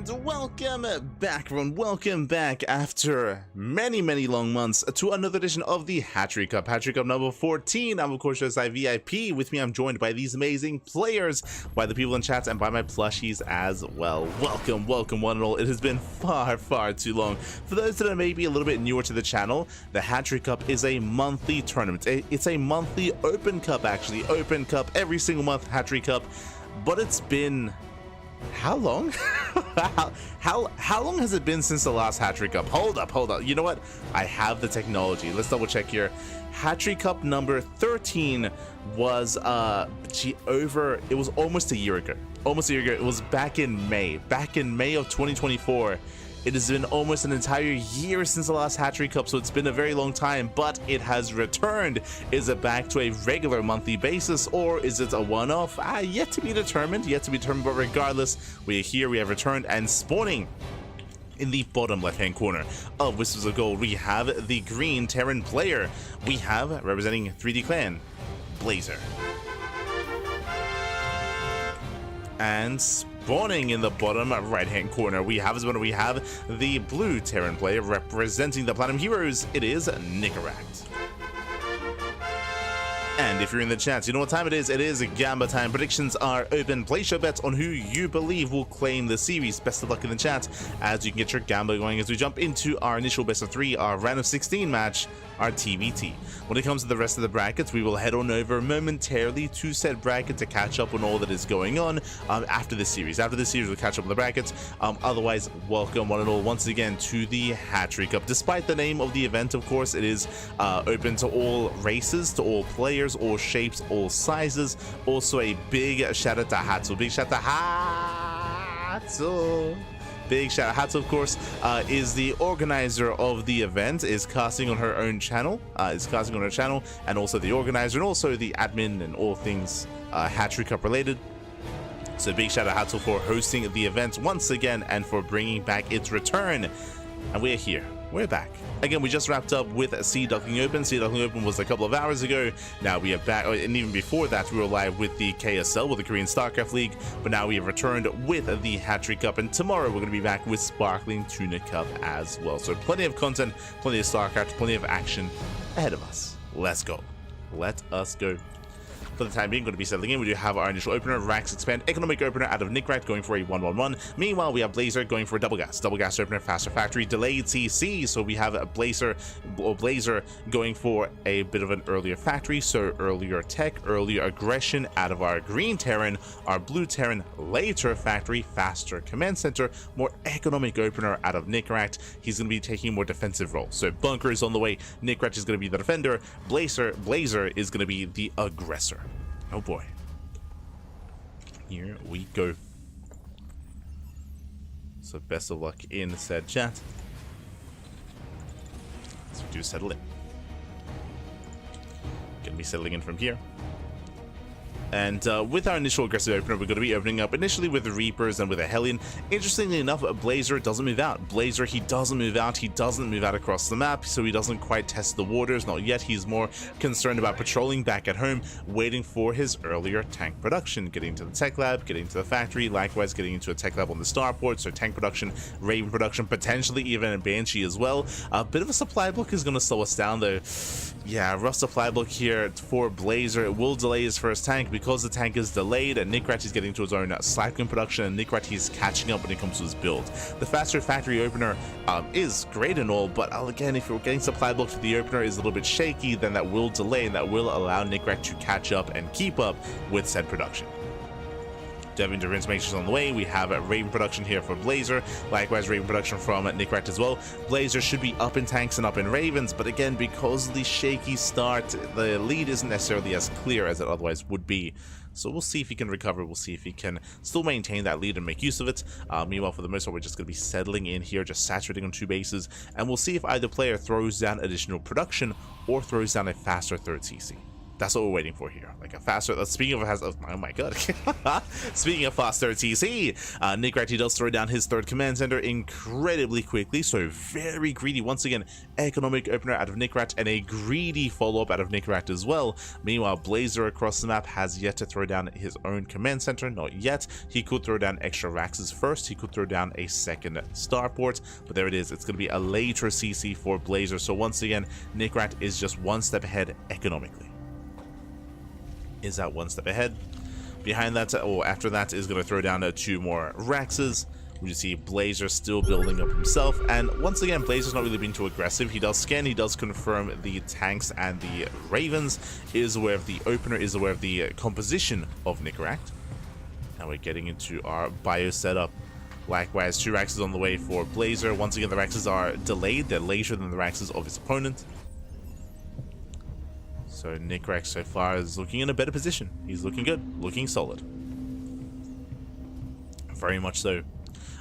And welcome back, everyone. Welcome back after many long months to another edition of the Hatchery Cup. Hatchery Cup number 14. I'm, of course, your VIP. With me, I'm joined by these amazing players, by the people in chat, and by my plushies as well. Welcome, one and all. It has been far too long. For those that are maybe a little bit newer to the channel, the Hatchery Cup is a monthly tournament. It's a monthly open cup, actually. Open cup every single month, Hatchery Cup. But it's been... how long? how long has it been since the last Hatchery Cup? Hold up. You know what? I have the technology. Let's double check here. Hatchery Cup number 13 was it was almost a year ago. It was back in May. Back in May of 2024. It has been almost an entire year since the last Hatchery Cup, so it's been a very long time, but it has returned. Is it back to a regular monthly basis, or is it a one-off? Yet to be determined, but regardless, we are here, we have returned, and spawning in the bottom left-hand corner of Whispers of Gold, we have the green Terran player. We have, representing 3D Clan, Blazer. And spawning in the bottom right-hand corner, we have the blue Terran player representing the Platinum Heroes. It is Nicoract. And if you're in the chat, you know what time it is. It is Gamba time. Predictions are open. Place your bets on who you believe will claim the series. Best of luck in the chat as you can get your Gamba going as we jump into our initial best of 3, our round of 16 match, our TVT. When it comes to the rest of the brackets, we will head on over momentarily to said bracket to catch up on all that is going on after this series. After this series, we'll catch up on the brackets. Otherwise, welcome one and all once again to the Hatchery Cup. Despite the name of the event, of course, it is open to all races, to all players, all shapes, all sizes. Also, a big shout out to Hatsu. Big shout out to Hatsu. Big shout out. Hatsu, of course, is the organizer of the event, is casting on her own channel, and also the organizer, and also the admin and all things Hatchery Cup related. So big shout out Hatsu for hosting the event once again and for bringing back its return. And we're here. We're back. Again, we just wrapped up with Duckling Open. Duckling Open was a couple of hours ago. Now we are back, and even before that, we were live with the KSL, with the Korean StarCraft League. But now we have returned with the Hatchery Cup, and tomorrow we're going to be back with Sparkling Tuna Cup as well. So plenty of content, plenty of StarCraft, plenty of action ahead of us. Let's go. Let us go. For the time being, going to be settling in. We do have our initial opener, Rax Expand Economic Opener out of Nicoract, going for a 1-1-1. Meanwhile, we have Blazer going for a double gas opener, Faster Factory, delayed CC. So we have a Blazer going for a bit of an earlier factory, so earlier tech, earlier aggression out of our green Terran. Our blue Terran, later factory, faster command center, more economic opener out of Nicoract. He's going to be taking a more defensive role. So bunker is on the way. Nicoract is going to be the defender. Blazer is going to be the aggressor. Oh boy. Here we go. So best of luck in said chat. So do settle in. Gonna be settling in from here. And with our initial aggressive opener, we're going to be opening up initially with the Reapers and with a Hellion. Interestingly enough, Blazer doesn't move out. He doesn't move out across the map, so he doesn't quite test the waters. Not yet. He's more concerned about patrolling back at home, waiting for his earlier tank production, getting to the tech lab, getting to the factory, likewise getting into a tech lab on the starport. So tank production, Raven production, potentially even a Banshee as well. A bit of a supply block is going to slow us down though. Yeah, rough supply block here for Blazer. It will delay his first tank because the tank is delayed, and Nicoract is getting to his own cycling production, and Nicoract is catching up when it comes to his build. The faster factory opener is great and all, but again, if you're getting supply blocked for the opener is a little bit shaky, then that will delay, and that will allow Nicoract to catch up and keep up with said production. Devin Durant's makes on the way. We have Raven production here for Blazer. Likewise, Raven production from Nicoract as well. Blazer should be up in tanks and up in Ravens, but again, because of the shaky start, the lead isn't necessarily as clear as it otherwise would be. So we'll see if he can recover. We'll see if he can still maintain that lead and make use of it. Meanwhile, for the most part, we're just going to be settling in here, just saturating on 2 bases, and we'll see if either player throws down additional production or throws down a faster third CC. That's what we're waiting for here. Like a faster, speaking of fast, oh my god. Speaking of faster TC, Nicoract, he does throw down his third command center incredibly quickly. So very greedy. Once again, economic opener out of Nicoract and a greedy follow-up out of Nicoract as well. Meanwhile, Blazer across the map has yet to throw down his own command center. Not yet. He could throw down extra Raxes first. He could throw down a second starport. But there it is. It's going to be a later CC for Blazer. So once again, Nicoract is just one step ahead economically. Is that one step ahead? Behind that, or after that, is going to throw down 2 more Raxes. We see Blazer still building up himself, and once again, Blazer's not really being too aggressive. He does scan, he does confirm the tanks and the Ravens, is aware of the opener, is aware of the composition of Nicoract. Now we're getting into our bio setup. Likewise, 2 Raxes on the way for Blazer. Once again, the Raxes are delayed. They're later than the Raxes of his opponent. So Nicoract so far is looking in a better position. He's looking good, looking solid. Very much so.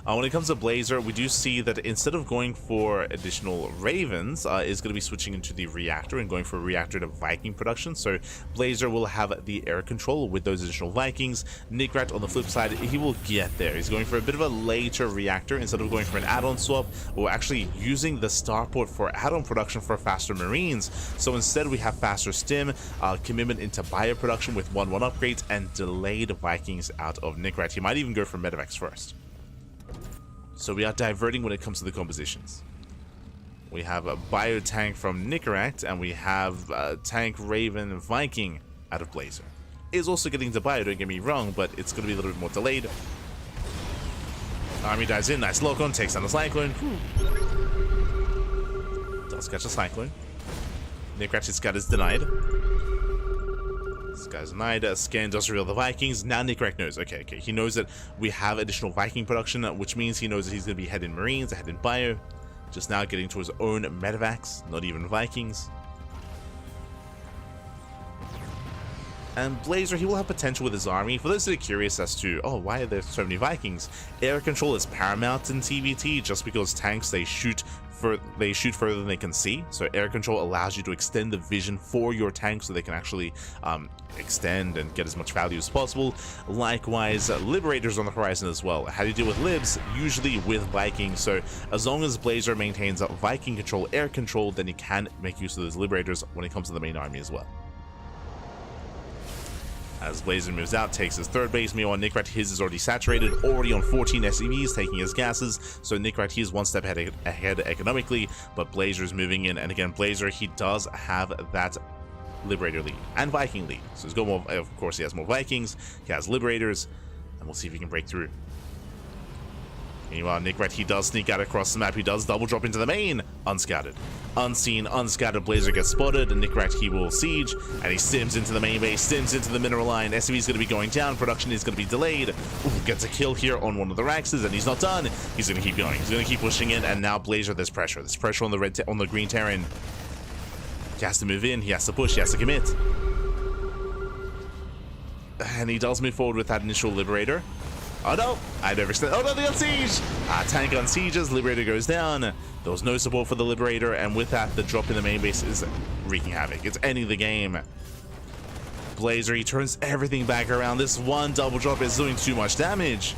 When it comes to Blazer, we do see that instead of going for additional Ravens, is going to be switching into the Reactor and going for Reactor to Viking production. So Blazer will have the air control with those additional Vikings. Nicoract, on the flip side, he will get there. He's going for a bit of a later Reactor instead of going for an add-on swap, or actually using the starport for add-on production for faster Marines. So instead, we have faster stim, commitment into bio production with 1-1 upgrades, and delayed Vikings out of Nicoract. He might even go for medevacs first. So we are diverting when it comes to the compositions. We have a bio tank from Nicoract, and we have a tank Raven Viking out of Blazer. Is also getting to bio, don't get me wrong, but it's going to be a little bit more delayed. Army dives in, nice lock on, takes down the Cyclone. Does catch a Cyclone. Nicoract's scout is denied. This guy's denied. Scan does reveal the Vikings. Now Nicoract knows. Okay. He knows that we have additional Viking production, which means he knows that he's going to be heading Marines, ahead in bio. Just now getting to his own medevacs, not even Vikings. And Blazer, he will have potential with his army. For those that are curious as to, oh, why are there so many Vikings? Air control is paramount in TVT, just because tanks, they shoot further than they can see. So air control allows you to extend the vision for your tank so they can actually extend and get as much value as possible. Likewise, Liberators on the horizon as well. How do you deal with Libs? Usually with Vikings. So as long as Blazer maintains Viking control, air control, then you can make use of those Liberators when it comes to the main army as well. As Blazer moves out, takes his third base. Meanwhile, Nicoract, his is already saturated, already on 14 SCVs, taking his gases. So Nicoract, he's one step ahead economically, but Blazer is moving in. And again, Blazer, he does have that Liberator lead and Viking lead. So he's got more, of course, he has more Vikings, he has Liberators, and we'll see if he can break through. Meanwhile, Nicoract, he does sneak out across the map. He does double drop into the main. Unscouted. Unseen, unscouted. Blazer gets spotted, and Nicoract, he will siege, and he stims into the main base, stims into the mineral line. SCV is going to be going down. Production is going to be delayed. Ooh, gets a kill here on one of the Raxes, and he's not done. He's going to keep going. He's going to keep pushing in, and now Blazer, there's pressure. There's pressure on the green Terran. He has to move in. He has to push. He has to commit. And he does move forward with that initial Liberator. Oh no, I've overextended. Oh no, they got siege! Tank on sieges, Liberator goes down. There was no support for the Liberator, and with that, the drop in the main base is wreaking havoc. It's ending the game. Blazer, he turns everything back around. This one double drop is doing too much damage.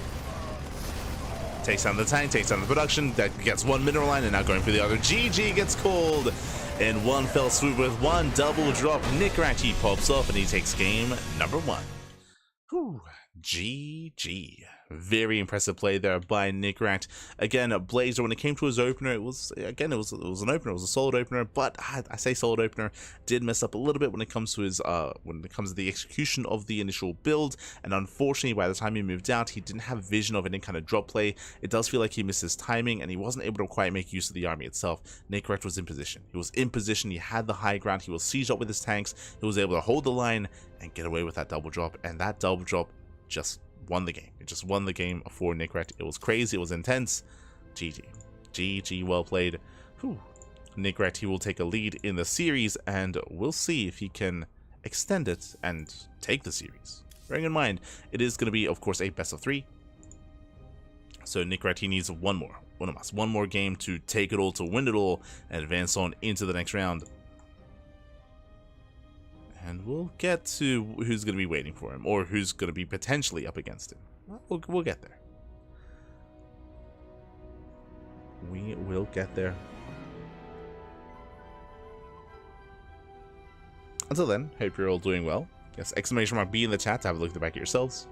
Takes down the tank, takes down the production, that gets one mineral line, and now going for the other. GG gets called. In one fell swoop with one double drop, Nicoract, he pops off, and he takes game number 1. Whew. GG. Very impressive play there by Nicoract. Again, Blazer, when it came to his opener, it was an opener, it was a solid opener, but I say solid opener, did mess up a little bit when it comes to his the execution of the initial build, and unfortunately by the time he moved out, he didn't have vision of any kind of drop play. It does feel like he missed his timing, and he wasn't able to quite make use of the army itself. Nicoract was in position. He was in position, he had the high ground, he was sieged up with his tanks, he was able to hold the line and get away with that double drop, and that double drop just won the game. It just won the game for Nicoract. It was crazy. It was intense. GG. GG. Well played. Whew. Nicoract, he will take a lead in the series, and we'll see if he can extend it and take the series. Bearing in mind, it is going to be, of course, a best of 3. So Nicoract, he needs one more game to take it all, to win it all, and advance on into the next round. And we'll get to who's going to be waiting for him, or who's going to be potentially up against him. We'll get there. We will get there. Until then, hope you're all doing well. Yes, exclamation mark B in the chat to have a look at the back of yourselves.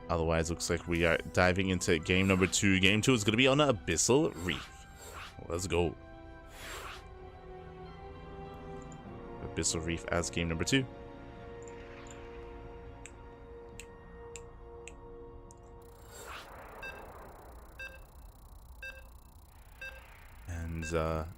Otherwise, looks like we are diving into game number 2. Game 2 is going to be on Abyssal Reef. Let's go. Abyssal Reef as game number 2. And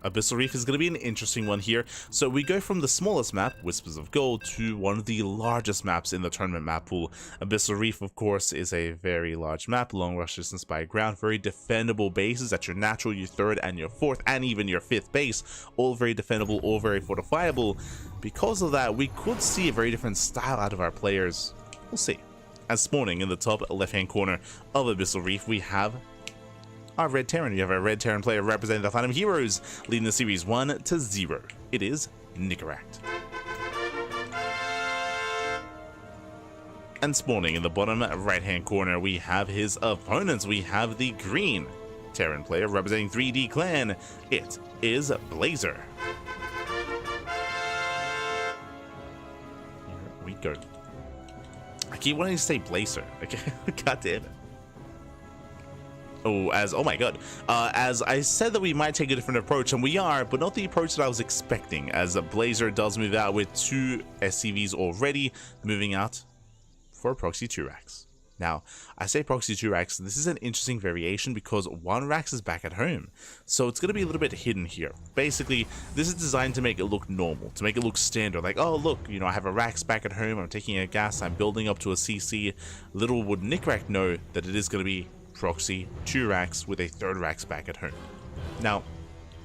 Abyssal Reef is going to be an interesting one here. So we go from the smallest map, Whispers of Gold, to one of the largest maps in the tournament map pool. Abyssal Reef, of course, is a very large map, long rush distance by ground, very defendable bases at your natural, your third, and your fourth, and even your fifth base. All very defendable, all very fortifiable. Because of that, we could see a very different style out of our players. We'll see. As spawning in the top left-hand corner of Abyssal Reef, we have our Red Terran. You have our Red Terran player representing the Platinum Heroes, leading the series 1-0. It is Nicoract. And spawning in the bottom right-hand corner, we have his opponents. We have the Green Terran player representing 3D Clan. It is Blazer. Here we go. I keep wanting to say Blazer. Okay, god damn it. Oh my god. As I said that we might take a different approach, and we are, but not the approach that I was expecting, as Blazer does move out with 2 SCVs already, moving out for proxy 2 racks. Now, I say proxy 2 racks, this is an interesting variation because 1 racks is back at home, so it's going to be a little bit hidden here. Basically, this is designed to make it look normal, to make it look standard, like, oh look, you know, I have a racks back at home, I'm taking a gas, I'm building up to a CC. Little would Nicoract know that it is going to be proxy 2 racks with a 3rd racks back at home. Now,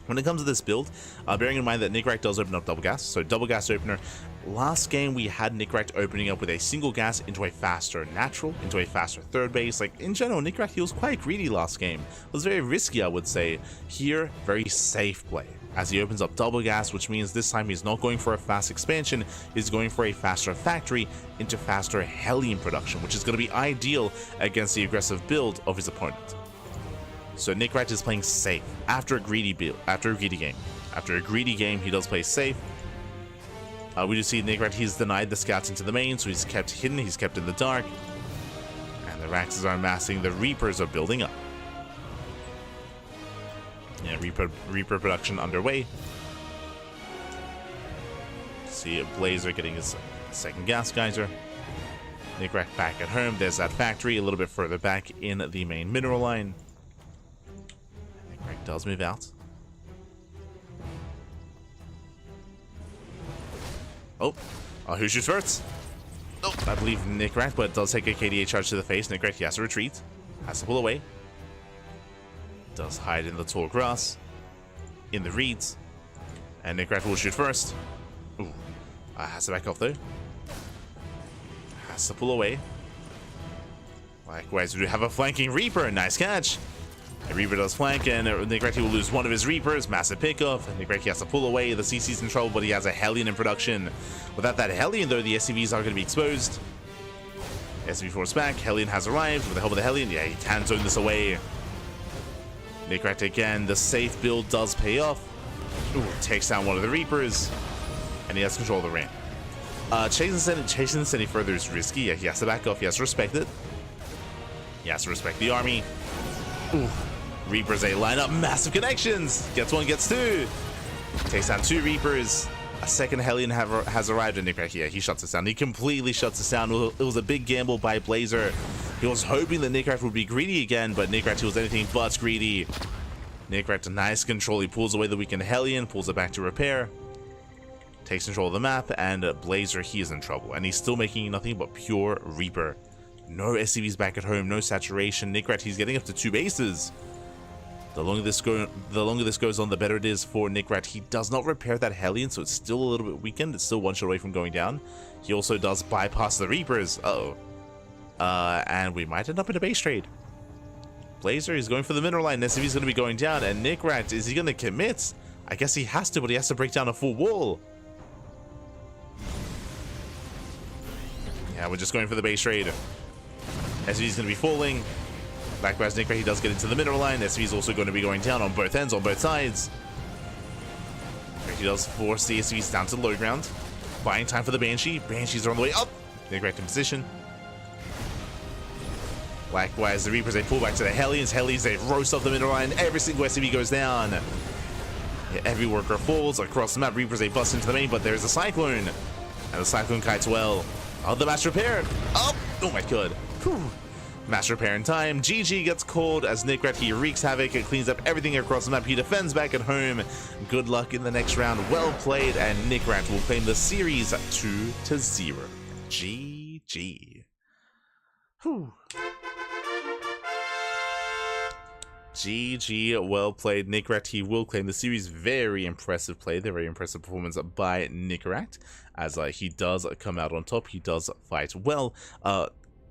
when it comes to this build, bearing in mind that Nicoract does open up double gas, so double gas opener. Last game we had Nicoract opening up with a single gas into a faster natural, into a faster 3rd base. Like, in general, Nicoract, he was quite greedy last game. It was very risky, I would say. Here, very safe play, as he opens up double gas, which means this time he's not going for a fast expansion, he's going for a faster factory into faster Hellion production, which is going to be ideal against the aggressive build of his opponent. So Nicoract is playing safe after a greedy build, after a greedy game. After a greedy game, he does play safe. We just see Nicoract, he's denied the scouts into the main, so he's kept hidden, he's kept in the dark. And the Raxes are amassing, the Reapers are building up. Yeah, Reaper production underway. See Blazer getting his 2nd gas geyser. Nicoract back at home, there's that factory a little bit further back in the main mineral line. Nicoract does move out. Who shoots first? Oh, I believe Nicoract, but it does take a KDA charge to the face. Nicoract, he has to retreat. Has to pull away. Does hide in the tall grass. In the reeds. And Nicoract will shoot first. Ooh. Has to back off though. Has to pull away. Likewise, we do have a flanking Reaper. Nice catch. The Reaper does flank, and Nicoract will lose one of his Reapers. Massive pickoff. Nicoract has to pull away. The CC's in trouble, but he has a Hellion in production. Without that Hellion, though, the SCVs are going to be exposed. SCV force back. Hellion has arrived. With the help of the Hellion, yeah, he can zone this away. Nicoract again. The safe build does pay off. Ooh, takes down one of the Reapers, and he has control of the ramp. Chasing this any further is risky. Yeah, he has to back off. He has to respect it. He has to respect the army. Ooh. Reapers a lineup, massive connections. Gets 1, gets 2. Takes down 2 Reapers. A 2nd Hellion has arrived in Nicoract. Yeah, he shuts us down. He completely shuts us down. It was a big gamble by Blazer. He was hoping that Nicoract would be greedy again, but Nicoract was anything but greedy. Nicoract, nice control. He pulls away the weakened Hellion, pulls it back to repair. Takes control of the map, and Blazer, he is in trouble. And he's still making nothing but pure Reaper. No SCVs back at home, no saturation. Nicoract, he's getting up to 2 bases. The longer this goes on, the better it is for Nicoract. He does not repair that Hellion, so it's still a little bit weakened. It's still 1 shot away from going down. He also does bypass the Reapers. And we might end up in a base trade. Blazer is going for the mineral line. SCV's going to be going down, and Nicoract, is he going to commit? I guess he has to, but he has to break down a full wall. Yeah, we're just going for the base trade. SV's going to be falling. Likewise, Nicoract, he does get into the middle line. SV's also going to be going down on both ends, on both sides. He does force the SVs down to the low ground. Buying time for the Banshee. Banshees are on the way up. Nicoract in position. Likewise, the Reapers, they pull back to the Hellions. Hellions, they roast off the middle line. Every single SCV goes down. Yeah, every worker falls across the map. Reapers, they bust into the main, but there's a Cyclone. And the Cyclone kites well. Oh, the Master Repair. Oh my god. Whew. Master Repair in time. GG gets called as Nicoract, he wreaks havoc and cleans up everything across the map. He defends back at home. Good luck in the next round. Well played, and Nicoract will claim the series 2-0. GG. Whew. GG, well played, Nicoract. He will claim the series. Very impressive play, the very impressive performance by Nicoract, as he does come out on top. He does fight well.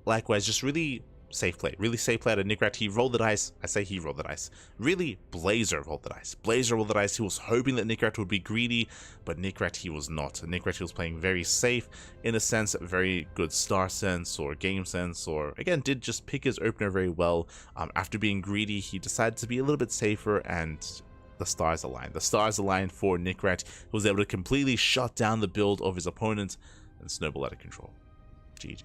Likewise, just really safe play out of Nicoract. He rolled the dice. I say he rolled the dice. Really, Blazer rolled the dice. Blazer rolled the dice. He was hoping that Nicoract would be greedy, but Nicoract, he was not. Nicoract, he was playing very safe, in a sense, very good star sense or game sense, or again, did just pick his opener very well. After being greedy, he decided to be a little bit safer, and the stars aligned. The stars aligned for Nicoract, who was able to completely shut down the build of his opponent and snowball out of control. GG.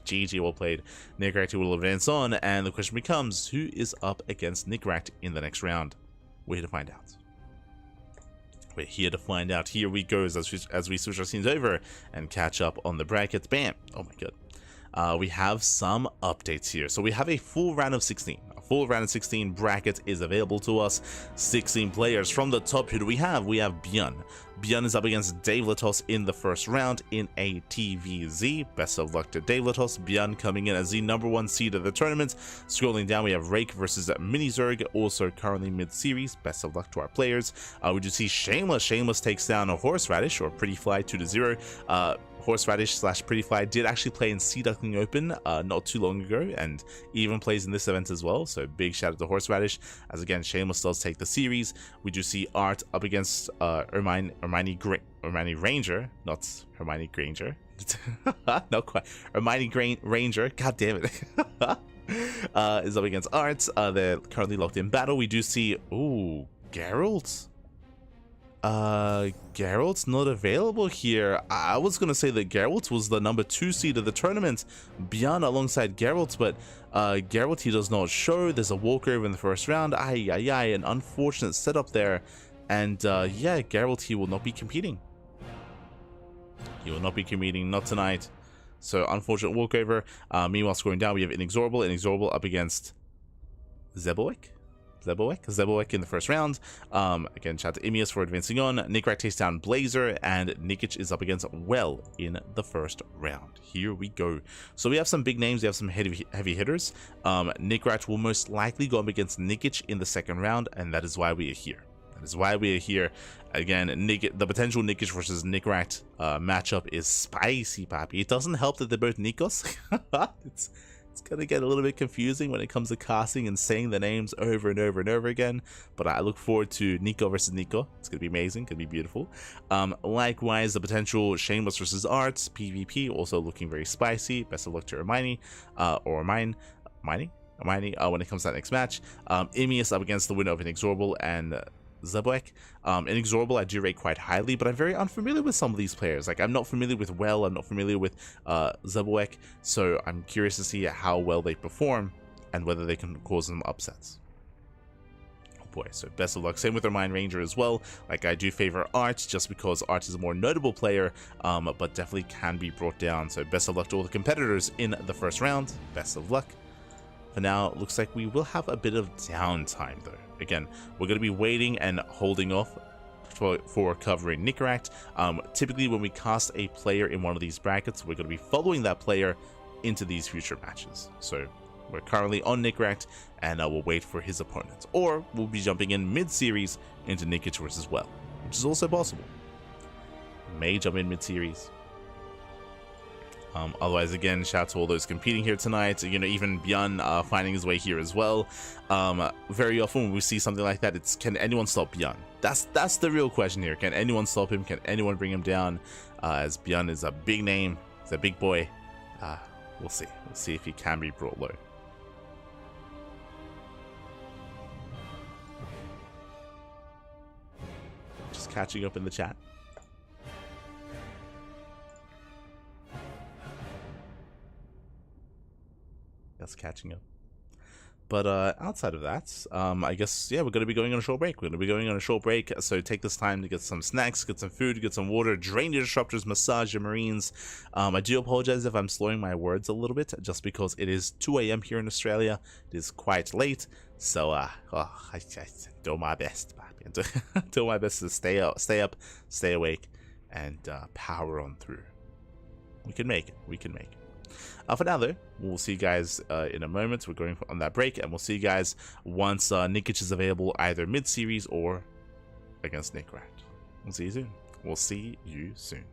GG, well played. Nicoract will advance on, and the question becomes, who is up against Nicoract in the next round? We're here to find out. We're here to find out. Here we go as we switch our scenes over and catch up on the brackets. Bam! Oh my god. We have some updates here. So we have a full round of 16. A full round of 16 bracket is available to us. 16 players. From the top, who do we have? We have ByuN. ByuN is up against Dave Latos in the first round in a TVZ. Best of luck to Dave Latos. ByuN coming in as the #1 seed of the tournament. Scrolling down, we have Rake versus Minizerg, also currently mid-series. Best of luck to our players. We do see Shameless. Shameless takes down a Horseradish, or Pretty Fly 2-0. Horseradish / Pretty Fly did actually play in Sea Duckling Open not too long ago, and even plays in this event as well, so big shout out to Horseradish, as again, Shameless does take the series. We do see Art up against Hermione Ranger, not Hermione Granger. Not quite. Hermione Ranger, god damn it. Is up against Art. They're currently locked in battle. We do see, ooh, Geralt? Geralt's not available here. I was gonna say that Geralt was the #2 seed of the tournament, ByuN alongside Geralt, but Geralt, he does not show. There's a walkover in the first round. An unfortunate setup there, and yeah, Geralt, he will not be competing. He will not be competing, not tonight. So unfortunate walkover. Meanwhile, scoring down, we have INexorable. INexorable up against Zeboek in the first round. Again, shout out to Imius for advancing on. Nicoract takes down Blazer, and Nikich is up against Well in the first round. Here we go. So we have some big names, we have some heavy hitters. Nicoract will most likely go up against Nikich in the second round, and that is why we are here. That is why we are here. Again, the potential Nikich versus Nicoract matchup is spicy, papi. It doesn't help that they're both Nikos. It's gonna get a little bit confusing when it comes to casting and saying the names over and over and over again, but I look forward to Nico versus Nico. It's gonna be amazing, gonna be beautiful. Likewise, the potential Shameless versus Arts PvP also looking very spicy. Best of luck to Hermione, when it comes to that next match. Imius up against the winner of INexorable and Zeboek. INexorable I do rate quite highly, but I'm very unfamiliar with some of these players. Like, I'm not familiar with Well, I'm not familiar with Zeboek, so I'm curious to see how well they perform and whether they can cause them upsets. Oh boy, so best of luck. Same with Hermione Ranger as well. Like, I do favor Art just because Art is a more notable player, but definitely can be brought down. So best of luck to all the competitors in the first round. Best of luck. For now, it looks like we will have a bit of downtime though. Again, we're going to be waiting and holding off for covering Nicoract. Typically, when we cast a player in one of these brackets, we're going to be following that player into these future matches. So we're currently on Nicoract, and we'll wait for his opponents. Or we'll be jumping in mid-series into Nikich versus Well, which is also possible. May jump in mid-series. Otherwise, again, shout out to all those competing here tonight. You know, even ByuN finding his way here as well. Very often when we see something like that, it's, can anyone stop ByuN? That's the real question here. Can anyone stop him? Can anyone bring him down? As ByuN is a big name, he's a big boy, We'll see. We'll see if he can be brought low. Just catching up in the chat. Just catching up. But outside of that, I guess, yeah, we're going to be going on a short break. We're going to be going on a short break, so take this time to get some snacks, get some food, get some water, drain your disruptors, massage your marines. I do apologize if I'm slowing my words a little bit, just because it is 2 a.m. here in Australia. It is quite late, so I do my best. Do my best to stay up, stay awake, and power on through. We can make it. We can make it. For now, though, we'll see you guys in a moment. We're going on that break, and we'll see you guys once Nikich is available, either mid-series or against Nicoract. We'll see you soon. We'll see you soon.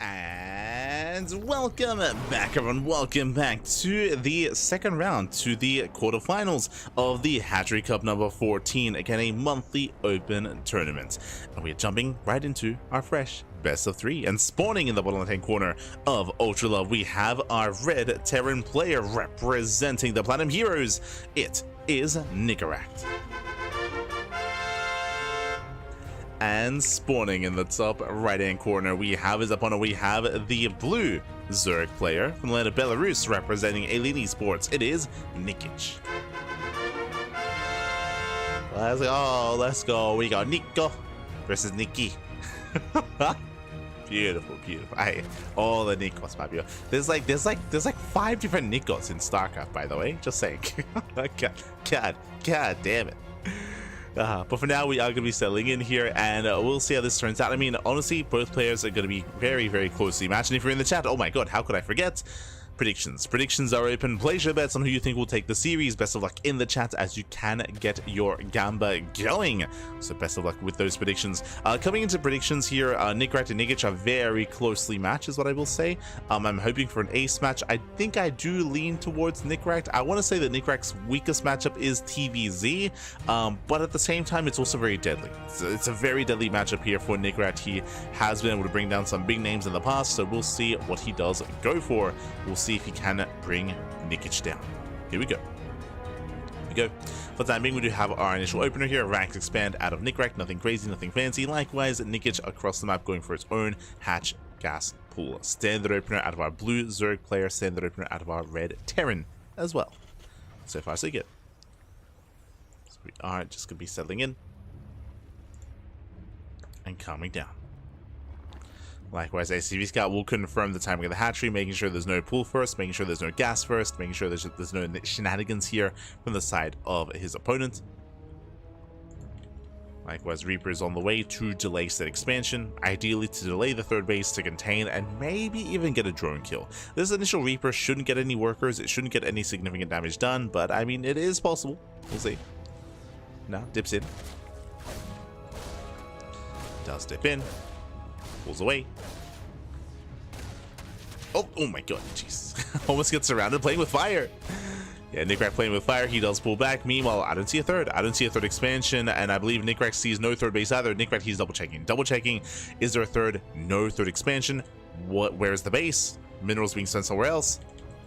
And welcome back, everyone. Welcome back to the second round, to the quarterfinals of the Hatchery Cup number 14. Again, a monthly open tournament. And we're jumping right into our fresh best of 3. And spawning in the bottom left-hand corner of Ultra Love, we have our red Terran player representing the Platinum Heroes. It is Nicoract. And spawning in the top right-hand corner, we have his opponent. We have the blue Zerg player from the land of Belarus, representing Alien Esports. It is Nikich. Let's go. We got Nico versus Nikki. Beautiful, beautiful. All the Nikos, my beautiful. There's like 5 different Nikos in StarCraft, by the way. Just saying. God damn it. But for now, we are going to be settling in here, and we'll see how this turns out. I mean, honestly, both players are going to be very, very closely matched. And if you're in the chat, oh my god, how could I forget? Predictions are open. Place your bets on who you think will take the series. Best of luck in the chat as you can get your gamba going. So best of luck with those predictions. Coming into predictions here, Nicoract and Nikich are very closely matched, is what I will say. I'm hoping for an ace match. I think I do lean towards Nicoract. I want to say that Nicoract's weakest matchup is TVZ, but at the same time, it's also very deadly. It's a very deadly matchup here for Nicoract. He has been able to bring down some big names in the past, so we'll see what he does go for. We'll see if he can bring Nikich down. Here we go. For the time being, we do have our initial opener here. Ranks expand out of Nicoract. Nothing crazy, nothing fancy. Likewise, Nikich across the map going for its own hatch gas pool. Standard opener out of our blue Zerg player. Standard opener out of our red Terran as well. So far, so good. So we are just going to be settling in and calming down. Likewise, ACV Scout will confirm the timing of the hatchery, making sure there's no pool first, making sure there's no gas first, making sure there's no shenanigans here from the side of his opponent. Likewise, Reaper is on the way to delay said expansion, ideally to delay the third base, to contain, and maybe even get a drone kill. This initial Reaper shouldn't get any workers, it shouldn't get any significant damage done, but I mean, it is possible. We'll see. Now, dips in. Does dip in. Pulls away. Oh my god, jeez. Almost gets surrounded, playing with fire. Yeah, Nicoract playing with fire. He does pull back. Meanwhile, I don't see a third. I don't see a third expansion, and I believe Nicoract sees no third base either. Nicoract, he's double checking. Double checking. Is there a third? No third expansion. Where is the base? Minerals being sent somewhere else.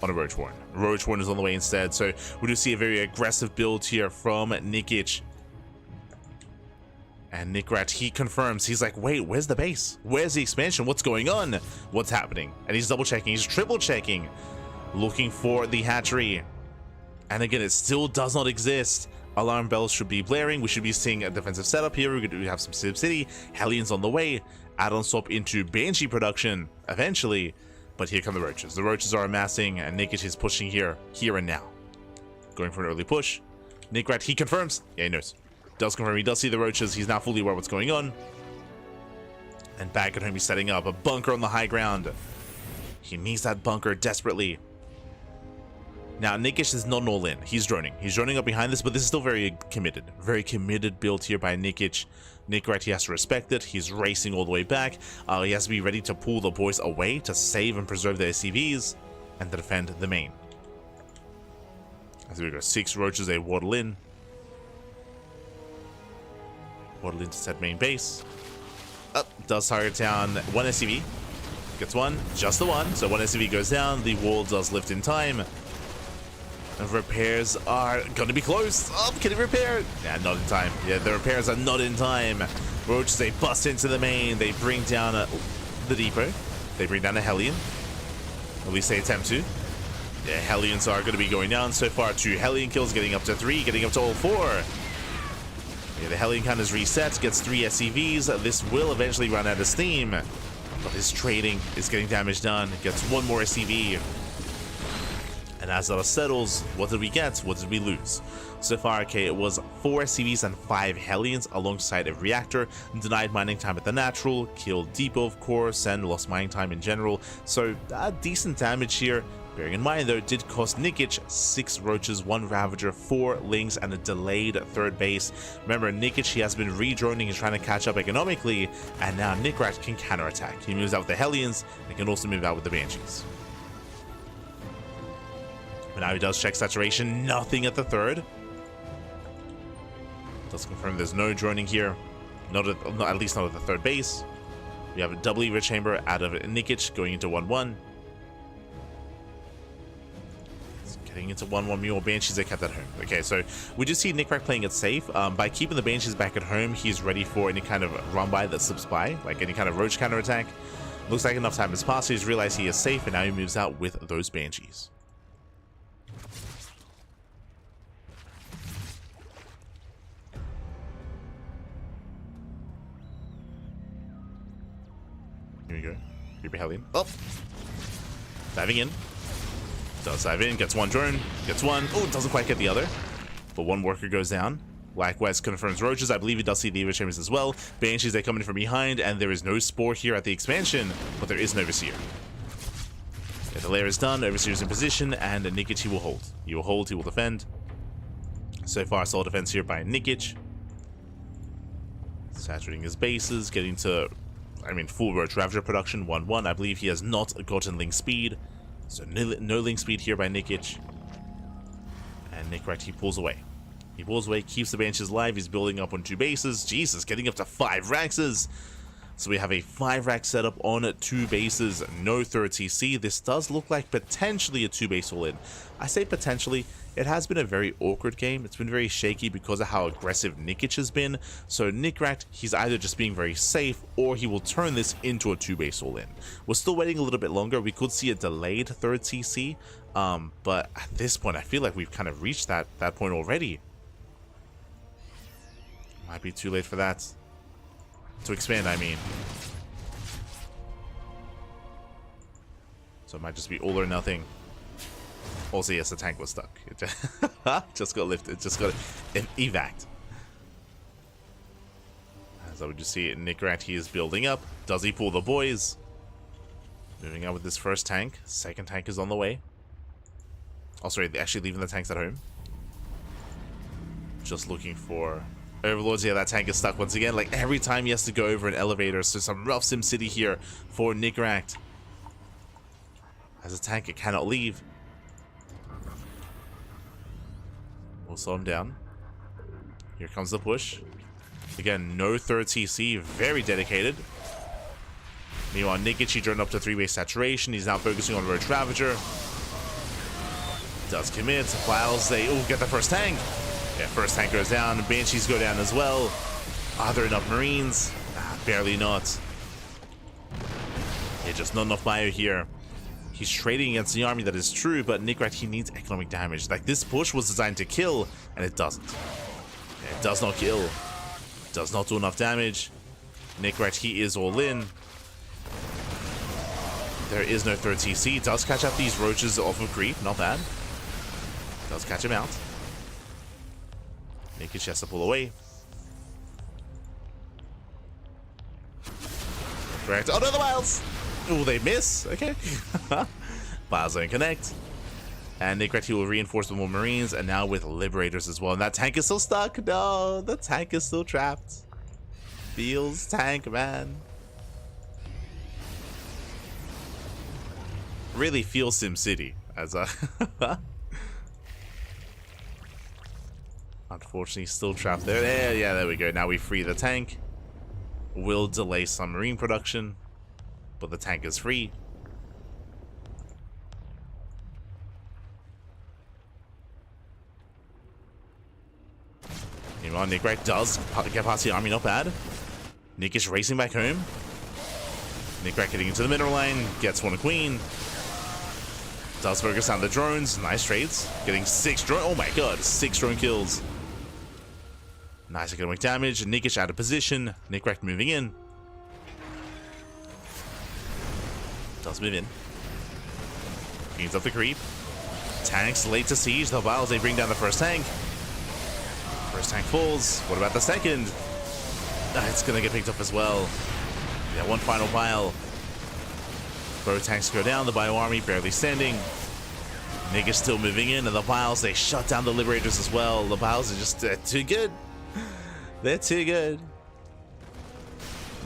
On a Roach Warren. Roach Warren is on the way instead. So we do see a very aggressive build here from Nikich. And Nicoract, he confirms. He's like, wait, where's the base? Where's the expansion? What's going on? What's happening? And he's double checking. He's triple checking. Looking for the hatchery. And again, it still does not exist. Alarm bells should be blaring. We should be seeing a defensive setup here. We're going to have some Civ City. Hellions on the way. Add-on swap into Banshee production eventually. But here come the roaches. The roaches are amassing, and Nikich is pushing here and now. Going for an early push. Nicoract, he confirms. Yeah, he knows. Does confirm he does see the roaches. He's now fully aware of what's going on. And back at home, he's setting up a bunker on the high ground. He needs that bunker desperately. Now, Nikich is not an all-in. He's droning. He's droning up behind this, but this is still very committed. Very committed build here by Nikich. Nicoract, he has to respect it. He's racing all the way back. He has to be ready to pull the boys away to save and preserve their SCVs and to defend the main. As we go, 6 roaches, they waddle in. Waddle into said main base. Does target down 1 SCV. Gets one, just the one. So 1 SCV goes down. The wall does lift in time. And repairs are going to be close. Can it repair? Yeah, not in time. Yeah, the repairs are not in time. Roaches, they bust into the main. They bring down the depot. They bring down a Hellion. At least they attempt to. Yeah, Hellions are going to be going down. So far, 2 Hellion kills, getting up to 3, getting up to all 4. Yeah, the Hellion count is reset, gets 3 SCVs. This will eventually run out of steam. But his trading is getting damage done. Gets 1 more SCV. And as that settles, what did we get? What did we lose? So far, okay, it was 4 SCVs and 5 Hellions alongside a reactor. Denied mining time at the natural, killed depot, of course, and lost mining time in general. So, decent damage here. Bearing in mind, though, it did cost Nikich 6 roaches, 1 ravager, 4 lings, and a delayed third base. Remember, Nikich, he has been redroning and trying to catch up economically, and now Nicoract can counterattack. He moves out with the Hellions and can also move out with the Banshees. But now he does check saturation, nothing at the third. Does confirm there's no droning here, at least not at the third base. We have a double Evo chamber out of Nikich going into 1-1. Getting into 1-1 Mule Banshees, they kept at home. Okay, so we just see Nicoract playing it safe. By keeping the Banshees back at home, he's ready for any kind of run by that slips by, like any kind of roach counter attack. Looks like enough time has passed, he's realized he is safe, and now he moves out with those Banshees. Here we go. Creepy Hellion. Oh! Diving in. Does dive in, gets 1 drone, gets 1. Oh, doesn't quite get the other. But 1 worker goes down. Likewise confirms roaches. I believe he does see the Evo chambers as well. Banshees, they come in from behind, and there is no spore here at the expansion, but there is an Overseer. Yeah, the lair is done, Overseer's in position, and Nikich, he will hold. He will hold, he will defend. So far, solid defense here by Nikich. Saturating his bases, getting to, full roach ravager production, 1-1. I believe he has not gotten link speed. So no link speed here by Nikich. And Nicoract, he pulls away. He pulls away, keeps the Banshees alive. He's building up on 2 bases. Jesus, getting up to 5 Raxes. So we have a 5 rack setup on 2 bases. No third TC. This does look like potentially a 2 base all-in. I say potentially. It has been a very awkward game. It's been very shaky because of how aggressive Nikich has been. So Nicoract, he's either just being very safe, or he will turn this into a 2 base all-in. We're still waiting a little bit longer. We could see a delayed third TC. But at this point, I feel like we've kind of reached that point already. Might be too late for that. To expand, I mean. So it might just be all or nothing. Also, yes, the tank was stuck. It just got lifted. It just got evac'd. As I would just see it, Nicoract, he is building up. Does he pull the boys? Moving out with this first tank. Second tank is on the way. Oh, sorry, they're actually leaving the tanks at home. Just looking for Overlords. Yeah, that tank is stuck once again. Like, every time he has to go over an elevator. So some rough sim city here for Nicoract. As a tank, it cannot leave. We'll slow him down. Here comes the push. Again, no third TC. Very dedicated. Meanwhile, Nikich, he turned up to 3-base saturation. He's now focusing on Roach Ravager. Does commit. Files, they get the first tank. Yeah, first tank goes down. Banshees go down as well. Are there enough Marines? Barely not. Yeah, just not enough bio here. He's trading against the army, that is true, but Nicoract, he needs economic damage. Like, this push was designed to kill, and it doesn't. Yeah, it does not kill. Does not do enough damage. Nicoract, he is all in. There is no third TC. Does catch out these roaches off of creep, not bad. Does catch him out. Nikich has to pull away. Correct. Oh no, the wilds! Oh, they miss. Okay. Files don't connect. And Nicoract, he will reinforce with more Marines, and now with Liberators as well. And that tank is still stuck. No, the tank is still trapped. Feels tank, man. Really feels SimCity as a. Unfortunately, still trapped there. Yeah, there we go. Now we free the tank. Will delay some Marine production, but the tank is free. Meanwhile, Nicoract does get past the army, not bad. Nikich racing back home. Nicoract getting into the middle lane, gets one queen. Does focus on the drones. Nice trades. Getting 6 drone. Oh my god, 6 drone kills. Nice economic damage. Nikich out of position. Nicoract moving in. Does move in. Cleans up the creep. Tanks late to siege. The Vials, they bring down the first tank. First tank falls. What about the second? It's gonna get picked up as well. Yeah, one final pile. Both tanks go down. The Bio army barely standing. Nikich still moving in, and the ByuNs, they shut down the Liberators as well. The ByuNs are just too good. They're too good.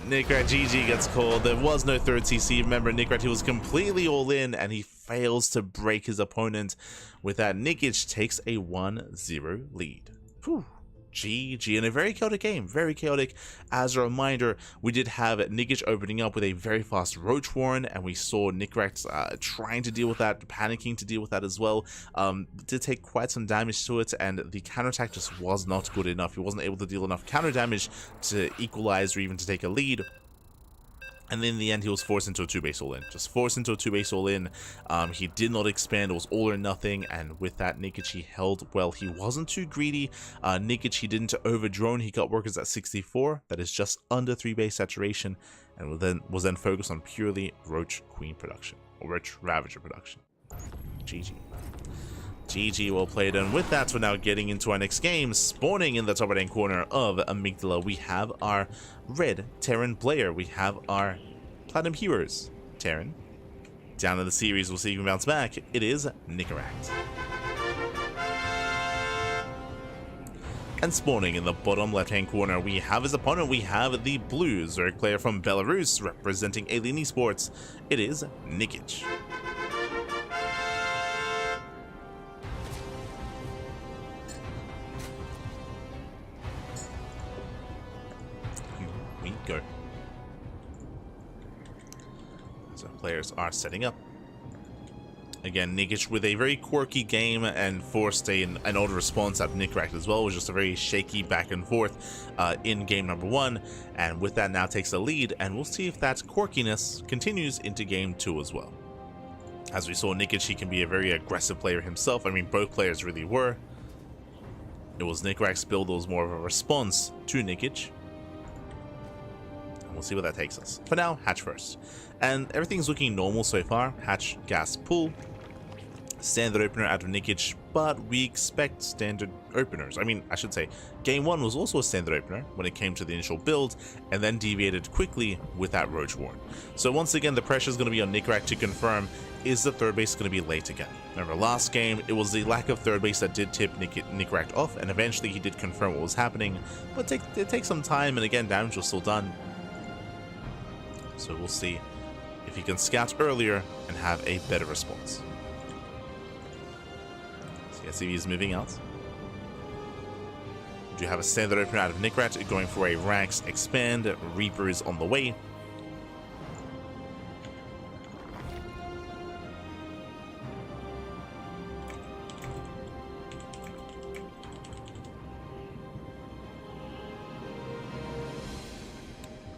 Nicoract GG gets called. There was no third CC. Remember, Nicoract, he was completely all in, and he fails to break his opponent. With that, Nikich takes a 1-0 lead. Whew. GG, and a very chaotic game, very chaotic. As a reminder, we did have Nikich opening up with a very fast Roach Warren, and we saw Nicoract trying to deal with that, panicking to deal with that as well. Did take quite some damage to it, and the counterattack just was not good enough. He wasn't able to deal enough counter damage to equalize or even to take a lead. And in the end, he was forced into a 2-base all-in. Just forced into a 2-base all-in. He did not expand. It was all or nothing. And with that, Nikich, he held well. He wasn't too greedy. Nikich, he didn't overdrone. He got workers at 64. That is just under 3-base saturation. And was then focused on purely Roach Queen production. Or Roach Ravager production. GG. GG, well played. And with that, we're now getting into our next game. Spawning in the top right-hand corner of Amygdala, we have our red Terran player. We have our Platinum Heroes Terran. Down in the series, we'll see if we can bounce back. It is Nicoract. And spawning in the bottom left-hand corner, we have his opponent. We have the blue Zerg player from Belarus, representing Alien Esports. It is Nikich. Go. So players are setting up. Again, Nikich with a very quirky game and forced an odd response at Nicoract as well. It was just a very shaky back and forth in game number 1. And with that, now takes the lead. And we'll see if that quirkiness continues into game 2 as well. As we saw, Nikich, he can be a very aggressive player himself. I mean, both players really were. It was Nicoract's build that was more of a response to Nikich. We'll see where that takes us. For now, Hatch first. And everything's looking normal so far. Hatch, gas, pull. Standard opener out of Nikich, but we expect standard openers. I mean, I should say, game 1 was also a standard opener when it came to the initial build, and then deviated quickly with that Roach Warren. So once again, the pressure is going to be on Nicoract to confirm, is the third base going to be late again? Remember, last game, it was the lack of third base that did tip Nicoract off, and eventually he did confirm what was happening, but it takes some time, and again, damage was still done. So we'll see if he can scout earlier and have a better response. So yeah, see if he's moving out. We do have a standard opener out of Nicoract going for a ranks expand. Reaper is on the way.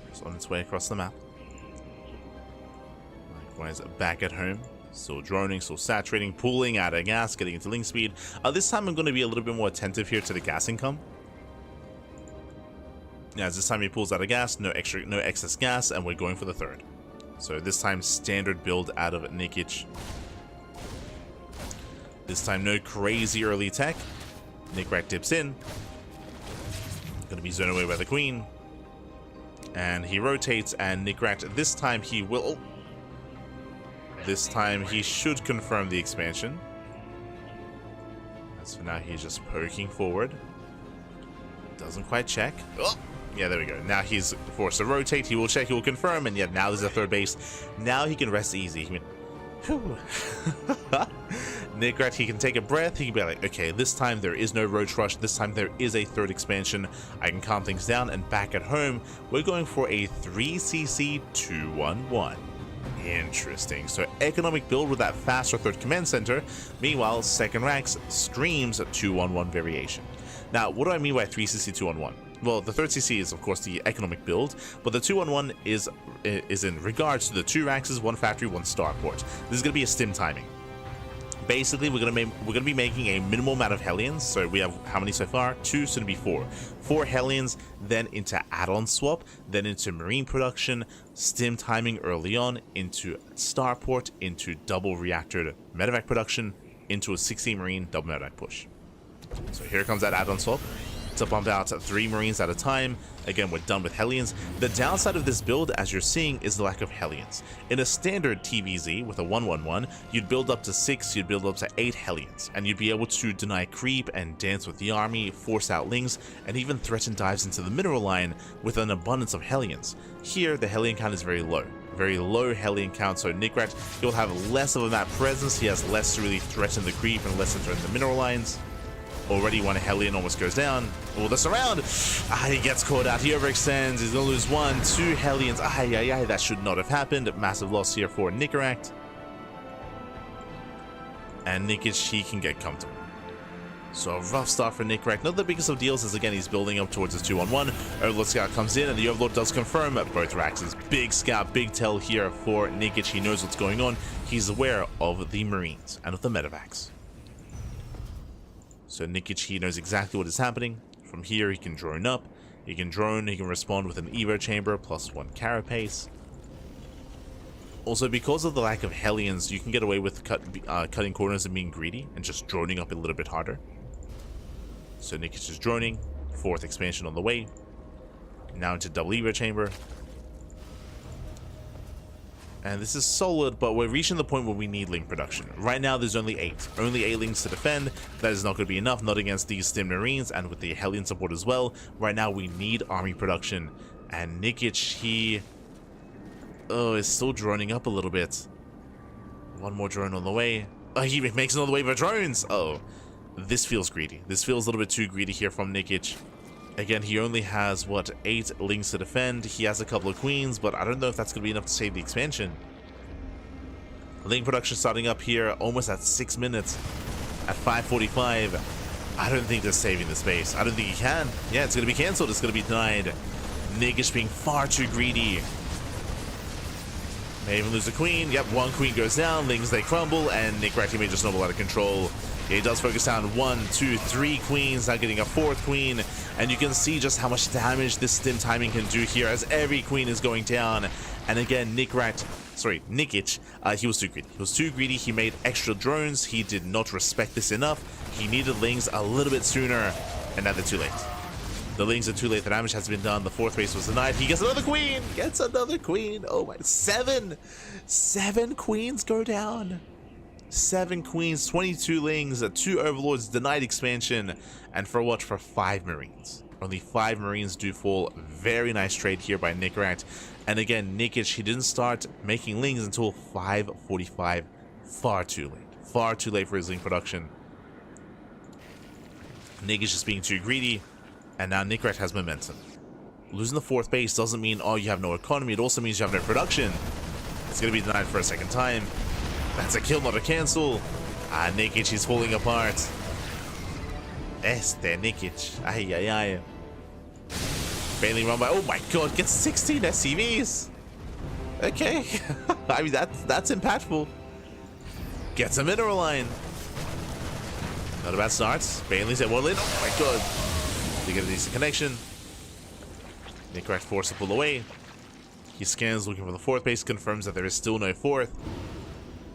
It's on its way across the map. Back at home, still droning, still saturating, pulling out of gas, getting into link speed. This time I'm going to be a little bit more attentive here to the gas income. Yeah, as this time he pulls out of gas, no excess gas, and we're going for the third. So this time standard build out of Nikich. This time no crazy early tech. Nicoract dips in. Gonna be zoned away by the queen. And he rotates, and Nicoract this time he will... This time he should confirm the expansion. As for now, he's just poking forward. Doesn't quite check. Oh, yeah, there we go. Now he's forced to rotate. He will check, he will confirm, and yet now there's a third base. Now he can rest easy. He can... Nicoract, he can take a breath. He can be like, okay, this time there is no Roach Rush. This time there is a third expansion. I can calm things down, and back at home, we're going for a 3cc 211. Interesting. So economic build with that faster third command center. Meanwhile, second ranks screams a 211 variation. Now, what do I mean by 3cc 211? Well, the third CC is of course the economic build, but the 211 is in regards to the 2 ranks, 1 factory, 1 starport. This is going to be a stim timing. Basically, we're gonna be making a minimal amount of Hellions. So we have how many so far? 2, soon to be 4. 4 Hellions, then into add-on swap, then into marine production, stim timing early on, into starport, into double reactor medevac production, into a 16 marine double medevac push. So here comes that add-on swap. to bump out 3 Marines at a time. Again, we're done with Hellions. The downside of this build, as you're seeing, is the lack of Hellions. In a standard TVZ with a 1-1-1, you'd build up to 6, you'd build up to 8 Hellions, and you'd be able to deny creep and dance with the army, force out lings, and even threaten dives into the mineral line with an abundance of Hellions. Here, the Hellion count is very low. Very low Hellion count, so Nicoract, he'll have less of a map presence, he has less to really threaten the creep and less to threaten the mineral lines. Already one Hellion almost goes down. Oh, the surround! He gets caught out, he overextends, he's gonna lose 1, 2 Hellions. That should not have happened. Massive loss here for Nicoract. And Nikich, he can get comfortable. So a rough start for Nicoract. Not the biggest of deals, as again he's building up towards his 2-1-1. Overlord Scout comes in and the Overlord does confirm both racks. Big scout, big tell here for Nikich. He knows what's going on. He's aware of the Marines and of the medevacs. So Nikich, he knows exactly what is happening. From here he can drone up. He can drone, he can respond with an Evo chamber plus 1 carapace. Also, because of the lack of Hellions, you can get away with cutting corners and being greedy and just droning up a little bit harder. So Nikich is droning, 4th expansion on the way. Now into double Evo chamber. And this is solid, but we're reaching the point where we need link production. Right now there's only 8. Only 8 links to defend. That is not going to be enough, not against these Stim Marines and with the Hellion support as well. Right now we need army production. And Nikich, he is still droning up a little bit. 1 more drone on the way. He makes another wave of drones. This feels greedy. This feels a little bit too greedy here from Nikich. Again, he only has, what, 8 links to defend. He has a couple of queens, but I don't know if that's going to be enough to save the expansion. Link production starting up here almost at 6 minutes. At 5:45. I don't think they're saving the space. I don't think he can. Yeah, it's going to be cancelled. It's going to be denied. Nikich being far too greedy. May even lose a queen. Yep, 1 queen goes down. Lings, they crumble, and Nicoract may just snowball out of control. He does focus down 1, 2, 3 queens, now getting a 4th queen, and you can see just how much damage this stim timing can do here as every queen is going down. And again, Nikich, he was too greedy. He was too greedy. He made extra drones. He did not respect this enough. He needed lings a little bit sooner, and now they're too late. The lings are too late. The damage has been done. The 4th base was denied. He gets another queen. Gets another queen. Oh my, 7 queens go down. 7 queens, 22 lings, 2 overlords, denied expansion, and for what? For 5 marines. Only 5 marines do fall. Very nice trade here by Nicoract. And again, Nikich, he didn't start making lings until 5:45. Far too late. Far too late for his ling production. Nikich is being too greedy, and now Nicoract has momentum. Losing the 4th base doesn't mean, you have no economy. It also means you have no production. It's going to be denied for a 2nd time. That's a kill, not a cancel. Nikich, he's falling apart. Nikich. Failing run by. Oh my god, gets 16 SCVs. Okay. I mean, that's impactful. Gets a mineral line. Not a bad start. Bailey's at 1 lane. Oh my god. They get a decent connection. Nicoract forced to pull away. He scans looking for the 4th base, confirms that there is still no 4th.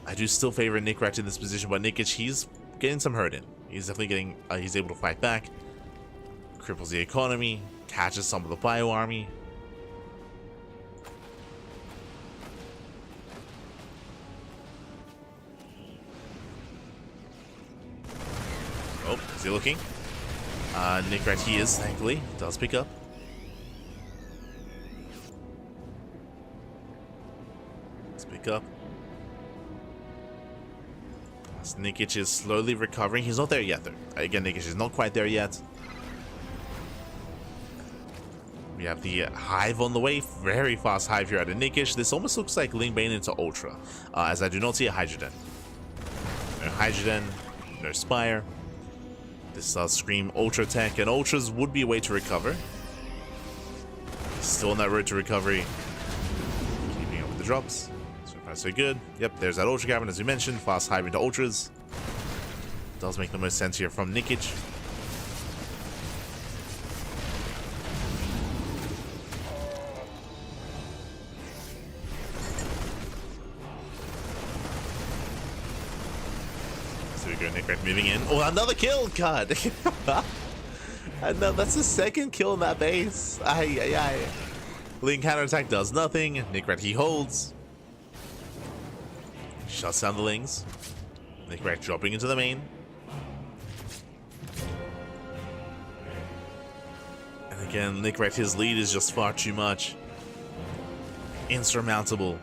I do still favor Nicoract in this position, but Nikich, he's getting some hurt in. He's definitely getting, he's able to fight back. Cripples the economy, catches some of the bio army. Oh, is he looking? Nicoract, he is, thankfully. Does pick up. Let's pick up. Nikich is slowly recovering. He's not there yet, though. Again, Nikich is not quite there yet. We have the Hive on the way. Very fast Hive here out of Nikich. This almost looks like Ling Bane into Ultra, as I do not see a Hydrogen. No Hydrogen, no Spire. This does scream Ultra Tech, and Ultras would be a way to recover. Still on that road to recovery. Keeping up with the drops. So good. Yep, there's that Ultra Cavern as we mentioned. Fast Hive into Ultras. Does make the most sense here from Nikich. So we go, Nicoract moving in. Oh, another kill! God! No, that's the second kill in that base. Ay, ay, ay. Ling counterattack does nothing. Nicoract he holds. Shuts down the Lings. Nicoract dropping into the main. And again, Nicoract, his lead is just far too much. Insurmountable.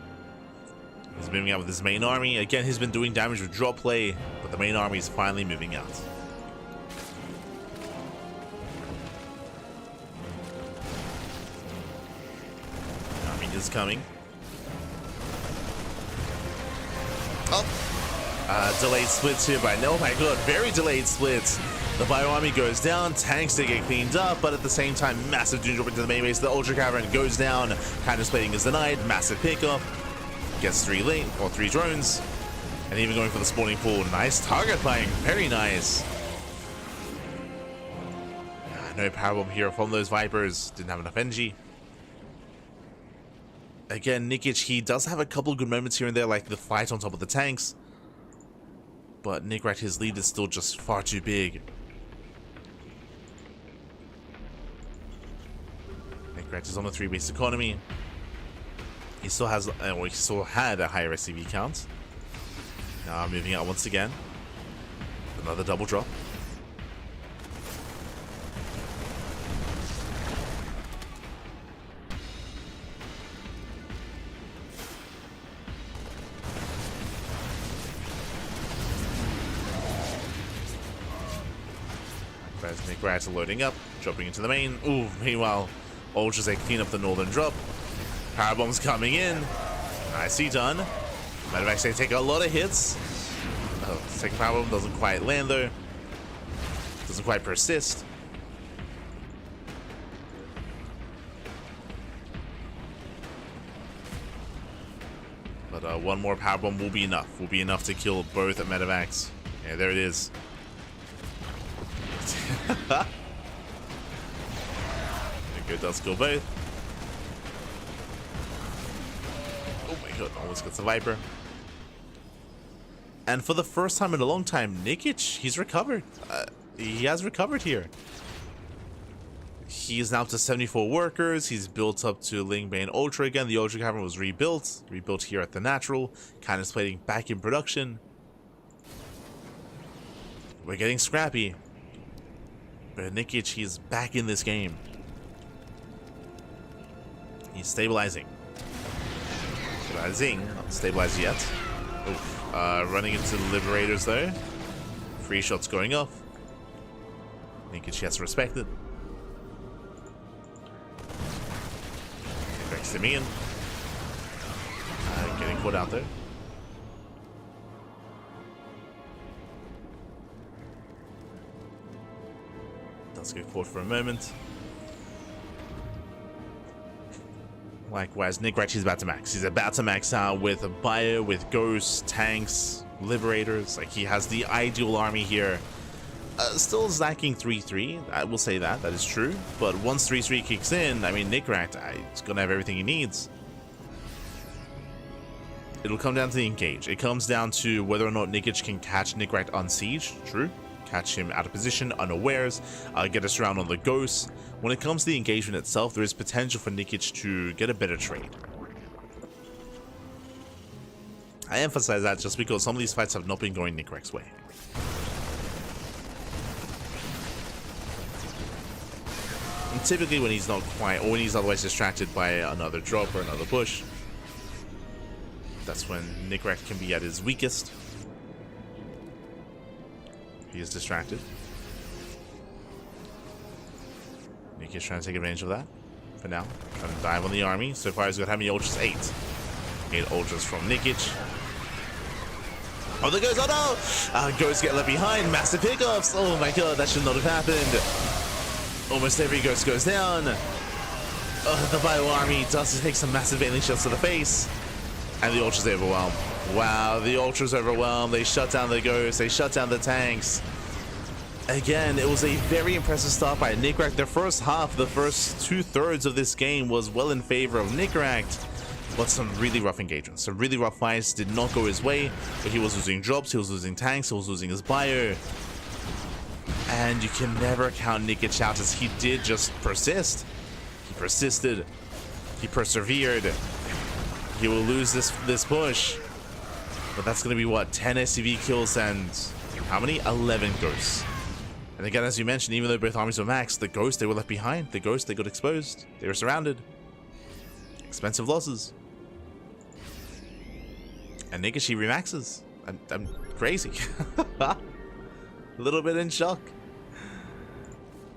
He's moving out with his main army. Again, he's been doing damage with drop play, but the main army is finally moving out. Army is coming. Oh! Delayed splits here by... Oh my god, very delayed splits. The Bio army goes down, tanks to get cleaned up, but at the same time, massive doom drop into the main base. The Ultra Cavern goes down, counter splitting is denied, massive pickup. Gets 3 drones, and even going for the spawning pool. Nice target buying, very nice. No power bomb here from those Vipers, didn't have enough energy. Again, Nikich, he does have a couple good moments here and there, like the fight on top of the tanks. But Nicoract, his lead is still just far too big. Nicoract is on a 3-base economy. He still has, he still had a higher SCV count. Now moving out once again. Another double drop. As Nicoract loading up, dropping into the main. Ooh, meanwhile, Ultras they clean up the northern drop. Power bombs coming in. Nicely done. Medevacs they take a lot of hits. Oh, second power bomb doesn't quite land though. Doesn't quite persist. But one more power bomb will be enough. Will be enough to kill both at Medevacs. Yeah, there it is. Good, does kill both. Oh my god, almost gets the Viper. And for the first time in a long time, Nikich, he's recovered. He has recovered here. He is now up to 74 workers. He's built up to Lingbane Ultra again. The Ultra Cavern was rebuilt here at the Natural. Kind of splitting back in production. We're getting scrappy. But Nikich, he's back in this game. He's stabilizing. Not stabilized yet. Oof. Running into the Liberators though. Free shots going off. Nikich has to respect it. Breaks him in. Getting caught out there. Does get caught for a moment. Likewise, Nicoract, he's about to max. He's about to max out with a Bio, with Ghosts, Tanks, Liberators. Like, he has the ideal army here. Still lacking 3-3. I will say that. That is true. But once 3-3 kicks in, I mean, Nicoract, he's going to have everything he needs. It'll come down to the engage. It comes down to whether or not Nikich can catch Nicoract on siege. True. Catch him out of position, unawares, get us around on the Ghost. When it comes to the engagement itself, there is potential for Nikich to get a better trade. I emphasize that just because some of these fights have not been going Nicoract's way. And typically when he's not quite, or when he's otherwise distracted by another drop or another push, that's when Nicoract can be at his weakest. He is distracted. Nikich trying to take advantage of that for now. Trying to dive on the army. So far he's got how many ultras? 8. 8 ultras from Nikich. Oh, there goes. Oh no! Ghosts get left behind. Massive pickups. Oh my god, that should not have happened. Almost every ghost goes down. The Bio army does take some massive alien shots to the face. And the ultras are overwhelmed. Wow, the ultras overwhelmed. They shut down the ghosts. They shut down the tanks. Again, it was a very impressive start by Nicoract. The first half, the first 2/3 of this game was well in favor of Nicoract. But some really rough engagements. Some really rough fights did not go his way. But he was losing drops. He was losing tanks. He was losing his Bio. And you can never count Nikich out, as he did just persist. He persisted. He persevered. He will lose this push. But that's going to be what? 10 SCV kills and how many? 11 ghosts. And again, as you mentioned, even though both armies were maxed, the ghosts, they were left behind. The ghosts, they got exposed. They were surrounded. Expensive losses. And Nikich, he remaxes. I'm crazy. A little bit in shock.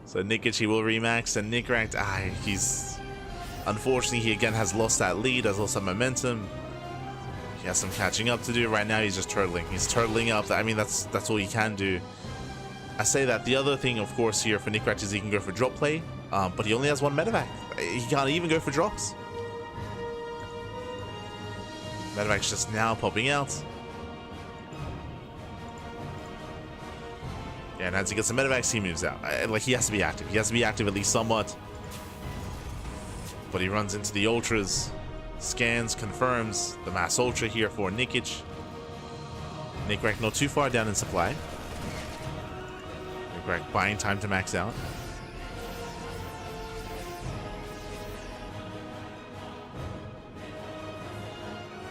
So Nikich, he will remax, and Nicoract, he's... Unfortunately, he again has lost that lead, has lost that momentum. He has some catching up to do. Right now, he's just turtling. He's turtling up. I mean, that's all he can do. I say that. The other thing, of course, here for Nicoract is he can go for drop play, but he only has one medevac. He can't even go for drops. Medevac's just now popping out. Yeah, and as he gets the medevacs, he moves out. Like, he has to be active. He has to be active at least somewhat. But he runs into the ultras. Scans, confirms the mass ultra here for Nikich. Nicoract not too far down in supply. Nicoract buying time to max out.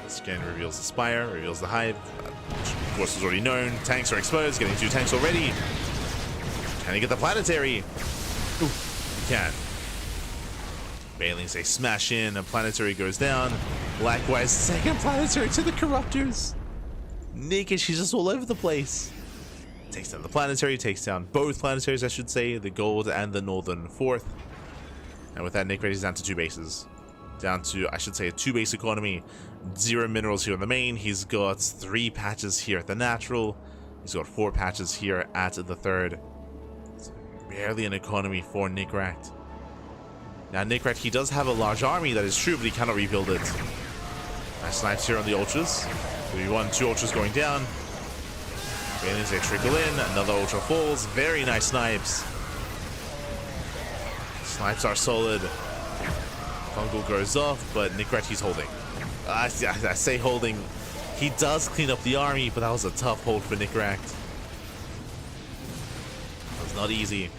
The scan reveals the spire, reveals the hive. Of course, is already known. Tanks are exposed. Getting 2 tanks already. Can he get the planetary? Ooh, he can. Bailings, they smash in. A planetary goes down. Likewise, second planetary to the corruptors. Nikich, he's just all over the place. Takes down the planetary, takes down both planetaries, I should say, the gold and the northern fourth. And with that, Nicoract is down to 2 bases. Down to, I should say, a 2-base economy. 0 minerals here in the main. He's got 3 patches here at the natural. He's got 4 patches here at the third. It's barely an economy for Nicoract. Now, Nicoract, he does have a large army, that is true, but he cannot rebuild it. Nice snipes here on the ultras. 3-1, 2 ultras going down. Bailings, they trickle in. Another ultra falls. Very nice snipes. Snipes are solid. Fungal goes off, but Nicoract, he's holding. I say holding. He does clean up the army, but that was a tough hold for Nicoract. It was not easy.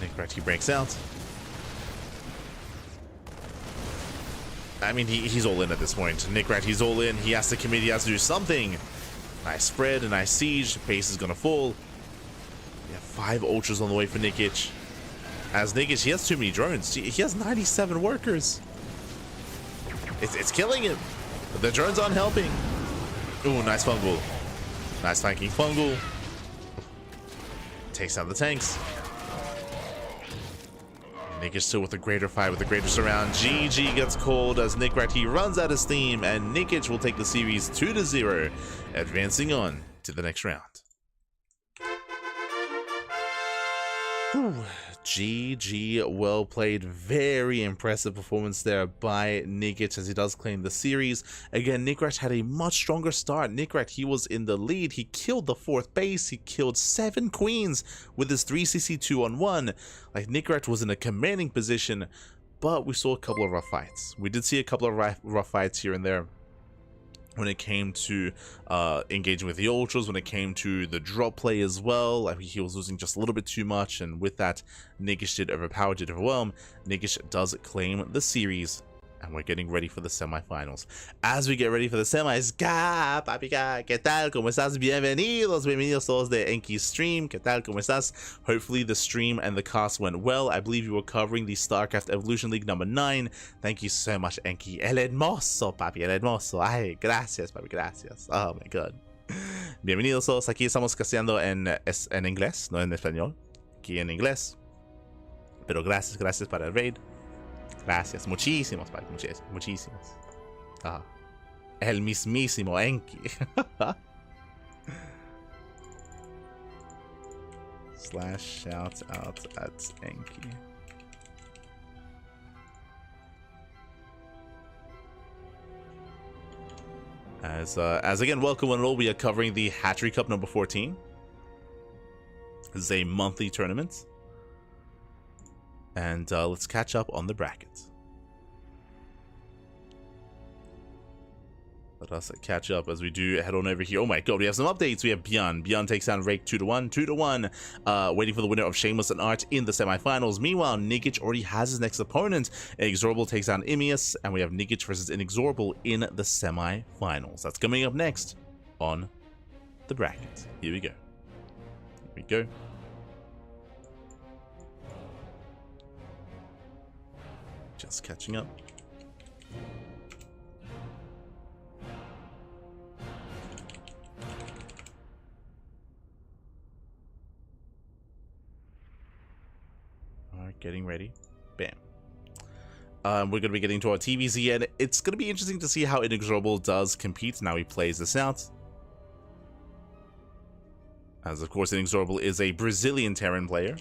Nicoract, he breaks out. I mean, he's all in at this point. Nicoract, he's all in. He has to commit. He has to do something. Nice spread, a nice siege. Base is going to fall. We have 5 ultras on the way for Nikich. As Nikich, he has too many drones. He has 97 workers. It's killing him. But the drones aren't helping. Ooh, nice fungal. Nice flanking fungal. Takes out the tanks. Nikich still with a greater fight, with a greater surround. GG gets called as Nicoract, he runs out of steam, and Nikich will take the series 2-0, advancing on to the next round. Whew. GG, well played. Very impressive performance there by Nikich as he does claim the series. Again, Nicoract had a much stronger start. Nicoract, he was in the lead. He killed the 4th base. He killed 7 queens with his 3cc 2-on-1. Like, Nicoract was in a commanding position, but we saw a couple of rough fights. We did see a couple of rough fights here and there. When it came to engaging with the ultras, when it came to the drop play as well, like, he was losing just a little bit too much, and with that, Nikich did overpower, did overwhelm. Nikich does claim the series, and we're getting ready for the semifinals. As we get ready for the semis, papi, ¿qué tal? ¿Cómo estás? Bienvenidos todos de Enki's stream. ¿Qué tal? ¿Cómo estás? Hopefully the stream and the cast went well. I believe you were covering the StarCraft Evolution League number 9. Thank you so much, Enki. El hermoso, papi, el hermoso. Ay, gracias, papi, gracias. Oh my god. Bienvenidos todos. Aquí estamos casteando en inglés, no en español. Aquí en inglés. Pero gracias para el raid. Gracias, muchísimos, Pai, muchísimos. El mismísimo Enki. / shout out at Enki. As again, welcome one and all. We are covering the Hatchery Cup number 14. This is a monthly tournament. And let's catch up on the bracket. Let us catch up as we do head on over here. Oh my god, we have some updates. We have ByuN. ByuN takes down Rake 2-1, 2-1. Waiting for the winner of Shameless and Art in the semifinals. Meanwhile, Nikich already has his next opponent. INexorable takes down Imius, and we have Nikich versus INexorable in the semifinals. That's coming up next on the bracket. Here we go. Here we go. Just catching up. Getting ready. Bam. We're going to be getting to our TVZ, and it's going to be interesting to see how INexorable does compete now he plays this out. As of course, INexorable is a Brazilian Terran player.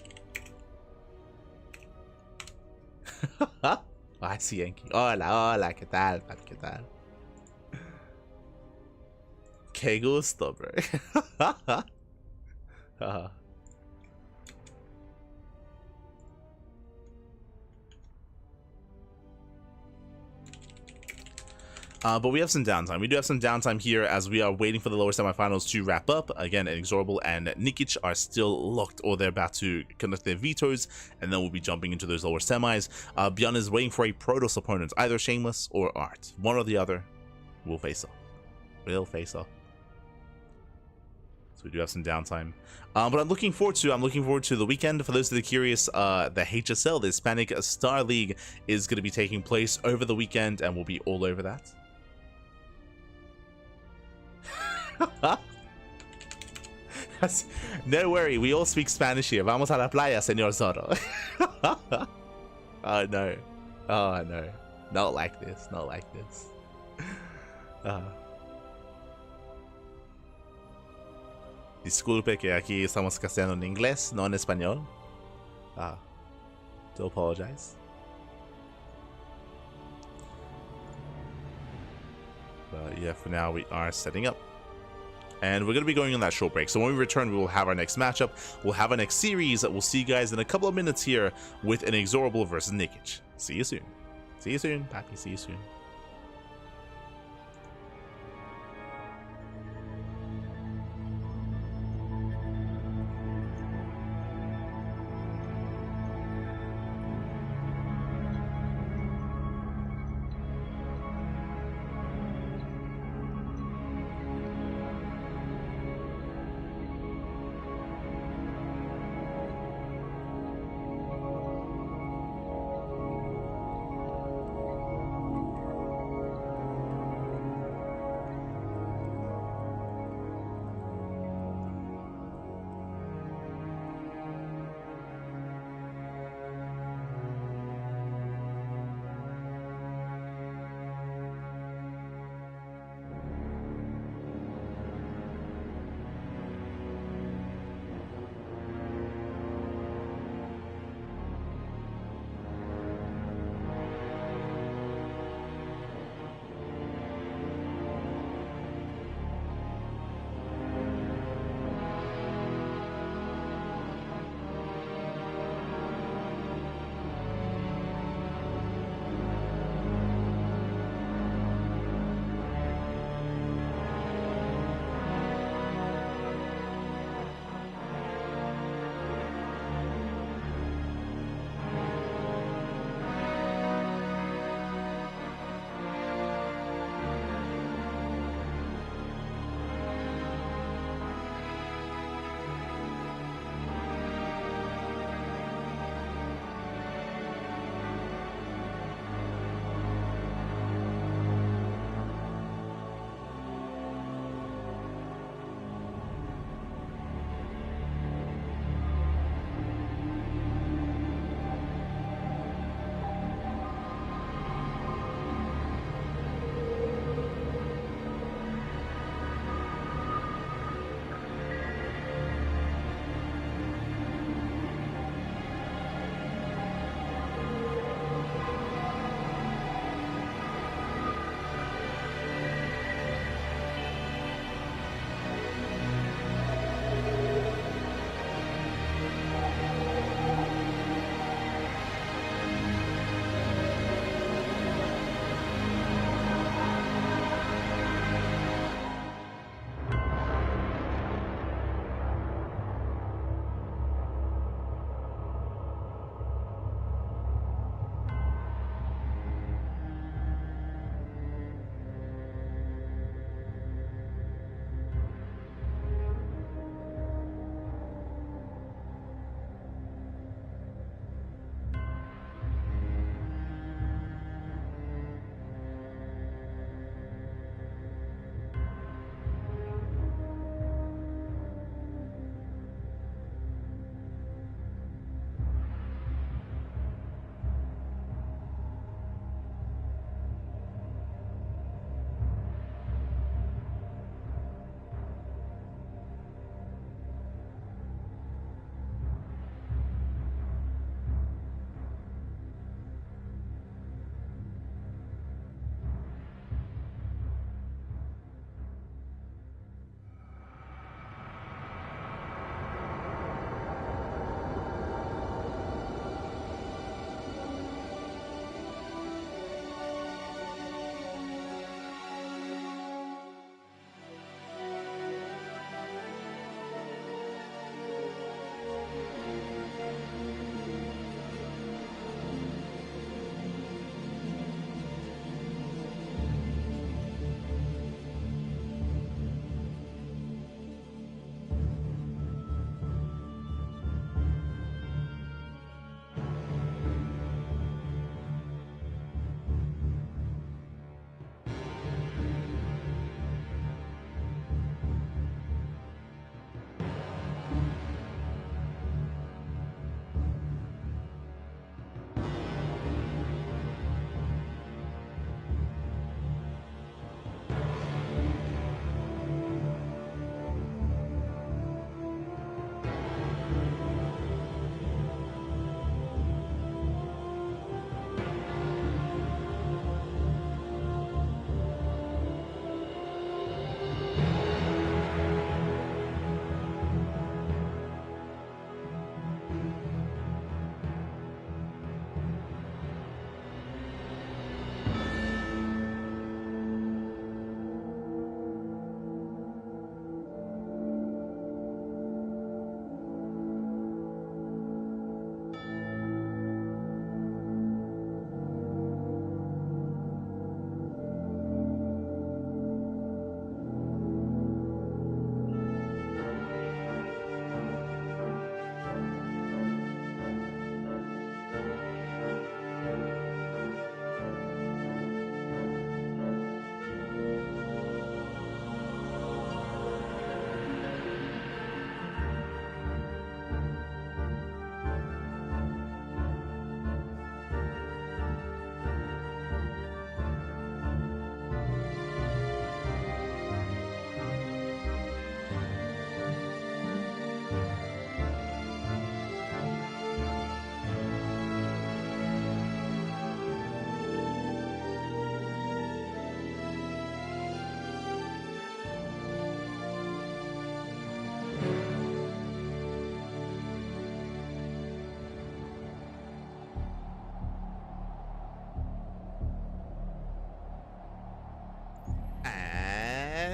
I see Yankee. Hola, hola, ¿qué tal? ¿Qué tal? Que gusto, bro. But we have some downtime. We do have some downtime here as we are waiting for the lower semifinals to wrap up. Again, INexorable and Nikich are still locked, or they're about to conduct their vetoes, and then we'll be jumping into those lower semis. ByuN is waiting for a Protoss opponent, either Shameless or Art. One or the other will face off. Will face off. So we do have some downtime. But I'm looking forward to the weekend. For those that are curious, the HSL, the Hispanic Star League, is going to be taking place over the weekend, and we'll be all over that. No worry, we all speak Spanish here. Vamos a la playa, señor Zorro. Oh no. Oh no. Not like this. Not like this. Disculpe que aquí estamos casteando en inglés, no en español. Do apologize. But yeah, for now we are setting up. And we're going to be going on that short break. So when we return, we will have our next matchup. We'll have our next series. We'll see you guys in a couple of minutes here with INexorable versus Nikich. See you soon. See you soon, Pappy. See you soon.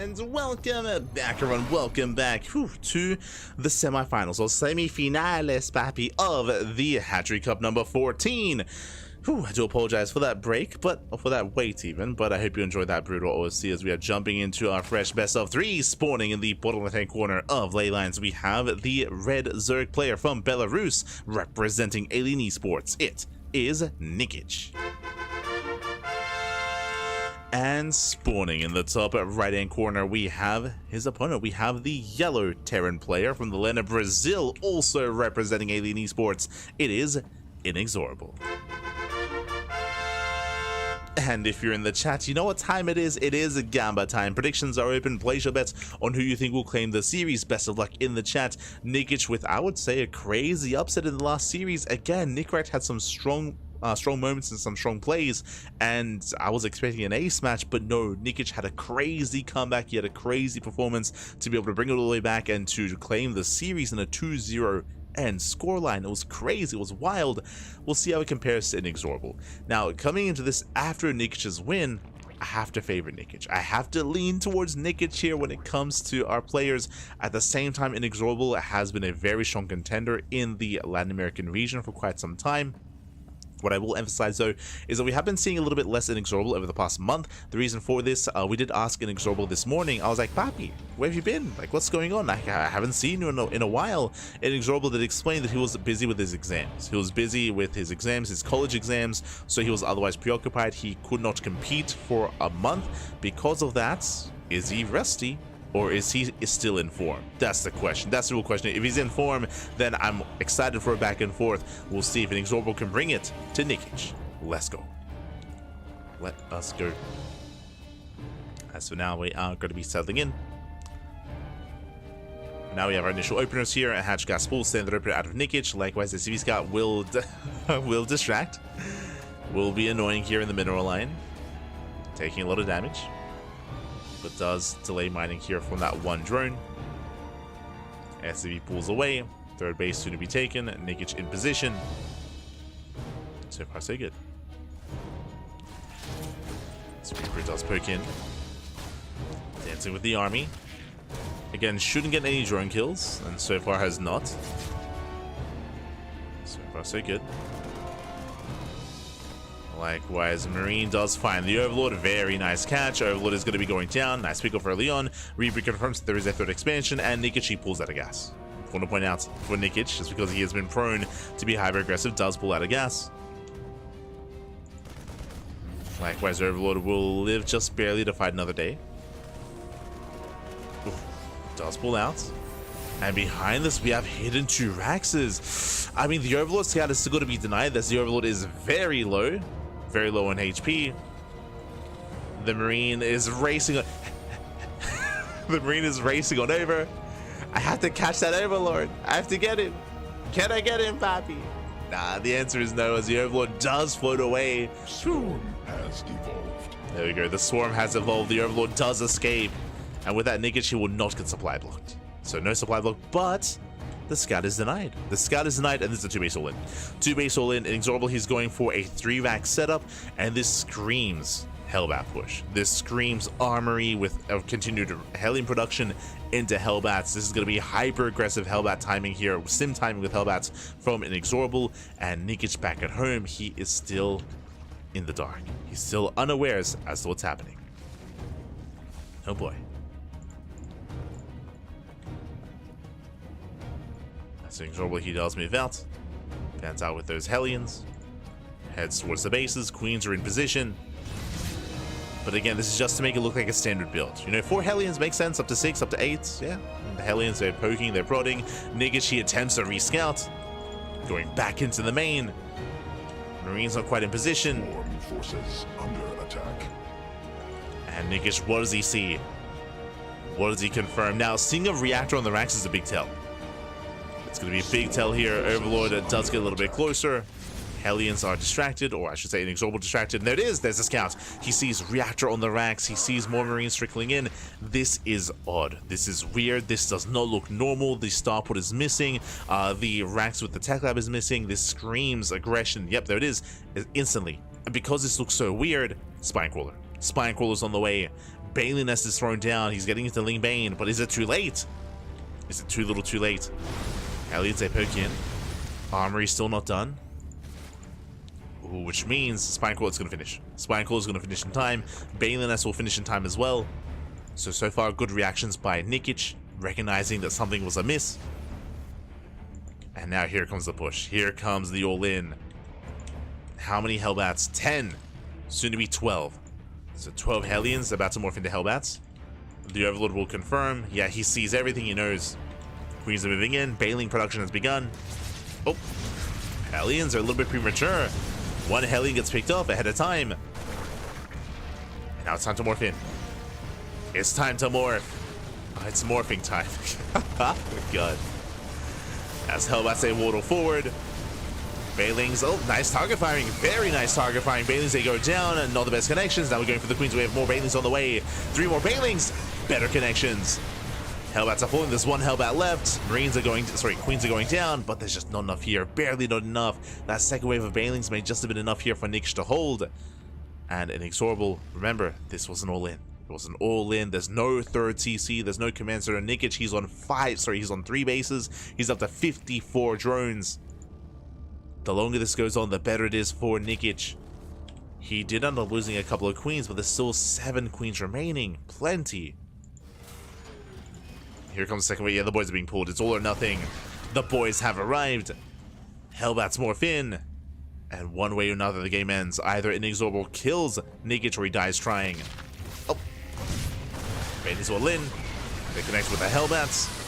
And welcome back, everyone. Welcome back to the semifinals or semi-finales, papi, of the Hatchery Cup number 14. I do apologize for that break, but for that wait even, but I hope you enjoyed that brutal OSC as we are jumping into our fresh best of 3, spawning in the bottom left-hand corner of Leylines. We have the red Zerg player from Belarus representing Alien Esports. It is Nikich. And spawning in the top right-hand corner, we have his opponent. We have the yellow Terran player from the land of Brazil, also representing Alien Esports. It is INexorable. And if you're in the chat, you know what time it is. It is Gamba time. Predictions are open. Place your bets on who you think will claim the series. Best of luck in the chat. Nikich with, I would say, a crazy upset in the last series. Again, Nicoract had some strong moments and some strong plays, and I was expecting an ace match, but no, Nikich had a crazy comeback. He had a crazy performance to be able to bring it all the way back and to claim the series in a 2-0 end scoreline. It was crazy. It was wild. We'll see how it compares to INexorable. Now, coming into this after Nikich's win, I have to favor Nikich. I have to lean towards Nikich here when it comes to our players. At the same time, INexorable has been a very strong contender in the Latin American region for quite some time. What I will emphasize though is that we have been seeing a little bit less INexorable over the past month. The reason for this, we did ask INexorable this morning. I was like, Papi, where have you been? Like, what's going on? I haven't seen you in a while. INexorable did explain that he was busy with his exams. He was busy with his exams, his college exams, so he was otherwise preoccupied. He could not compete for a month. Because of that, is he rusty? Or is he still in form? That's the question. That's the real question. If he's in form, then I'm excited for a back and forth. We'll see if INexorable can bring it to Nikich. Let's go. Let us go. As for now, we are going to be settling in. Now we have our initial openers here. A Hatch Gas Pool, standard opener out of Nikich. Likewise, the CV Scout will will distract. Will be annoying here in the mineral line. Taking a lot of damage, but does delay mining here from that one drone. SCV pulls away. Third base soon to be taken. Nikich in position. So far, so good. Reaper does poke in. Dancing with the army. Again, shouldn't get any drone kills, and so far has not. So far, so good. Likewise, Marine does find the Overlord. Very nice catch. Overlord is going to be going down. Nice pick off early on. Reaper confirms that there is a third expansion, and Nikich, he pulls out of gas. I want to point out for Nikich, just because he has been prone to be hyper-aggressive, does pull out of gas. Likewise, Overlord will live just barely to fight another day. Oof, does pull out. And behind this, we have hidden 2 Raxes. I mean, the Overlord scout is still going to be denied, as the Overlord is very low in HP. The Marine is racing on the Marine is racing on over. I have to catch that Overlord. I have to get him. Can I get him, Papi? Nah, the answer is no, as the Overlord does float away. Swarm has evolved. There we go. The Swarm has evolved. The Overlord does escape. And with that, Nikich, he will not get supply blocked. So no supply block, but the scout is denied. The scout is denied, and this is a 2-base all-in. 2-base all-in. INexorable, he's going for a 3-rack setup, and this screams Hellbat push. This screams armory with continued Hellion production into Hellbats. This is going to be hyper-aggressive Hellbat timing here, sim timing with Hellbats from INexorable, and Nikich back at home. He is still in the dark. He's still unawares as to what's happening. Oh boy. So INexorable, he does move out. Pans out with those Hellions. Heads towards the bases. Queens are in position. But again, this is just to make it look like a standard build. You know, 4 Hellions make sense, up to 6, up to 8. Yeah. And the Hellions, they're poking, they're prodding. Nikich, he attempts to rescout. Going back into the main. Marines not quite in position. Swarm forces under attack. And Nikich, what does he see? What does he confirm? Now, seeing a reactor on the racks is a big tell. It's going to be a big tell here. Overlord does get a little bit closer. Hellions are distracted, or I should say INexorable distracted. And there it is. There's the scout. He sees reactor on the racks. He sees more Marines trickling in. This is odd. This is weird. This does not look normal. The starport is missing. The racks with the tech lab is missing. This screams aggression. Yep, there it is. Instantly. And because this looks so weird, Spine Crawler. Spine Crawler's on the way. ByuN is thrown down. He's getting into Ling Bane, but is it too late? Is it too little too late? Hellions, they poke in. Armory still not done. Ooh, which means Spineclaw is going to finish. Spineclaw is going to finish in time. ByuN will finish in time as well. So far, good reactions by Nikich, recognizing that something was amiss. And now here comes the push. Here comes the all-in. How many Hellbats? 10. Soon to be 12. So 12 Hellions about to morph into Hellbats. The Overlord will confirm. Yeah, he sees everything, he knows. Queens are moving in. Baling production has begun. Oh, Hellions are a little bit premature. One Hellion gets picked up ahead of time. And now it's time to morph in. It's time to morph. Oh, it's morphing time. God. As Hellbats, they waddle forward. Bailings, oh, nice target firing. Very nice target firing. Bailings, they go down, and not the best connections. Now we're going for the Queens. We have more Bailings on the way. 3 more Bailings. Better connections. Hellbats are falling. There's one Hellbat left. Queens are going down, but there's just not enough here. Barely not enough. That second wave of Bailings may just have been enough here for Nikich to hold. And INexorable, remember, this was an all-in. It was an all-in. There's no third CC. There's no command center. Nikich, he's on 3 bases. He's up to 54 drones. The longer this goes on, the better it is for Nikich. He did end up losing a couple of queens, but there's still 7 queens remaining. Plenty. Here comes the second wave. Yeah, the boys are being pulled. It's all or nothing. The boys have arrived. Hellbats morph in. And one way or another, the game ends. Either INexorable kills Nikich or he dies trying. Oh. Bailey's all in. They connect with the Hellbats.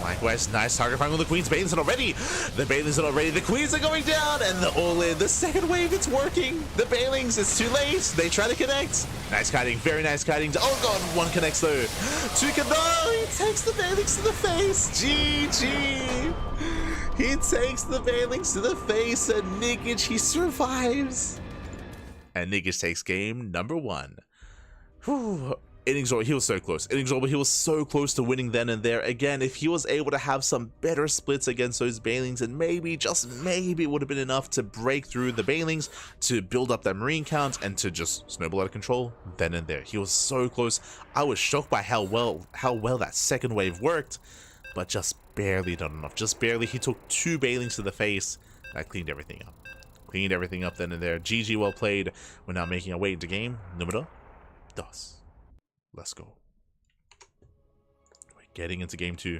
Likewise, nice target firing on the Queens. Bailey's not ready. The Bailey's not ready. The Queens are going down, and the all-in. The second wave, it's working. The Bailings, it's too late. They try to connect. Nice kiting, very nice kiting. Oh god, one connects though. 2 can no, he takes the Bailings to the face. GG. He takes the Bailings to the face, and Nikich, he survives. And Nikich takes game number 1. Whew. INexorable, he was so close. INexorable, he was so close to winning then and there. Again, if he was able to have some better splits against those Bailings, and maybe, just maybe, it would have been enough to break through the Bailings, to build up that Marine count, and to just snowball out of control then and there. He was so close. I was shocked by how well that second wave worked, but just barely done enough. Just barely. He took 2 Bailings to the face. That cleaned everything up. Cleaned everything up then and there. GG, well played. We're now making our way into game numero 2. Let's go. We're getting into game 2.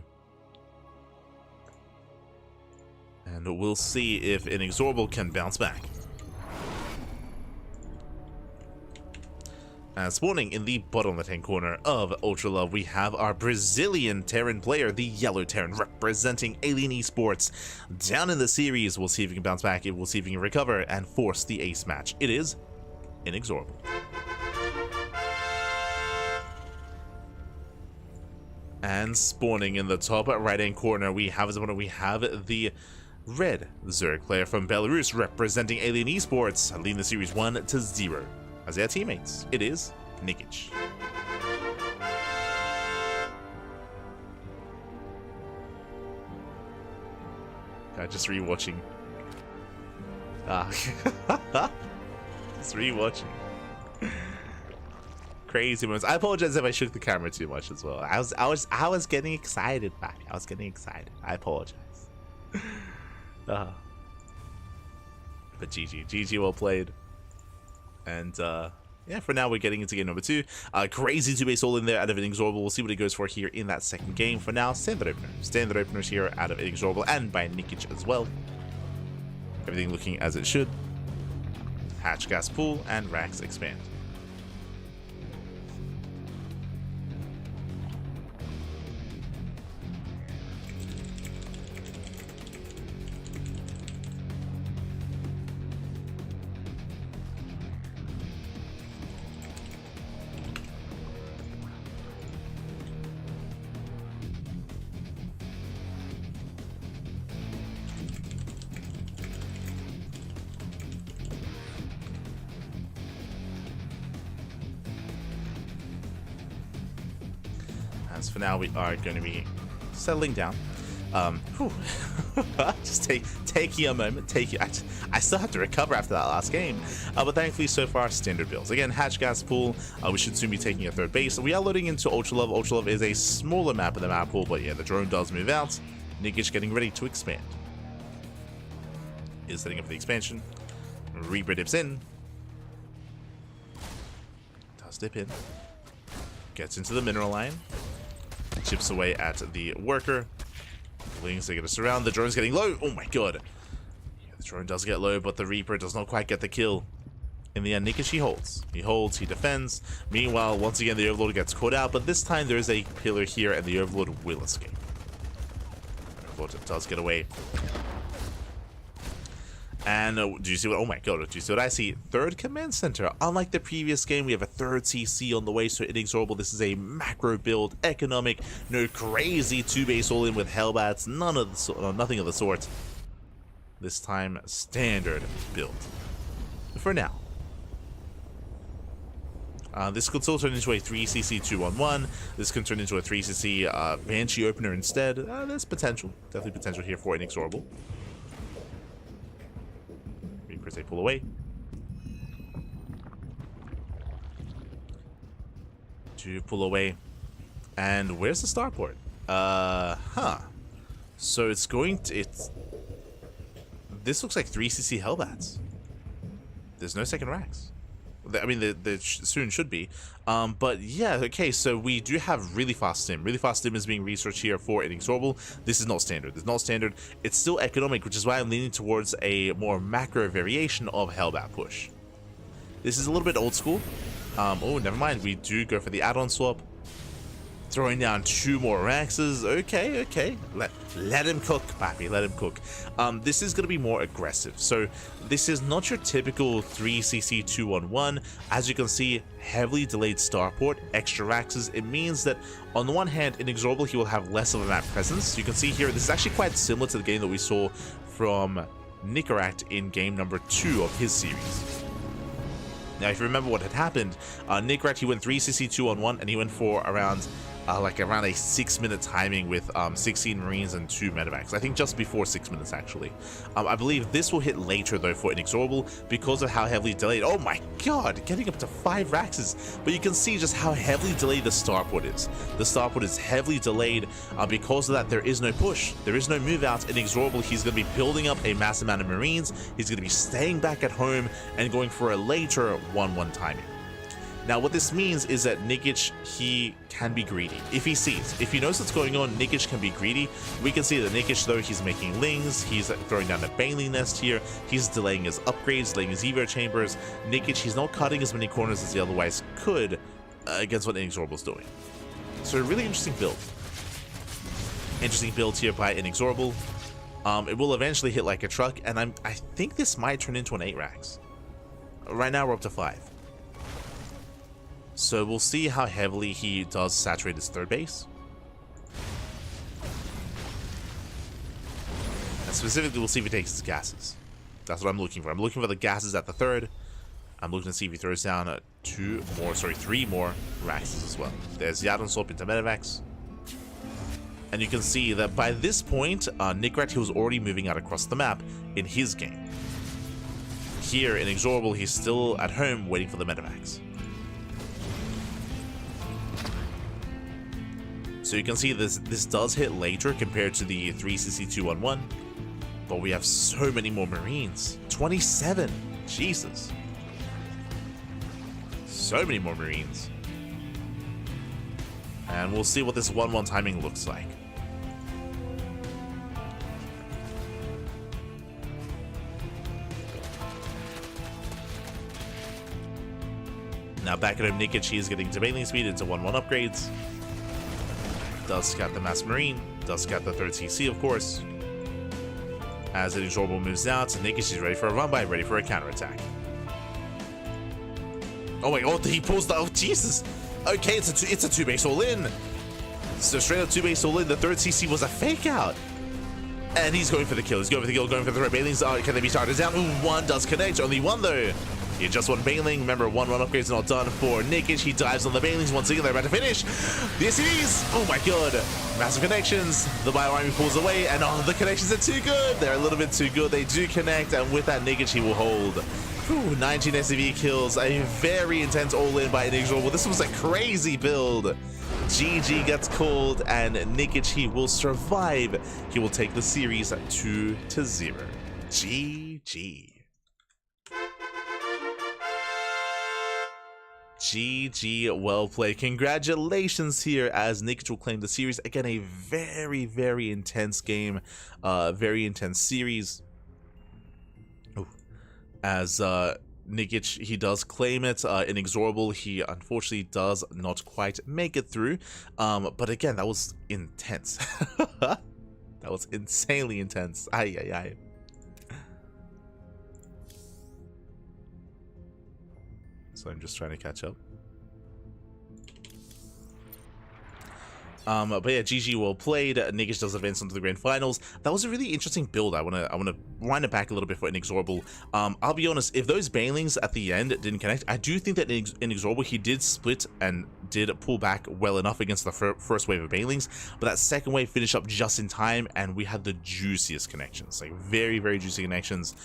And we'll see if INexorable can bounce back. And spawning in the bottom left-hand corner of Ultra Love, we have our Brazilian Terran player, the Yellow Terran, representing Alien Esports. Down in the series, we'll see if he can bounce back, we'll see if he can recover and force the ace match. It is INexorable. And spawning in the top right-hand corner, we have the red Zerg player from Belarus, representing Alien Esports, leading the series 1-0. As their teammates, it is Nikich. Just rewatching. Just rewatching. Crazy moments. I apologize if I shook the camera too much as well. I was getting excited back. I was getting excited. I apologize. But GG, well played. And yeah, for now we're getting into game number 2. Crazy 2-base all in there out of INexorable. We'll see what it goes for here in that second game. For now, standard opener. Standard openers here out of INexorable and by Nikich as well. Everything looking as it should. Hatch gas pool and racks expand. For now, we are going to be settling down. Whew. Just taking a moment. I still have to recover after that last game. But thankfully, so far, standard builds. Again, Hatch Gas Pool. We should soon be taking a third base. We are loading into Ultra Love. Ultra Love is a smaller map in the map pool, but yeah, the drone does move out. Nikich getting ready to expand. Is setting up for the expansion. Reaper dips in. Does dip in. Gets into the mineral line. Chips away at the worker. Wings, they get a surround. The drone's getting low. Oh my god. Yeah, the drone does get low, but the Reaper does not quite get the kill. In the end, Nikich, he holds. He holds, he defends. Meanwhile, once again, the Overlord gets caught out, but this time there is a pillar here, and the Overlord will escape. The Overlord does get away. And do you see what? Oh my god! Do you see what I see? Third command center. Unlike the previous game, we have a third CC on the way. So INexorable. This is a macro build, economic, no crazy 2-base all in with Hellbats. Nothing of the sort. This time, standard build. For now. This could still turn into a 3cc 2-on-1. This can turn into a 3cc Banshee opener instead. There's potential. Definitely potential here for INexorable. They pull away. To pull away. And where's the starport? So it's going to... This looks like 3cc Hellbats. There's no second racks. I mean, there soon should be. But yeah, okay, so we do have really fast stim. Really fast stim is being researched here for INexorable. This is not standard. It's not standard. It's still economic, which is why I'm leaning towards a more macro variation of Hellbat push. This is a little bit old school. Oh, never mind. We do go for the add-on swap. Throwing down 2 more Raxes. Okay. Let him cook, Pappy. Let him cook. This is going to be more aggressive. So this is not your typical 3cc 2-on-1. As you can see, heavily delayed starport, extra Raxes. It means that on the one hand, INexorable, he will have less of a map presence. You can see here, this is actually quite similar to the game that we saw from Nicoract in game number 2 of his series. Now, if you remember what had happened, Nicoract, he went 3cc 2-on-1, and he went for around a 6-minute timing with 16 Marines and 2 medevacs. I think just before 6 minutes, actually. I believe this will hit later, though, for INexorable because of how heavily delayed. Oh my god, getting up to 5 Raxes. But you can see just how heavily delayed the starport is. The starport is heavily delayed. Because of that, there is no push. There is no move out. INexorable, he's going to be building up a mass amount of Marines. He's going to be staying back at home and going for a later 1-1 timing. Now, what this means is that Nikich, he can be greedy. If he knows what's going on, Nikich can be greedy. We can see that Nikich, though, he's making Lings, he's throwing down a Baneling Nest here, he's delaying his upgrades, delaying his Evo Chambers. Nikich, he's not cutting as many corners as he otherwise could against what INexorable's doing. So, a really interesting build. Interesting build here by INexorable. It will eventually hit like a truck, and I think this might turn into an 8 racks. Right now, we're up to 5. So we'll see how heavily he does saturate his third base. And specifically, we'll see if he takes his gases. That's what I'm looking for. I'm looking for the gases at the third. I'm looking to see if he throws down 3 more Raxes as well. There's the add-on swap into medevacs. And you can see that by this point, Nicoract, he was already moving out across the map in his game. Here, INexorable, he's still at home waiting for the medevacs. So you can see this does hit later compared to the 3cc 2-on-1, but we have so many more Marines. 27! Jesus. So many more Marines. And we'll see what this 1-1 timing looks like. Now back at home, Nikich, he is getting to Baneling speed into 1-1 upgrades. Does scout the Mass Marine, does scout the 3rd CC, of course. As INexorable moves out, Nikich is ready for a run-by, ready for a counterattack. Oh my god, he pulls the... Oh, Jesus! Okay, it's a 2-base all-in. So straight up 2-base all-in, the 3rd CC was a fake-out. And he's going for the kill, he's going for the kill, going for the red Banelings. Can they be targeted down? Ooh, 1 does connect, only 1 though. He just won Bailing. Remember, 1-1 upgrades not done for Nikich. He dives on the Bailings once again. They're about to finish. The SCVs. Oh my god. Massive connections. The ByuN pulls away, and oh, the connections are too good. They're a little bit too good. They do connect, and with that, Nikich, he will hold. Whew, 19 SCV kills. A very intense all-in by INexorable. This was a crazy build. GG gets called, and Nikich, he will survive. He will take the series 2-0. GG. GG, well played. Congratulations here as Nikich will claim the series. Again, a very, very intense game. Very intense series. Ooh. As Nikich, he does claim it. INexorable, he unfortunately does not quite make it through. But again, that was intense. That was insanely intense. Ay, ay, ay. So I'm just trying to catch up. But yeah, GG, well played. Nikich does advance into the grand finals. That was a really interesting build. I wanna wind it back a little bit for INexorable. I'll be honest, if those Bailings at the end didn't connect, I do think that INexorable, he did split and did pull back well enough against the first wave of Bailings, but that second wave finished up just in time, and we had the juiciest connections, like very, very juicy connections.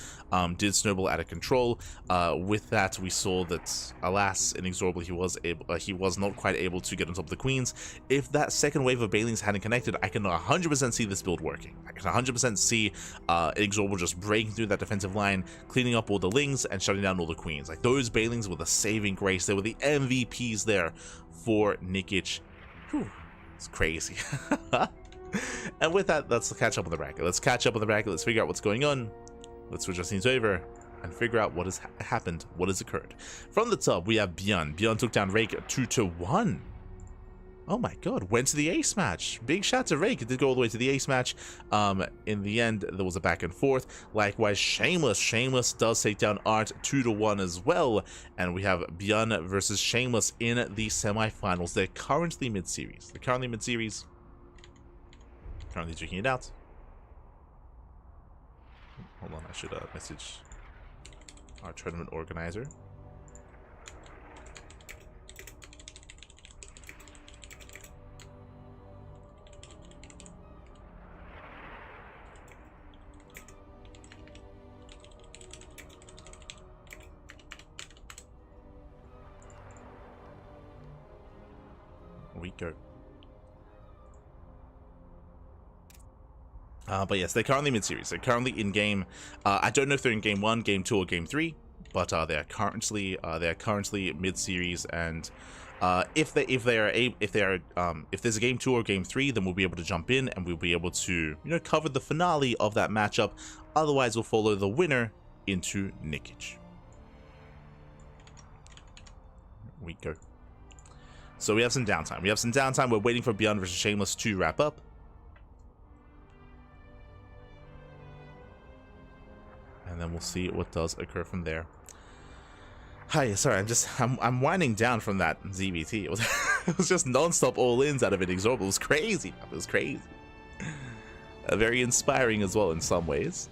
Did snowball out of control. With that, we saw that, alas, INexorable, he was not quite able to get on top of the queens. If that second wave of Bailings hadn't connected, I can 100% see this build working. I can 100% see INexorable just breaking through that defensive line, cleaning up all the lings, and shutting down all the queens. Like, those Bailings were the saving grace. They were the MVPs there for Nikich. Whew, it's crazy. And with that, let's catch up on the bracket. Let's figure out what's going on. Let's switch our scenes over and figure out what has happened, what has occurred. From the top, we have ByuN. ByuN took down Rake 2-1. Oh my god, went to the ace match. Big shout to Rake. It did go all the way to the ace match. In the end, there was a back and forth. Likewise, Shameless. Shameless does take down Art 2-1 as well. And we have ByuN versus Shameless in the semifinals. They're currently mid-series. Currently checking it out. Hold on, I should message our tournament organizer. We go. But yes, they're currently mid-series. They're currently in game. I don't know if they're in game 1, game 2, or game 3, but they are currently mid-series. And if there's a game 2 or game 3, then we'll be able to jump in and we'll be able to cover the finale of that matchup. Otherwise, we'll follow the winner into Nikich. We go. So we have some downtime. We're waiting for ByuN versus Shameless to wrap up. And then we'll see what does occur from there. Hi, sorry, I'm winding down from that ZBT. It was just non-stop all-ins out of INexorable. It was crazy. It was crazy. Very inspiring as well in some ways.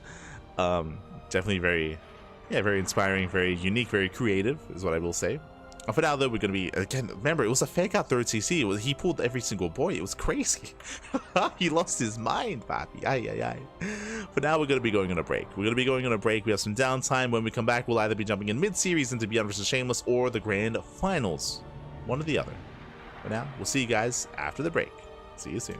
Definitely very inspiring, very unique, very creative is what I will say. For now, though, we're going to be, again, remember, it was a fake out third CC. He pulled every single boy. It was crazy. He lost his mind, papi. Ay, ay, ay. For now, we're going to be going on a break. We have some downtime. When we come back, we'll either be jumping in mid-series into ByuN versus Shameless or the grand finals. One or the other. For now, we'll see you guys after the break. See you soon.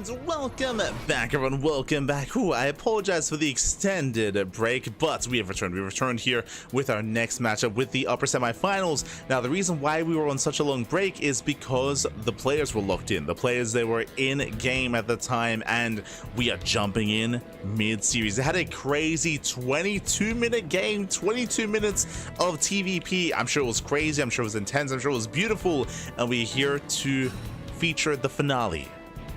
And welcome back, everyone. Welcome back. Ooh, I apologize for the extended break, but we have returned. We returned here with our next matchup with the upper semifinals. Now, the reason why we were on such a long break is because the players were locked in. The players, they were in game at the time, and we are jumping in mid-series. They had a crazy 22-minute game, 22 minutes of TVP. I'm sure it was crazy. I'm sure it was intense. I'm sure it was beautiful. And we're here to feature the finale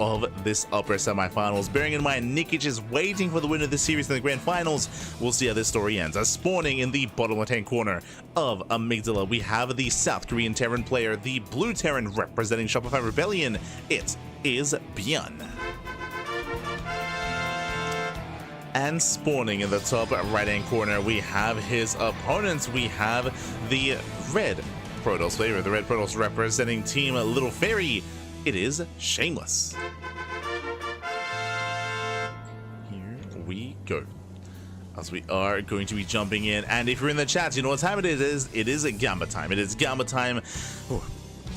of this upper semifinals. Bearing in mind, Nikich is waiting for the winner of this series in the grand finals. We'll see how this story ends. As spawning in the bottom left-hand corner of Amygdala, we have the South Korean Terran player, the Blue Terran representing Shopify Rebellion. It is ByuN. And spawning in the top right-hand corner, we have his opponents. We have the red Protoss player, the red Protoss representing Team Little Fairy. It is Shameless. Here we go. As we are going to be jumping in, and if you're in the chat, you know what time it is. It is a Gamba time. It is Gamba time. Ooh.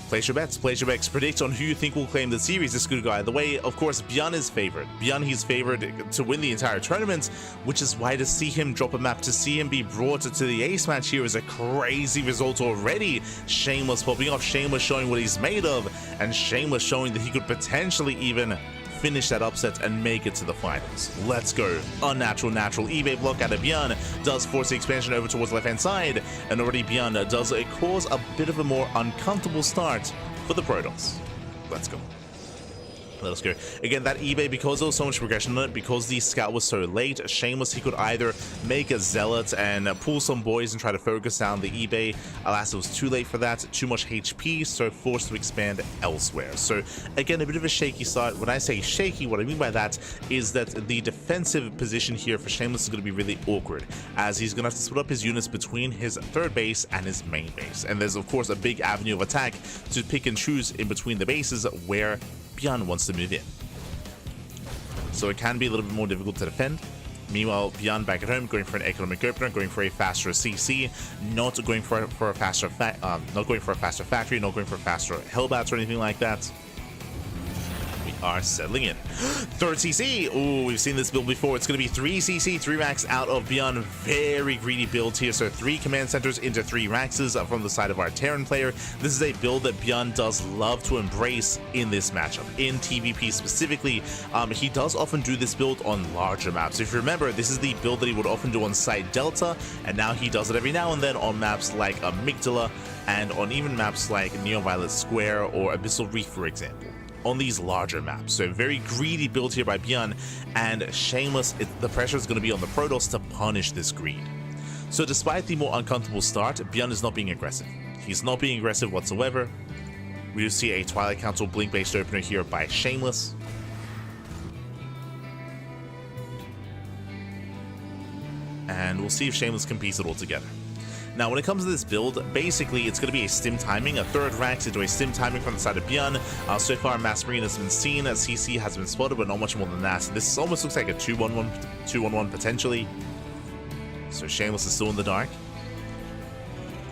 Place your bets. Place your bets. Predict on who you think will claim the series. This could go either way. Of course, ByuN is favored. ByuN, he's favored to win the entire tournament, which is why to see him drop a map, to see him be brought to the ace match here is a crazy result already. Shameless popping off. Shameless showing what he's made of, and Shameless showing that he could potentially even finish that upset and make it to the finals. Let's go. Unnatural, natural eBay block out of ByuN does force the expansion over towards the left-hand side, and already ByuN does cause a bit of a more uncomfortable start for the Protoss. Let's go. Let us go. Again, that eBay, because there was so much progression on it, because the scout was so late, Shameless, he could either make a zealot and pull some boys and try to focus down the eBay. Alas, it was too late for that, too much HP, so forced to expand elsewhere. So again, a bit of a shaky start. When I say shaky, what I mean by that is that the defensive position here for Shameless is going to be really awkward, as he's going to have to split up his units between his third base and his main base. And there's, of course, a big avenue of attack to pick and choose in between the bases where ByuN wants to move in. So it can be a little bit more difficult to defend. Meanwhile, ByuN back at home, going for an economic opener, going for a faster CC, not going for a faster factory, not going for a faster Hellbats or anything like that. We are settling in. Third CC. Oh, we've seen this build before. It's going to be 3 CC, 3 racks out of ByuN. Very greedy build here. So 3 command centers into 3 raxes from the side of our Terran player. This is a build that ByuN does love to embrace in this matchup. In TVP specifically, he does often do this build on larger maps. If you remember, this is the build that he would often do on Site Delta, and now he does it every now and then on maps like Amygdala and on even maps like Neo-Violet Square or Abyssal Reef, for example, on these larger maps. So very greedy build here by ByuN, and Shameless, the pressure is going to be on the Protoss to punish this greed. So despite the more uncomfortable start, ByuN is not being aggressive. He's not being aggressive whatsoever. We do see a Twilight Council blink-based opener here by Shameless. And we'll see if Shameless can piece it all together. Now, when it comes to this build, basically it's going to be a stim timing, a third rack into a stim timing from the side of ByuN. So far, Mass Marine has been seen, CC has been spotted, but not much more than that. This almost looks like a 2-1-1 potentially. So Shameless is still in the dark.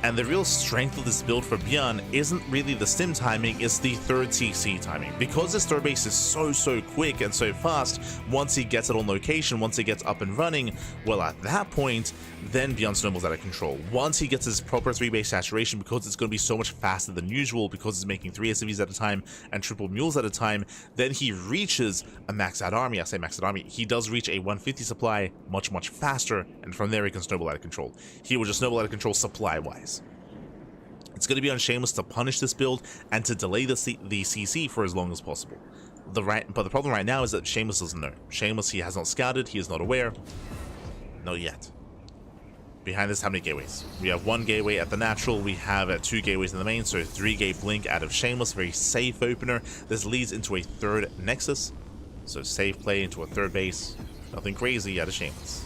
And the real strength of this build for ByuN isn't really the stim timing, it's the third CC timing. Because this third base is so quick and so fast, once he gets it on location, once he gets up and running, well, at that point, then ByuN snowballs out of control. Once he gets his proper 3-base saturation, because it's going to be so much faster than usual, because he's making 3 SCVs at a time and triple mules at a time, then he reaches a maxed out army. I say maxed out army. He does reach a 150 supply much faster, and from there he can snowball out of control. He will just snowball out of control supply-wise. It's going to be on Shameless to punish this build and to delay the CC for as long as possible. But the problem right now is that Shameless doesn't know. Shameless, he has not scouted, he is not aware. Not yet. Behind this, how many gateways? We have 1 gateway at the natural, we have 2 gateways in the main, so 3 gate blink out of Shameless, very safe opener. This leads into a 3rd Nexus, so safe play into a 3rd base. Nothing crazy out of Shameless.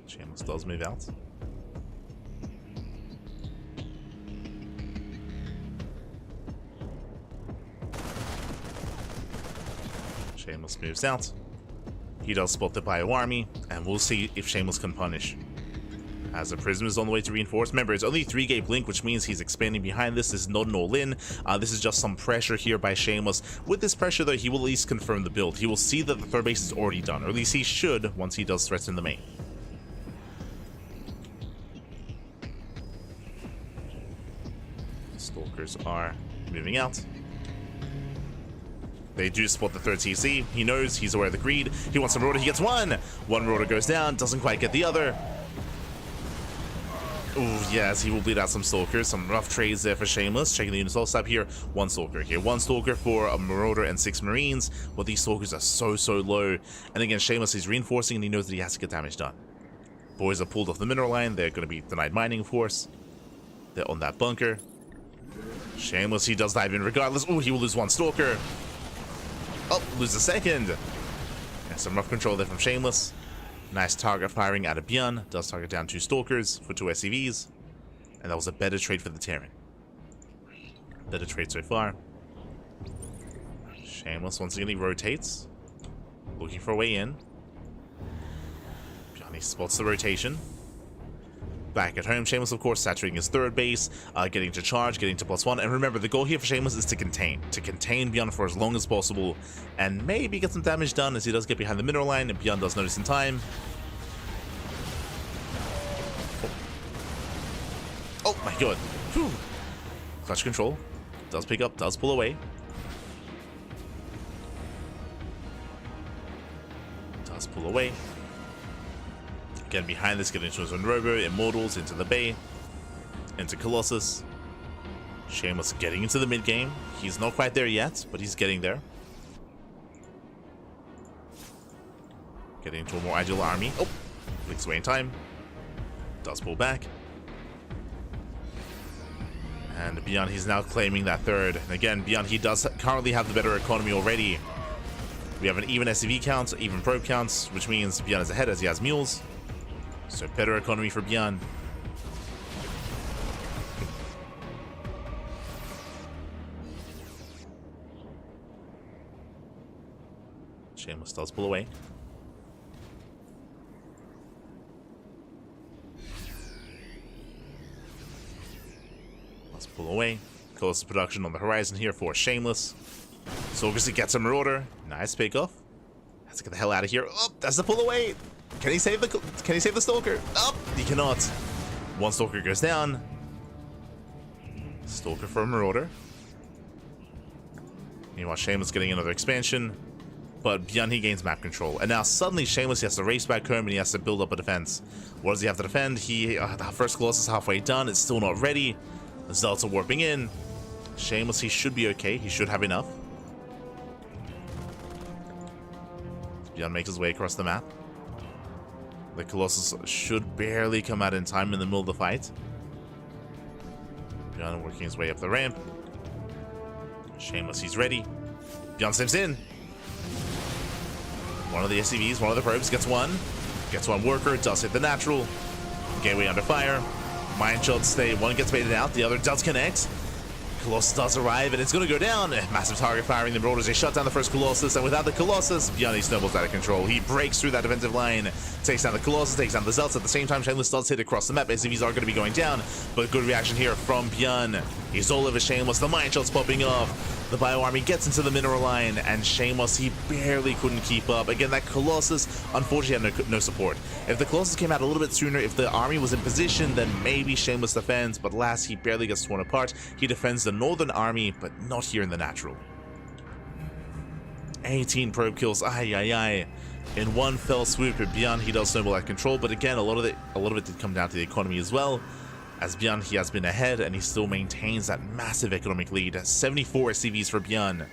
Shameless does move out. Shameless moves out. He does spot the Bio army, and we'll see if Shameless can punish. As the Prism is on the way to reinforce. Remember, it's only 3-gate blink, which means he's expanding behind this. This is not an all-in. This is just some pressure here by Shameless. With this pressure, though, he will at least confirm the build. He will see that the third base is already done, or at least he should once he does threats in the main. Stalkers are moving out. They do spot the third TC. He knows, he's aware of the greed. He wants a Marauder, he gets one! One Marauder goes down, doesn't quite get the other. Ooh, yes, he will bleed out some Stalkers. Some rough trades there for Shameless. Checking the unit stop here. One Stalker here. One Stalker for a Marauder and 6 Marines. But these Stalkers are so low. And again, Shameless is reinforcing and he knows that he has to get damage done. Boys are pulled off the mineral line. They're going to be denied mining force. They're on that bunker. Shameless, he does dive in regardless. Oh, he will lose one Stalker. Oh, lose a second. Yeah, some rough control there from Shameless. Nice target firing out of ByuN. Does target down 2 Stalkers for 2 SCVs. And that was a better trade for the Terran. Better trade so far. Shameless once again, he rotates. Looking for a way in. ByuN, he spots the rotation. Back at home, Shameless, of course, saturating his third base, getting to charge, getting to +1. And remember, the goal here for Shameless is to contain ByuN for as long as possible, and maybe get some damage done as he does get behind the mineral line, and ByuN does notice in time. Oh my god. Whew. Clutch control. Does pick up, does pull away. Does pull away. Again, behind this, getting into his own Robo, Immortals, into the Bay, into Colossus. Shameless getting into the mid-game. He's not quite there yet, but he's getting there. Getting into a more agile army. Oh! Blinks away in time. Does pull back. And ByuN, he's now claiming that third. And again, ByuN, he does currently have the better economy already. We have an even SCV count, even probe counts, which means ByuN is ahead as he has mules. So better economy for ByuN. Shameless does pull away. Let's pull away. Close production on the horizon here for Shameless. Soldiers gets a Marauder. Nice pick off. Has to get the hell out of here. Oh, that's the pull away. Can he save the Stalker? Oh, he cannot. One Stalker goes down. Stalker for a Marauder. Meanwhile, Shameless getting another expansion. But ByuN, he gains map control. And now suddenly Shameless, he has to race back home and he has to build up a defense. What does he have to defend? The first Colossus is halfway done. It's still not ready. The Zealots are warping in. Shameless, he should be okay. He should have enough. ByuN makes his way across the map. The Colossus should barely come out in time in the middle of the fight. ByuN working his way up the ramp. Shameless, he's ready. ByuN steps in. One of the SCVs, one of the probes gets one. Gets one worker, does hit the natural. Gateway under fire. Mine shots stay. One gets baited out, the other does connect. Colossus does arrive, and it's going to go down. Massive target firing. The Marauders, they shut down the first Colossus, and without the Colossus, ByuN snowballs out of control. He breaks through that defensive line, takes down the Colossus, takes down the Zealots. At the same time, Shameless does hit across the map. SCVs are going to be going down, but good reaction here from ByuN. He's all over Shameless. The mine shots popping off. The Bio Army gets into the mineral line, and Shameless, he barely couldn't keep up. Again, that Colossus, unfortunately, had no support. If the Colossus came out a little bit sooner, if the army was in position, then maybe Shameless defends, but last, he barely gets torn apart. He defends the northern army, but not here in the natural. 18 probe kills, in one fell swoop. ByuN, he does snowball at control, but again, a lot of it did come down to the economy as well. As ByuN, he has been ahead, and he still maintains that massive economic lead. 74 SCVs for ByuN.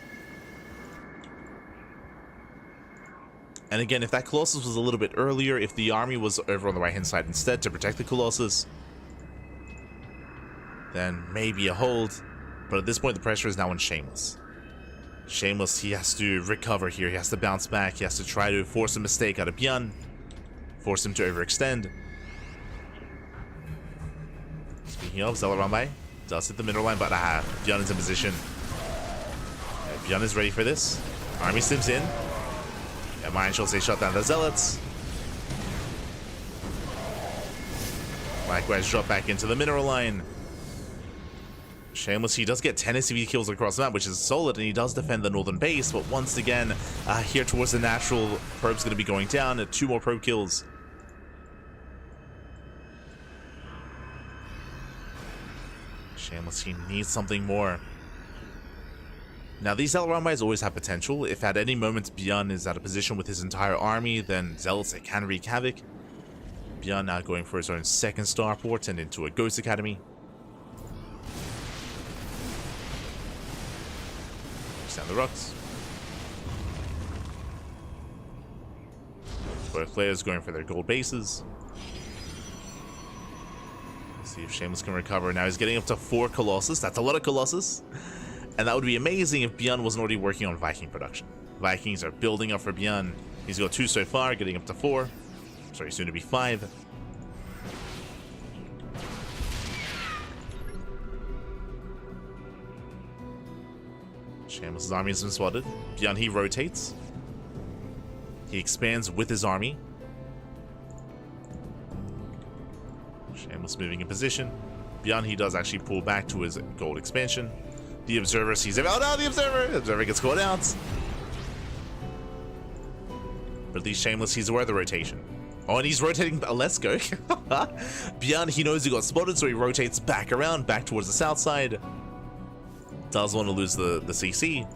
And again, if that Colossus was a little bit earlier, if the army was over on the right-hand side instead to protect the Colossus, then maybe a hold. But at this point, the pressure is now on Shameless. Shameless, he has to recover here. He has to bounce back. He has to try to force a mistake out of ByuN. Force him to overextend. Speaking of, Zealot run by. Does hit the middle line, but ByuN is in position. ByuN is ready for this. Army stims in. Mine shots, they shut down the Zealots. Likewise, drop back into the mineral line. Shameless, he does get 10 SCV kills across the map, which is solid, and he does defend the northern base, but once again, here towards the natural, probe's going to be going down. 2 more probe kills. Shameless, he needs something more. Now, these Zealot always have potential. If at any moment ByuN is out of position with his entire army, then Zealots, it can wreak havoc. ByuN now going for his own second starport and into a Ghost Academy. Down the rocks. Both players going for their gold bases. Let's see if Shameless can recover. Now he's getting up to 4 Colossus. That's a lot of Colossus. And that would be amazing if ByuN wasn't already working on Viking production. Vikings are building up for ByuN. He's got 2 so far, getting up to 4. Sorry, soon to be 5. Shameless' army has been spotted. ByuN, he rotates. He expands with his army. Shameless moving in position. ByuN, he does actually pull back to his gold expansion. The Observer sees him. Oh no, the Observer! The Observer gets caught out. But at least Shameless, he's aware of the rotation. Oh, and he's rotating. Let's go. ByuN, he knows he got spotted, so he rotates back around, back towards the south side. Does want to lose the CC.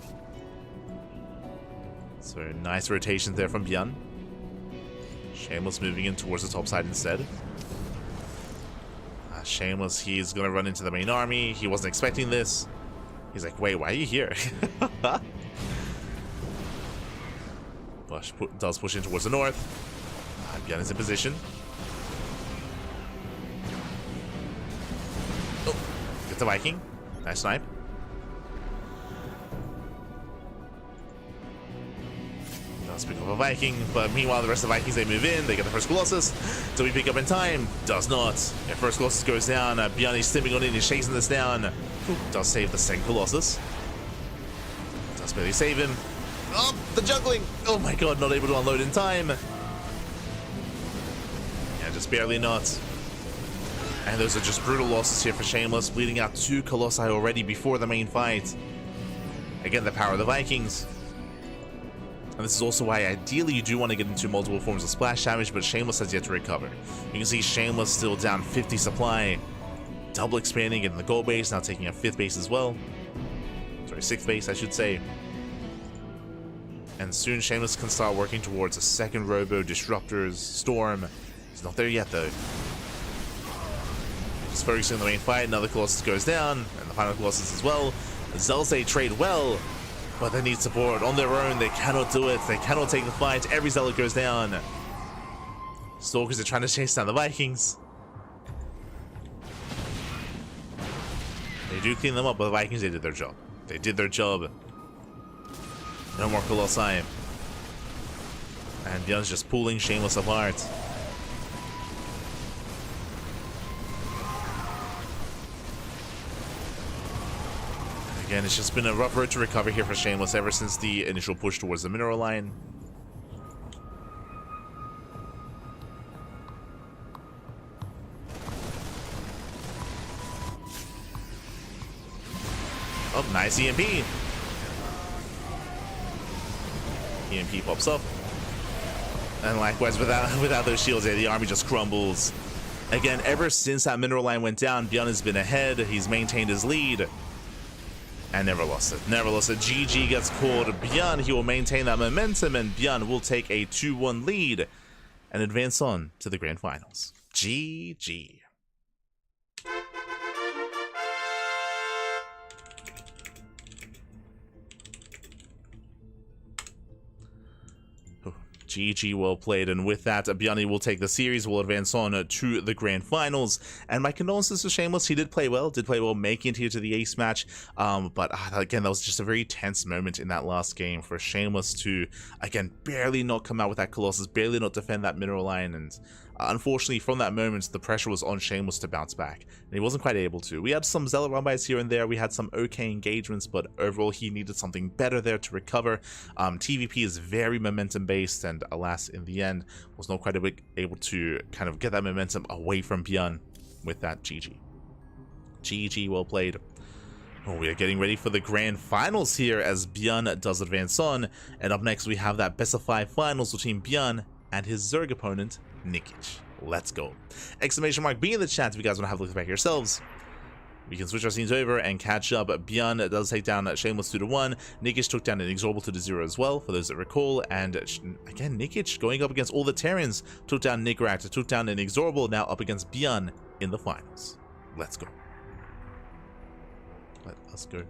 So nice rotation there from ByuN. Shameless moving in towards the top side instead. Shameless, he's going to run into the main army. He wasn't expecting this. He's like, wait, why are you here? Bush does push in towards the north. ByuN is in position. Oh, get the Viking. Nice snipe. Does pick up a Viking, but meanwhile the rest of the Vikings, they move in, they get the first Colossus. Do we pick up in time? Does not. If first Colossus goes down, ByuN is stimming on in, he's chasing this down. Ooh, does save the second Colossus. Does barely save him. Oh, the juggling! Oh my god, not able to unload in time. Yeah, just barely not. And those are just brutal losses here for Shameless, bleeding out 2 Colossi already before the main fight. Again, the power of the Vikings. And this is also why ideally you do want to get into multiple forms of splash damage, but Shameless has yet to recover. You can see Shameless still down 50 supply. Double expanding in the gold base, now taking a 5th base as well. Sorry, 6th base, I should say. And soon Shameless can start working towards a second Robo, Disruptors, Storm. He's not there yet though. Just focusing on the main fight, another Colossus goes down, and the final Colossus as well. The Zealots, they trade well, but they need support. On their own, they cannot do it. They cannot take the fight. Every Zealot goes down. Stalkers are trying to chase down the Vikings. They do clean them up, but the Vikings, they did their job. They did their job. No more Colossi. And ByuN's just pulling Shameless apart. Again, it's just been a rough road to recover here for Shameless ever since the initial push towards the mineral line. Oh, nice EMP. EMP pops up. And likewise, without those shields, the army just crumbles. Again, ever since that mineral line went down, ByuN has been ahead. He's maintained his lead. And never lost it. Never lost it. GG gets called. ByuN, he will maintain that momentum, and ByuN will take a 2-1 lead and advance on to the grand finals. GG. GG, well played, and with that, ByuN will take the series, will advance on to the grand finals, and my condolences to Shameless. He did play well, making it here to the ace match, but again, that was just a very tense moment in that last game for Shameless to, again, barely not come out with that Colossus, barely not defend that mineral line, and unfortunately, from that moment, the pressure was on Shameless to bounce back, and he wasn't quite able to. We had some Zealot run-bys here and there, we had some okay engagements, but overall, he needed something better there to recover. TVP is very momentum-based, and alas, in the end, was not quite able to kind of get that momentum away from ByuN. with that, GG. GG, well played. Oh, we are getting ready for the grand finals here as ByuN does advance on. And up next, we have that best of 5 finals between ByuN and his Zerg opponent, Nikich. Let's go. Exclamation mark be in the chat if you guys want to have a look back yourselves. We can switch our scenes over and catch up. ByuN does take down Shameless 2-1. Nikich took down INexorable 2-0 as well, for those that recall. And again, Nikich going up against all the Terrans, took down Nicoract, took down INexorable, now up against ByuN in the finals. Let's go. Let us go.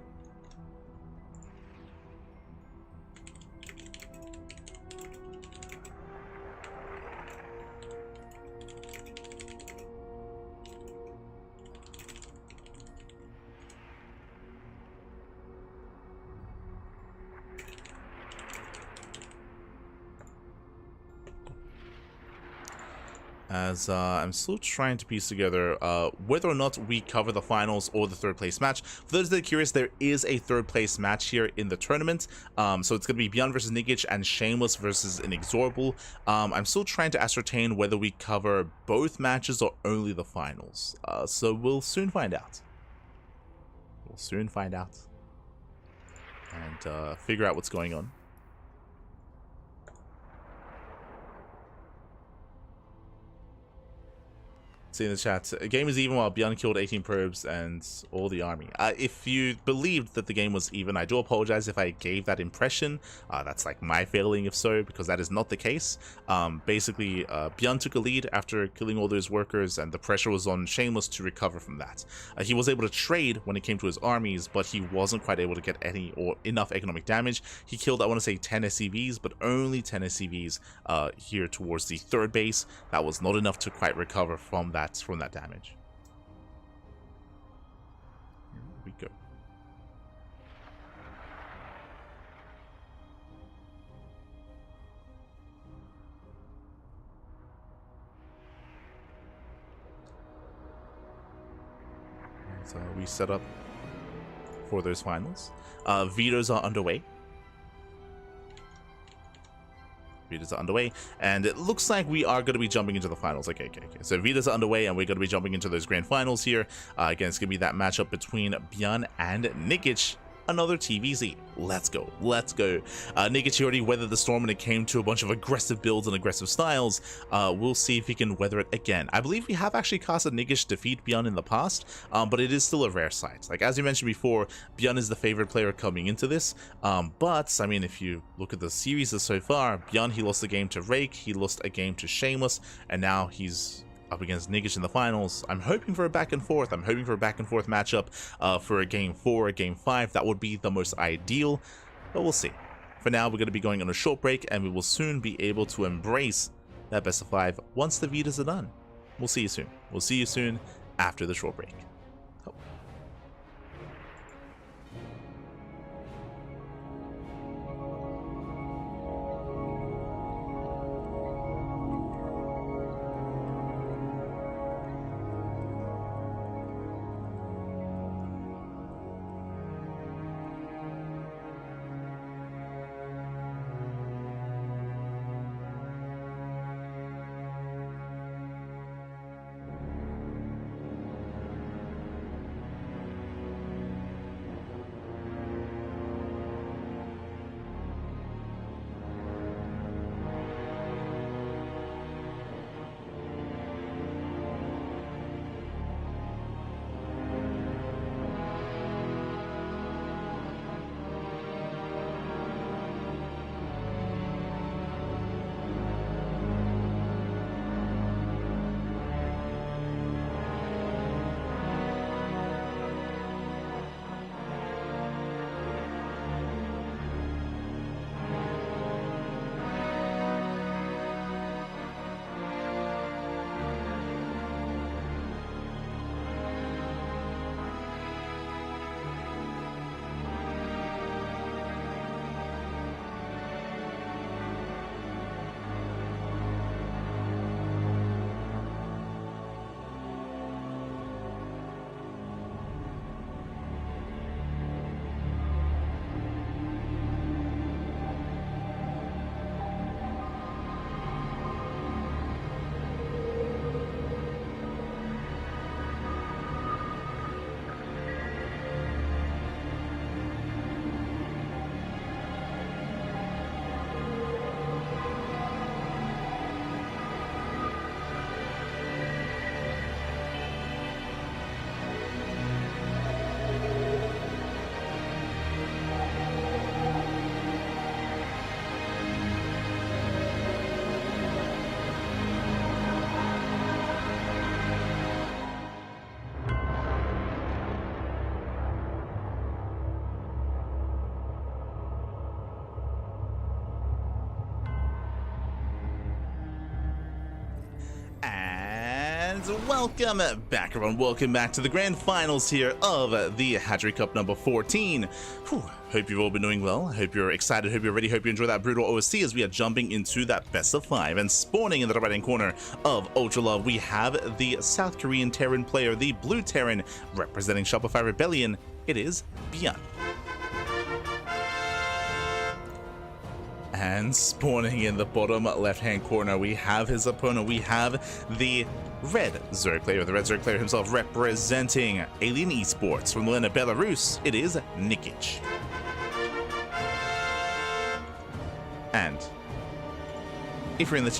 As I'm still trying to piece together whether or not we cover the finals or the third place match. For those that are curious, there is a third place match here in the tournament. So it's going to be ByuN versus Nikich and Shameless versus INexorable. I'm still trying to ascertain whether we cover both matches or only the finals. So we'll soon find out. We'll soon find out. And figure out what's going on. See in the chat, a game is even while ByuN killed 18 probes and all the army. If you believed that the game was even, I do apologize if I gave that impression. That's like my failing if so, because that is not the case. Basically, ByuN took a lead after killing all those workers, and the pressure was on Shameless to recover from that. He was able to trade when it came to his armies, but he wasn't quite able to get any or enough economic damage. He killed, I want to say, 10 SCVs, but only 10 SCVs here towards the third base. That was not enough to quite recover from that damage. Here we go. So we set up for those finals. Vetoes are underway. Vetoes are underway, and it looks like we are going to be jumping into the finals. Okay. So Vetoes are underway, and we're going to be jumping into those grand finals here. Again, it's going to be that matchup between ByuN and Nikich. Another TVZ. Let's go. Let's go. Nikich already weathered the storm when it came to a bunch of aggressive builds and aggressive styles. We'll see if he can weather it again. I believe we have actually casted Nikich defeat ByuN in the past, but it is still a rare sight. Like, as you mentioned before, ByuN is the favorite player coming into this. But, I mean, if you look at the series so far, ByuN, he lost a game to Rake, he lost a game to Shameless, and now he's up against Nikich in the finals. I'm hoping for a back and forth. I'm hoping for a back and forth matchup for a game 4, a game 5. That would be the most ideal, but we'll see. For now, we're going to be going on a short break, and we will soon be able to embrace that best of 5 once the Vetoes are done. We'll see you soon. We'll see you soon after the short break. welcome back everyone, welcome back to the grand finals here of the Hatchery Cup number 14. Whew. Hope you've all been doing well, hope you're excited, hope you're ready, hope you enjoy that brutal OSC as we are jumping into that best of 5. And spawning in the right hand corner of Ultra Love, we have the South Korean Terran player, the Blue Terran, representing Shopify Rebellion. It is ByuN. And spawning in the bottom left-hand corner, we have his opponent. We have the red Zerg player, the red Zerg player himself, representing Alien Esports from the land of Belarus. It is Nikich. And if you're in the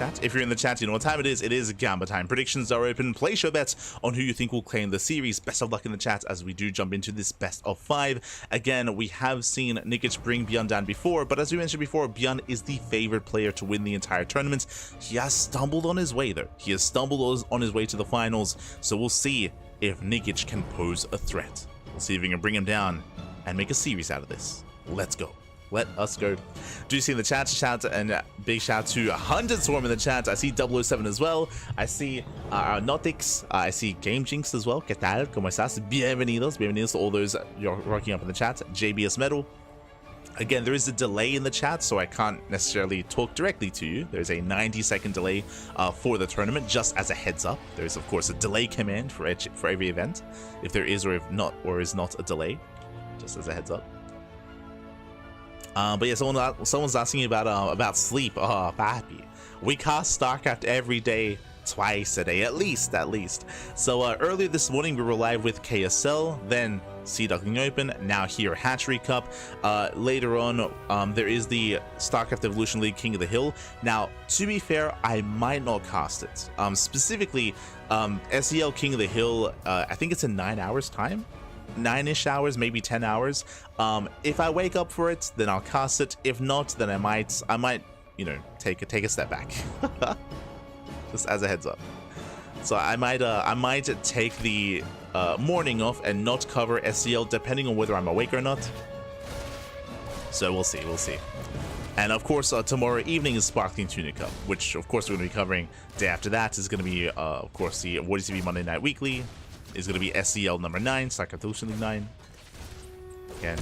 chat, you know what time it is. It is Gamba time. Predictions are open. Place your bets on who you think will claim the series. Best of luck in the chat as we do jump into this best of 5. Again, we have seen Nikich bring ByuN down before, but as we mentioned before, ByuN is the favorite player to win the entire tournament. He has stumbled on his way though. He has stumbled on his way to the finals, so we'll see if Nikich can pose a threat. We'll see if we can bring him down and make a series out of this. Let's go. Let us go. Do you see in the chat, and big shout to 100 Swarm in the chat. I see 007 as well. I see Nautix. I see Game Jinx as well. ¿Qué tal? ¿Cómo estás? Bienvenidos. Bienvenidos to all those you're rocking up in the chat. JBS Metal. Again, there is a delay in the chat, so I can't necessarily talk directly to you. There's a 90-second delay for the tournament, just as a heads up. There's, of course, a delay command for every event, if there is or if not, or is not a delay, just as a heads up. But yeah, someone's asking about sleep. Oh, papi. We cast StarCraft every day, twice a day, at least. So earlier this morning we were live with KSL, then Duckling Open, now here Hatchery Cup. Later on, there is the StarCraft Evolution League King of the Hill. Now, to be fair, I might not cast it. Specifically, SEL King of the Hill, I think it's in 9 hours time. 9-ish hours, maybe 10 hours. If I wake up for it, then I'll cast it. If not, then I might, you know, take a step back. Just as a heads up. So I might take the morning off and not cover SEL, depending on whether I'm awake or not. So we'll see. And of course, tomorrow evening is Sparkling Tuna Cup, which of course we're going to be covering. Day after that is going to be, of course, the What TV Monday Night Weekly. Is going to be SEL number 9, StarCraft Evolution League 9. Again,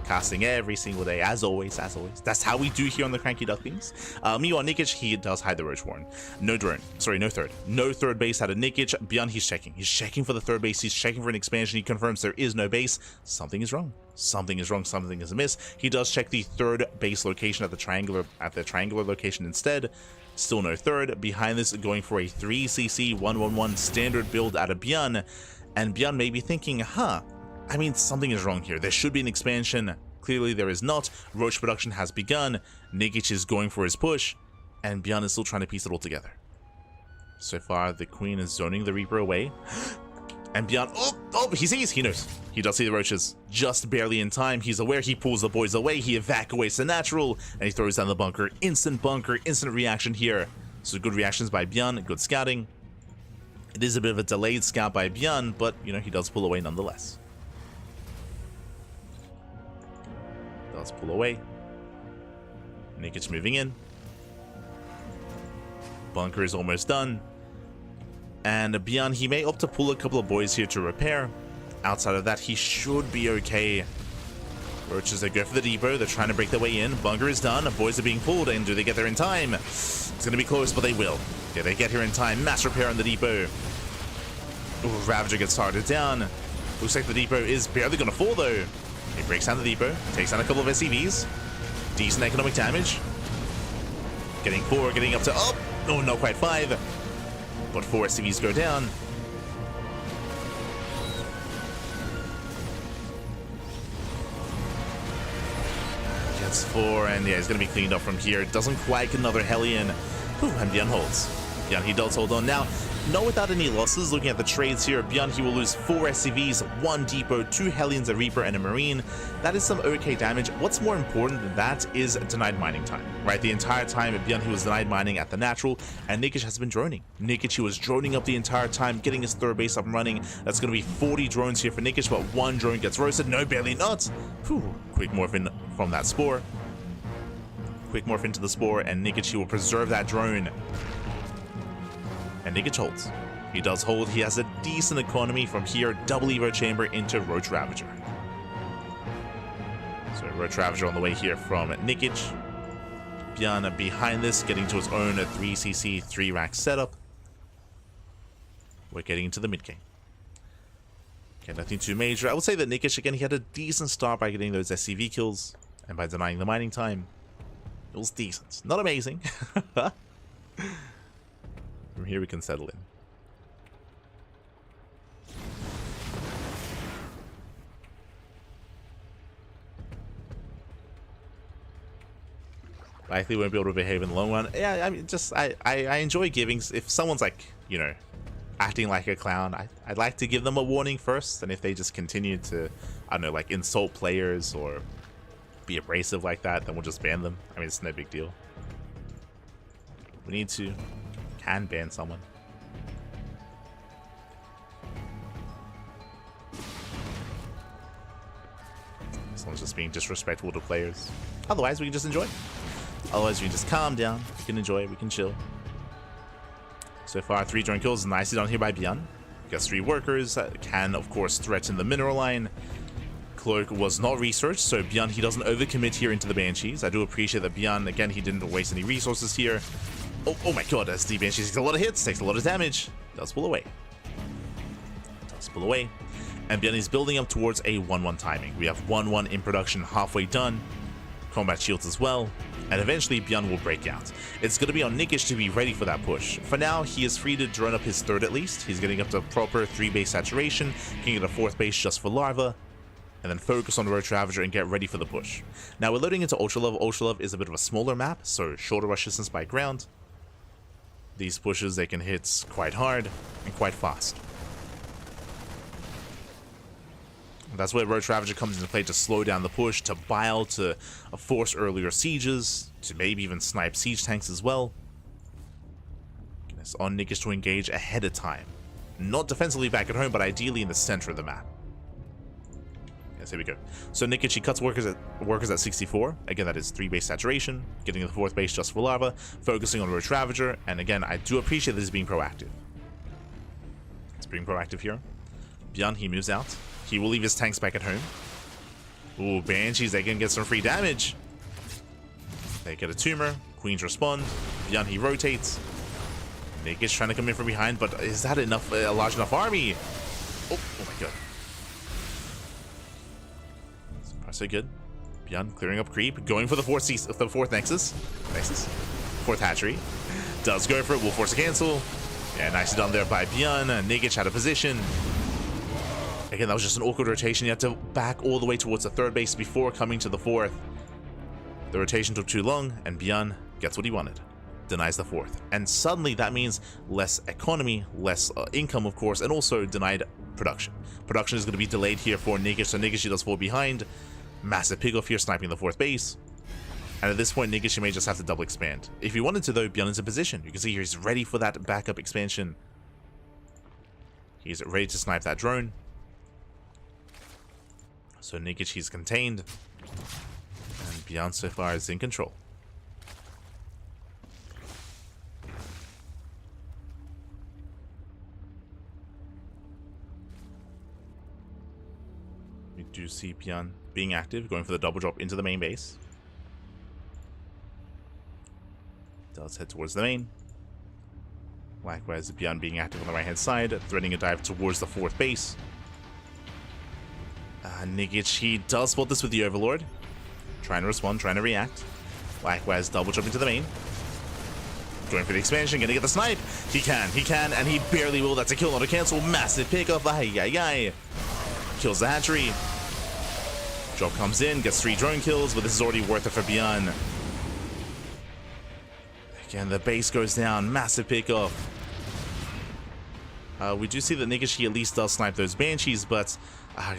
casting every single day, as always. That's how we do here on the CranKy Ducklings. Meanwhile, Nikich, he does hide the Roach Warren. No drone. Sorry, no third. No third base out of Nikich. ByuN, he's checking. He's checking for the third base. He's checking for an expansion. He confirms there is no base. Something is wrong. Something is wrong. Something is amiss. He does check the third base location at the triangular location instead. Still no third. Behind this, going for a 3cc 111 standard build out of ByuN. And ByuN may be thinking, I mean, something is wrong here. There should be an expansion. Clearly there is not. Roach production has begun. Nikich is going for his push. And ByuN is still trying to piece it all together. So far, the Queen is zoning the Reaper away. And ByuN, he knows. He does see the Roaches. Just barely in time. He's aware. He pulls the boys away. He evacuates the natural. And he throws down the bunker. Instant reaction here. So good reactions by ByuN. Good scouting. It is a bit of a delayed scout by ByuN, but, you know, he does pull away nonetheless. Does pull away. Nikich moving in. Bunker is almost done. And ByuN, he may opt to pull a couple of boys here to repair. Outside of that, he should be okay. Roaches, they go for the depot. They're trying to break their way in. Bunker is done. Boys are being pulled. And do they get there in time? It's going to be close, but they will. Yeah, they get here in time. Mass repair on the depot. Ooh, Ravager gets started down. Looks like the depot is barely going to fall, though. He breaks down the depot. Takes down a couple of SCVs. Decent economic damage. Getting 4, getting up to... Oh, not quite 5. But 4 SCVs go down. Gets 4, and yeah, he's going to be cleaned up from here. Doesn't quite get another Hellion. Ooh, and ByuN holds. ByuN, he does hold on. Now, not without any losses. Looking at the trades here, ByuN, he will lose 4 SCVs, 1 depot, 2 Hellions, a Reaper, and a Marine. That is some okay damage. What's more important than that is denied mining time, right? The entire time ByuN, he was denied mining at the natural, and Nikich has been droning. Nikich, he was droning up the entire time, getting his third base up and running. That's going to be 40 drones here for Nikich, but 1 drone gets roasted. No, barely not. Whew. Quick morph in from that Spore. Quick morph into the Spore, and Nikich, he will preserve that drone. And Nikich holds. He does hold. He has a decent economy from here. Double Evo Chamber into Roach Ravager. So Roach Ravager on the way here from Nikich. ByuN behind this, getting to his own 3cc 3-rack setup. We're getting into the mid game. Okay, nothing too major. I would say that Nikich, again, he had a decent start by getting those SCV kills and by denying the mining time. It was decent. Not amazing. From here we can settle in. Likely won't be able to behave in the long run. Yeah, I mean, just I enjoy giving. If someone's like, you know, acting like a clown, I'd like to give them a warning first. And if they just continue to, I don't know, like insult players or be abrasive like that, then we'll just ban them. I mean, it's no big deal. We need to, can ban someone. Someone's just being disrespectful to players. Otherwise, we can just enjoy. Otherwise, we can just calm down. We can enjoy it. We can chill. So far, 3 drone kills. Nicely done here by ByuN. Got 3 workers. Can, of course, threaten the mineral line. Cloak was not researched, so ByuN, he doesn't overcommit here into the Banshees. I do appreciate that ByuN, again, he didn't waste any resources here. Oh my god, SD Banshees takes a lot of hits, takes a lot of damage. Does pull away. Does pull away. And ByuN is building up towards a 1-1 timing. We have 1-1 in production halfway done. Combat shields as well. And eventually ByuN will break out. It's going to be on Nikich to be ready for that push. For now, he is free to drone up his 3rd at least. He's getting up to proper 3-base saturation. Can get a 4th base just for larva. And then focus on Roach Ravager and get ready for the push. Now we're loading into Ultra Love. Ultra Love is a bit of a smaller map, so shorter rush distance by ground. These pushes, they can hit quite hard and quite fast. That's where Roach Ravager comes into play to slow down the push, to bile, to force earlier sieges, to maybe even snipe siege tanks as well. It's on Nikich to engage ahead of time. Not defensively back at home, but ideally in the center of the map. Yes, here we go. So Nikich, he cuts workers at 64. Again, that is 3-base saturation, getting the 4th base just for larva, focusing on Roach Ravager, and again, I do appreciate this being proactive. It's being proactive here. ByuN, he moves out. He will leave his tanks back at home. Ooh, Banshees, they can get some free damage. They get a tumor. Queens respond. ByuN, he rotates. Nikich trying to come in from behind, but is that enough? A large enough army? Oh my god. So far, so good. ByuN clearing up creep, going for the 4th Nexus. 4th Hatchery. Does go for it. Will force a cancel. Yeah, nicely done there by ByuN. Nikich had a position. Again, that was just an awkward rotation. You had to back all the way towards the 3rd base before coming to the 4th. The rotation took too long, and ByuN gets what he wanted. Denies the 4th. And suddenly that means less economy, less income, of course, and also denied production. Production is going to be delayed here for Nikich, so Nikich, he does fall behind. Massive pick-off here, sniping the 4th base. And at this point, Nikich, he may just have to double expand. If he wanted to, though, ByuN is in position. You can see here he's ready for that backup expansion. He's ready to snipe that drone. So Nikich, he's contained, and ByuN so far is in control. We do see ByuN being active, going for the double drop into the main base. Does head towards the main. Likewise, ByuN being active on the right hand side, threatening a dive towards the 4th base. Nikich, he does spot this with the Overlord. Trying to respond, trying to react. Likewise, double jump into the main. Going for the expansion, gonna get the snipe. He can, and he barely will. That's a kill, not a cancel. Massive pickup. Kills the Hatchery. Drop comes in, gets 3 drone kills, but this is already worth it for ByuN. Again, the base goes down. Massive pickup. We do see that Nikich, he at least does snipe those Banshees, but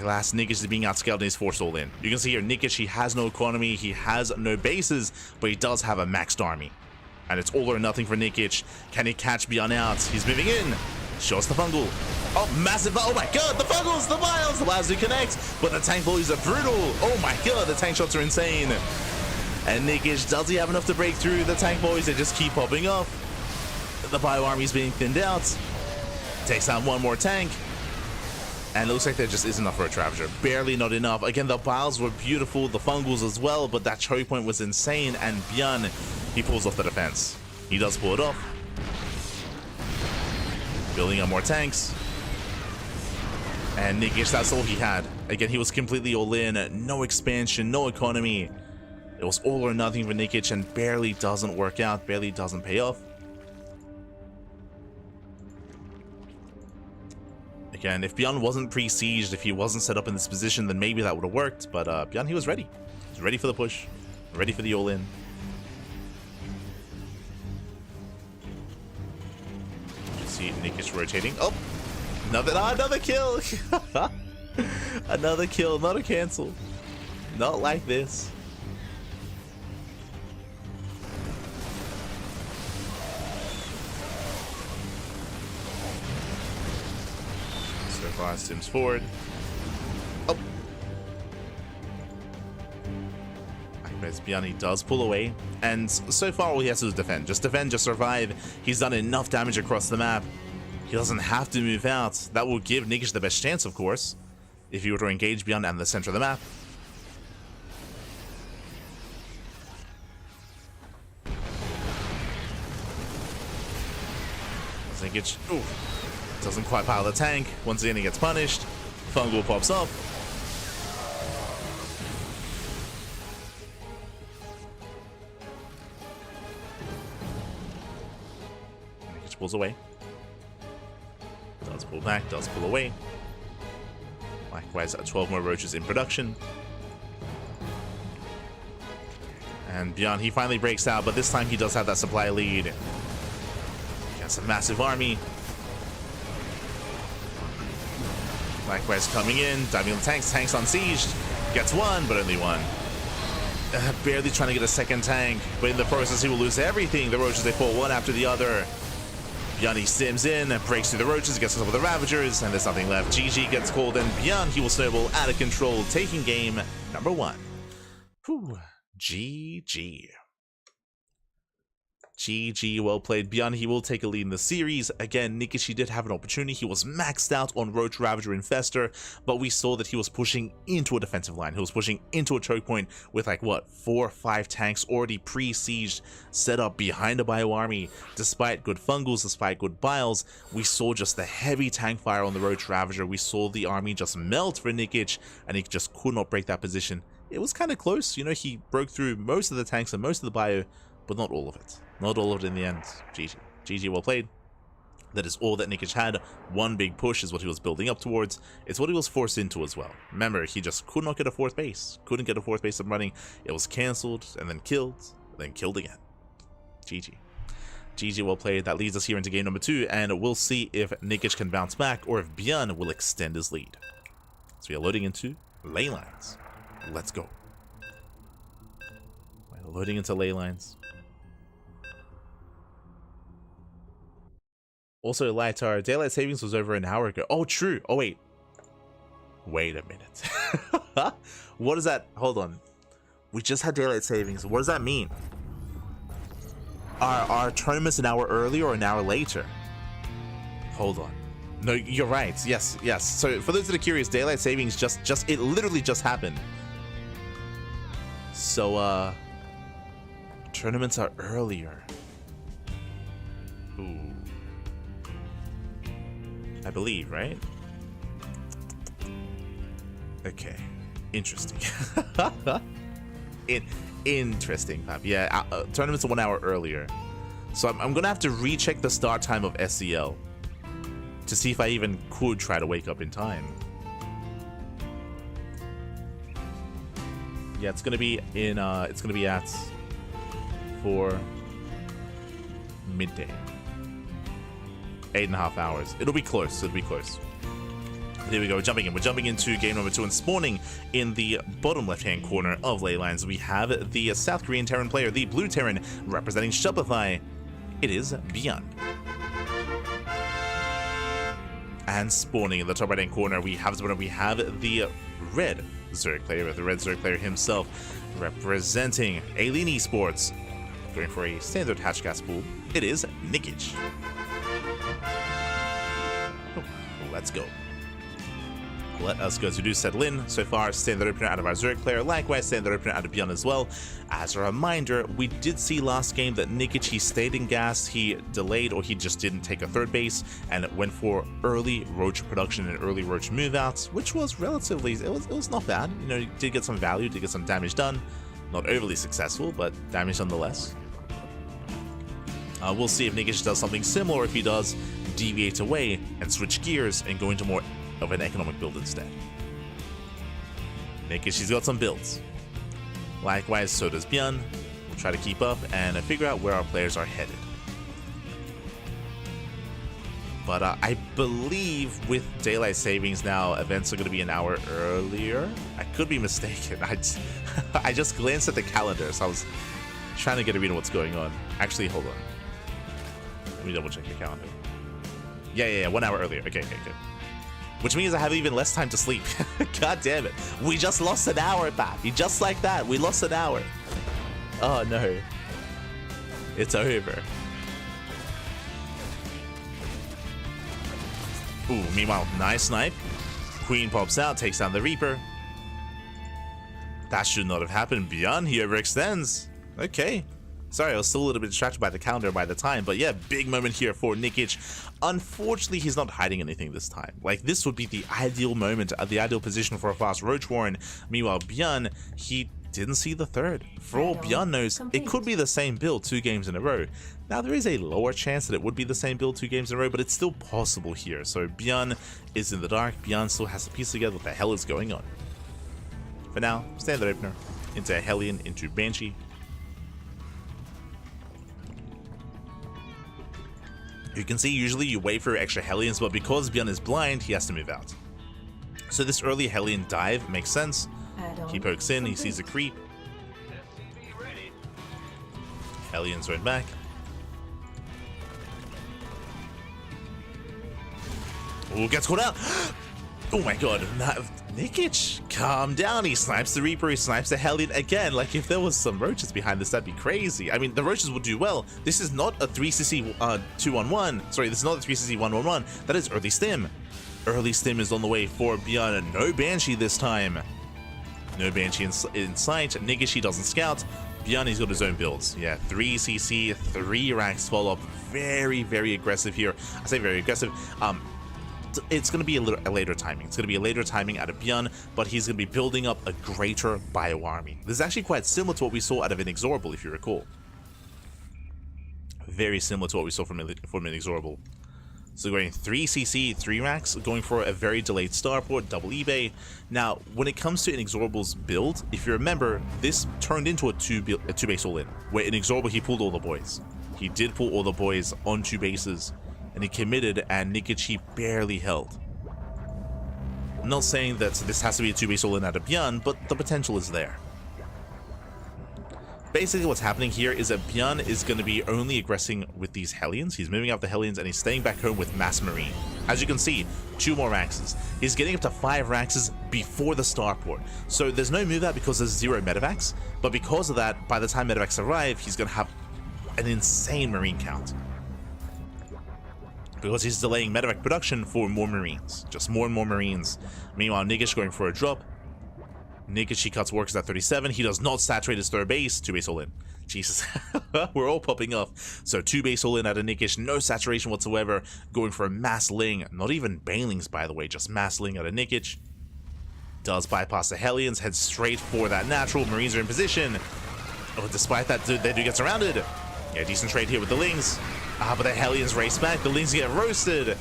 last Nikich is being outscaled and he's forced all in. You can see here, Nikich, he has no economy, he has no bases, but he does have a maxed army. And it's all or nothing for Nikich. Can he catch ByuN out? He's moving in. Shows the fungal. Oh, massive. Oh my god, the fungals, the vials allows to connect, but the tank volleys are brutal. Oh my god, the tank shots are insane. And Nikich, does he have enough to break through? The tank volleys, they just keep popping up. The bio army is being thinned out. Takes out one more tank. And it looks like there just isn't enough Roach Ravager. Barely not enough. Again, the biles were beautiful, the fungals as well, but that choke point was insane. And ByuN, he pulls off the defense. He does pull it off. Building up more tanks. And Nikich, that's all he had. Again, he was completely all in. No expansion, no economy. It was all or nothing for Nikich and barely doesn't work out, barely doesn't pay off. Again, if ByuN wasn't pre-sieged, if he wasn't set up in this position, then maybe that would have worked. But ByuN, he was ready. He was ready for the push, ready for the all-in. See Nikich rotating. Oh, another kill. Another kill, not a cancel. Not like this. Sims forward. Oh. Anyways, ByuN does pull away. And so far all he has to do is defend. Just defend, just survive. He's done enough damage across the map. He doesn't have to move out. That will give Nikich the best chance, of course, if he were to engage ByuN and the center of the map. Nikich, ooh. Doesn't quite pile the tank. Once again, he gets punished. Fungal pops up. Nikich pulls away. Does pull back, does pull away. Likewise, 12 more roaches in production. And ByuN, he finally breaks out, but this time he does have that supply lead. He has a massive army. Likewise coming in, diving on the tanks, tanks on siege, gets one, but only one. Barely trying to get a second tank, but in the process he will lose everything. The roaches, they fall one after the other. ByuN sims in, breaks through the roaches, gets on top of the ravagers, and there's nothing left. GG gets called, and ByuN, he will snowball out of control, taking game number 1. Whew, GG. GG, well played. ByuN, he will take a lead in the series. Again, Nikich, he did have an opportunity. He was maxed out on Roach Ravager Infester, but we saw that he was pushing into a defensive line. He was pushing into a choke point with like, what, 4 or 5 tanks already pre-sieged, set up behind a bio army. Despite good fungals, despite good biles, we saw just the heavy tank fire on the Roach Ravager. We saw the army just melt for Nikich, and he just could not break that position. It was kind of close. You know, he broke through most of the tanks and most of the bio, but not all of it. Not all of it in the end. GG. GG, well played. That is all that Nikich had. One big push is what he was building up towards. It's what he was forced into as well. Remember, he just could not get a 4th base. Couldn't get a 4th base up running. It was cancelled, and then killed again. GG. GG, well played. That leads us here into game number 2, and we'll see if Nikich can bounce back, or if ByuN will extend his lead. So we are loading into ley lines. Let's go. We're loading into ley lines. Also, Lightar, daylight savings was over an hour ago. Oh, true. Oh, wait. Wait a minute. What is that? Hold on. We just had daylight savings. What does that mean? Are tournaments an hour earlier or an hour later? Hold on. No, you're right. Yes, yes. So for those that are curious, daylight savings it literally just happened. So, tournaments are earlier. Ooh. I believe, right? Okay. Interesting. Interesting, Pap. Yeah, tournaments are 1 hour earlier. So I'm gonna have to recheck the start time of SCL to see if I even could try to wake up in time. Yeah, it's gonna be in it's gonna be at 4 midday. 8.5 hours. It'll be close. It'll be close. There we go. We're jumping into game number 2 and spawning in the bottom left-hand corner of ley lines. We have the South Korean Terran player, the blue Terran, representing Shopify. It is ByuN. And spawning in the top right-hand corner, we have the red Zerg player, the red Zerg player himself, representing Alien Esports. Going for a standard hatch gas pool. It is Nikich. Let's go. Let us go to do settle in. So far, standard opener out of our Zerg player. Likewise, standard opener out of ByuN as well. As a reminder, we did see last game that Nikich, he stayed in gas, he delayed, or he just didn't take a third base, and went for early Roach production and early Roach move outs, which was relatively, it was not bad. You know, you did get some value, did get some damage done. Not overly successful, but damage nonetheless. We'll see if Nikich does something similar. If he does, deviate away and switch gears and go into more of an economic build instead. Nikich, he's got some builds. Likewise, so does ByuN. We'll try to keep up and figure out where our players are headed. But I believe with daylight savings now, events are going to be an hour earlier. I could be mistaken. I just glanced at the calendar, so I was trying to get a read of what's going on. Actually, hold on. Let me double check the calendar. Yeah, 1 hour earlier. Okay. Which means I have even less time to sleep. God damn it. We just lost an hour, Pappy. Just like that. We lost an hour. Oh, no. It's over. Ooh, meanwhile, nice snipe. Queen pops out, takes down the Reaper. That should not have happened. ByuN, he overextends. Okay. Sorry, I was still a little bit distracted by the calendar by the time, but yeah, big moment here for Nikich. Unfortunately, he's not hiding anything this time. Like, this would be the ideal moment, the ideal position for a fast Roach Warren. Meanwhile, ByuN, he didn't see the third. For all ByuN knows, it could be the same build 2 games in a row. Now, there is a lower chance that it would be the same build 2 games in a row, but it's still possible here. So ByuN is in the dark. ByuN still has to piece together what the hell is going on. For now, standard opener into Hellion, into Banshee. You can see usually you wait for extra Hellions, but because ByuN is blind, he has to move out. So this early Hellion dive makes sense. He pokes in, he sees a creep. Hellions right back. Oh, gets caught out. Oh my god, Nikich, calm down. He snipes the Reaper, he snipes the Hellion again. Like, if there was some roaches behind this, that'd be crazy. I mean, the roaches would do well. This is not a 3cc 2-on-1. Sorry, this is not a 3cc 1-on-1. That is early stim. Early stim is on the way for ByuN. No Banshee this time. No Banshee in sight. Nikich, he doesn't scout. ByuN, he's got his own builds. Yeah, 3cc, 3 racks follow-up. Very, very aggressive here. I say very aggressive. It's going to be a later timing. It's going to be a later timing out of ByuN, but he's going to be building up a greater bio army. This is actually quite similar to what we saw out of INexorable, if you recall. Very similar to what we saw from INexorable. So going 3cc, 3 racks, going for a very delayed starport, double eBay. Now, when it comes to INexorable's build, if you remember, this turned into a 2 base all-in, where INexorable, he pulled all the boys. He did pull all the boys on 2 bases. And he committed, and Nikich, he barely held. I'm not saying that this has to be a 2 base all-in out of ByuN, but the potential is there. Basically, what's happening here is that ByuN is going to be only aggressing with these Hellions. He's moving out the Hellions, and he's staying back home with Mass Marine. As you can see, 2 more Raxes. He's getting up to 5 Raxes before the starport. So there's no move out because there's 0 medevacs, but because of that, by the time medevacs arrive, he's going to have an insane Marine count. Because he's delaying medevac production for more Marines. Just more and more Marines. Meanwhile, Nikich going for a drop. Nikich, he cuts workers at 37. He does not saturate his third base. 2 base all-in. Jesus. We're all popping off. So 2 base all-in out of Nikich. No saturation whatsoever. Going for a mass ling. Not even banelings, by the way. Just mass ling out of Nikich. Does bypass the Hellions. Heads straight for that natural. Marines are in position. Oh, despite that, they do get surrounded. Yeah, decent trade here with the lings. But the Hellions race back, the Lings get roasted,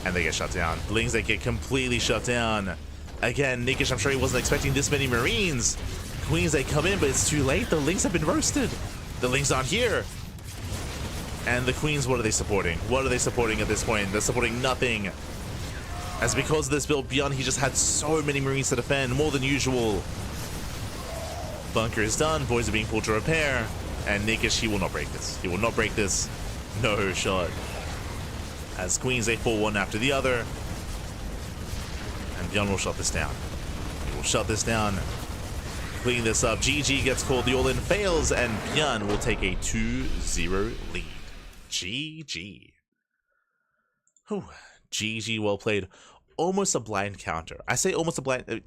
and they get shut down. The Lings, they get completely shut down. Again, Nikich, I'm sure he wasn't expecting this many Marines. Queens, they come in, but it's too late. The Lings have been roasted. The Lings aren't here. And the Queens, what are they supporting? What are they supporting at this point? They're supporting nothing. As because of this build, ByuN, he just had so many Marines to defend, more than usual. Bunker is done, boys are being pulled to repair, and Nikich, he will not break this. He will not break this. No shot. As Queens, they fall one after the other. And ByuN will shut this down. He will shut this down. Clean this up. GG gets called. The all-in fails. And ByuN will take a 2-0 lead. GG. Whew. GG, well played. almost a blind counter. I say almost a blind,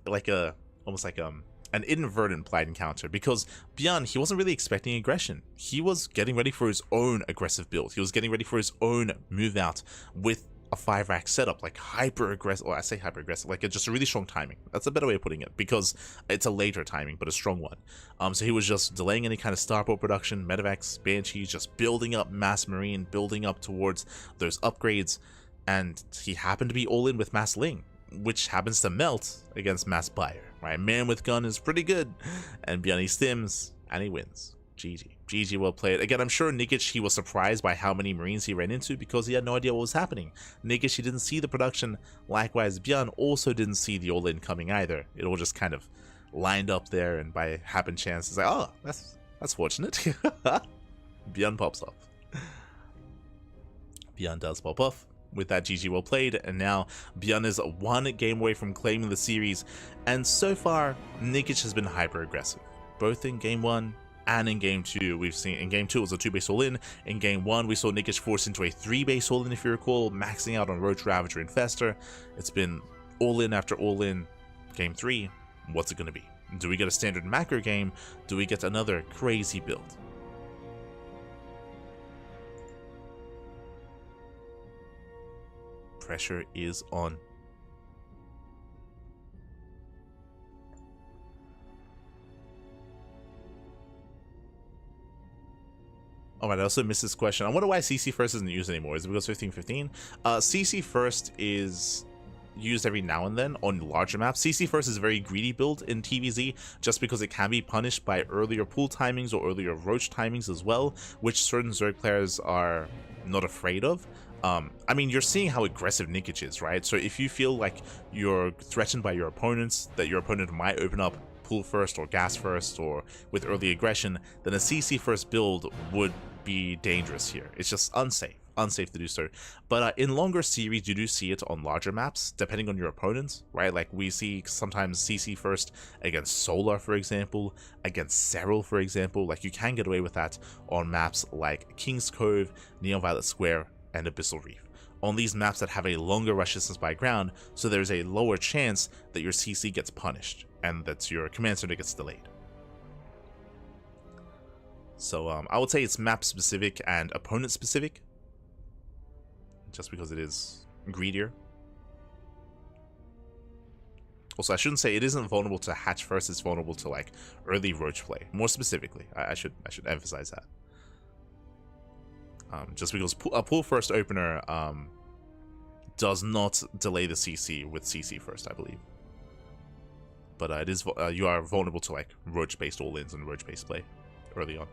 almost like an inadvertent blind counter, because ByuN, he wasn't really expecting aggression. He was getting ready for his own aggressive build. He was getting ready for his own move out with a 5-rack setup, like hyper aggressive. Or I say hyper aggressive, like just a really strong timing. That's a better way of putting it, because it's a later timing, but a strong one. So he was just delaying any kind of starport production, medevacs, banshees, just building up mass marine, building up towards those upgrades, and he happened to be all in with mass ling, which happens to melt against mass buyer. Right, man with gun is pretty good, and ByuN stims and he wins. GG, well played. Again, I'm sure Nikich, he was surprised by how many Marines he ran into, because he had no idea what was happening. Nikich, he didn't see the production. Likewise, ByuN also didn't see the all-in coming either. It all just kind of lined up there, and by happen chance, it's like, oh, that's fortunate. ByuN pops off. ByuN does pop off with that GG well played, and now ByuN is 1 game away from claiming the series, and so far, Nikich has been hyper aggressive, both in game 1 and in game 2. We've seen in game 2 it was a 2-base all-in. In game 1 we saw Nikich force into a 3-base all-in, if you recall, maxing out on Roach, Ravager, and Fester. It's been all-in after all-in. Game 3, what's it going to be? Do we get a standard macro game? Do we get another crazy build? Pressure is on. Alright, I also missed this question. I wonder why CC First isn't used anymore. Is it because 1515? CC First is used every now and then on larger maps. CC First is a very greedy build in TVZ, just because it can be punished by earlier pool timings or earlier Roach timings as well, which certain Zerg players are not afraid of. I mean, you're seeing how aggressive Nikich is, right? So if you feel like you're threatened by your opponents, that your opponent might open up pool first or gas first or with early aggression, then a CC first build would be dangerous here. It's just unsafe to do so. But in longer series, you do see it on larger maps, depending on your opponents, right? Like we see sometimes CC first against Solar, for example, against Serral, for example. Like you can get away with that on maps like King's Cove, Neon Violet Square, and Abyssal Reef. On these maps that have a longer rush distance by ground, so there's a lower chance that your CC gets punished and that your command center gets delayed. So I would say it's map specific and opponent specific, just because it is greedier. Also, I shouldn't say it isn't vulnerable to hatch first, it's vulnerable to like early Roach play. More specifically, I should emphasize that. Just because a pull first opener does not delay the CC with CC first, I believe. But it is you are vulnerable to like Roach based all-ins and Roach based play early on,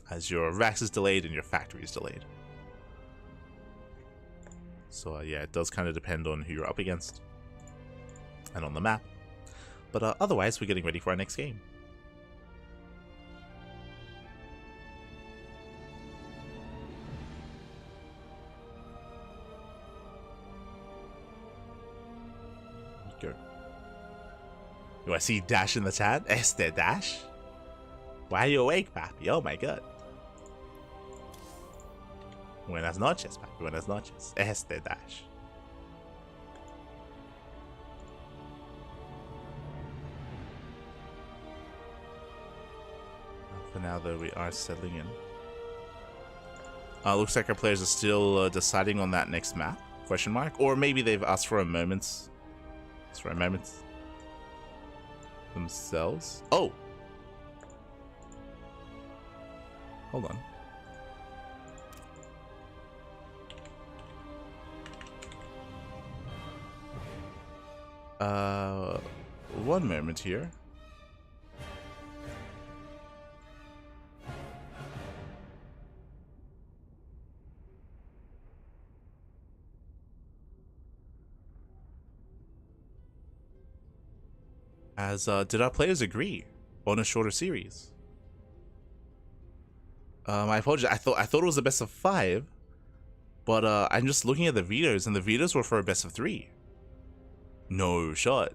as your Rax is delayed and your factory is delayed. So yeah, it does kind of depend on who you're up against and on the map. But otherwise, we're getting ready for our next game. Do I see Dash in the chat? Este Dash? Why are you awake, papi? Oh my god. Buenas noches, papi. Buenas noches. Este Dash. For now, though, we are settling in. Looks like our players are still deciding on that next map? Question mark? Or maybe they've asked for a moment. Asked for a moment themselves. Oh! Hold on. One moment here. As did our players agree on a shorter series? I apologize. I thought it was a best of 5, but I'm just looking at the vetoes, and the vetoes were for a best of 3. No shot.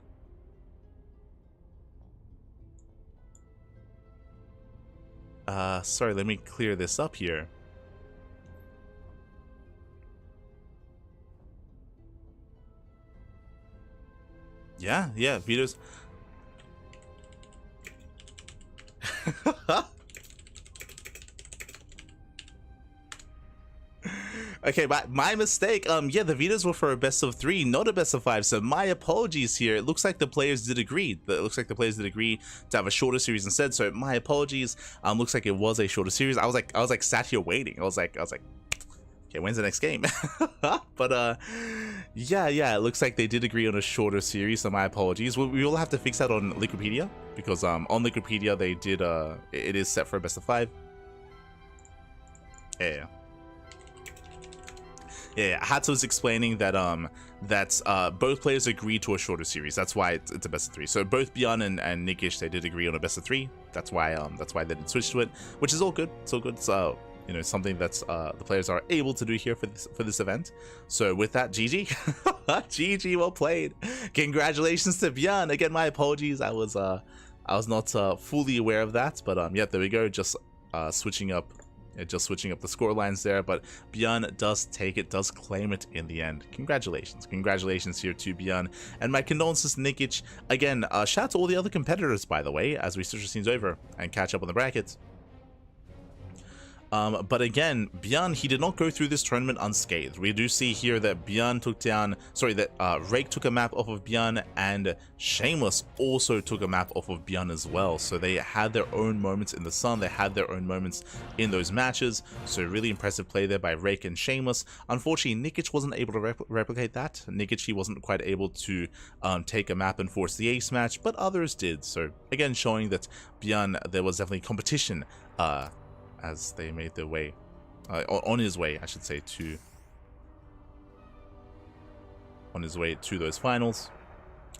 Sorry, let me clear this up here. Yeah, yeah, Vito's. Okay, my mistake. Yeah, the vetoes were for a best of 3, not a best of 5. So my apologies here. It looks like the players did agree. It looks like the players did agree to have a shorter series instead. So my apologies. Looks like it was a shorter series. I was like sat here waiting. I was like, okay, when's the next game? But yeah, it looks like they did agree on a shorter series. So my apologies. We will have to fix that on Wikipedia because on Wikipedia they did it is set for a best of 5. Yeah. Yeah, Hatsu was explaining that both players agreed to a shorter series. That's why it's a best of 3. So both ByuN and Nikich, they did agree on a best of 3. That's why they did switch to it, which is all good. It's all good. So you know, something that's the players are able to do here for this event. So with that, GG, GG, well played. Congratulations to ByuN. Again, my apologies. I was not fully aware of that, but yeah, there we go. Just switching up. Just switching up the score lines there, but ByuN does take it, does claim it in the end. Congratulations here to ByuN, and my condolences to Nikich. Again, shout out to all the other competitors, by the way, as we switch the scenes over and catch up on the brackets. But again, ByuN, he did not go through this tournament unscathed. We do see here that ByuN took down, Rake took a map off of ByuN, and Shameless also took a map off of ByuN as well. So they had their own moments in the sun, they had their own moments in those matches. So really impressive play there by Rake and Shameless. Unfortunately, Nikich wasn't able to replicate that. Nikich, he wasn't quite able to take a map and force the ace match, but others did. So again, showing that ByuN, there was definitely competition as they made their way, on his way, I should say, to those finals.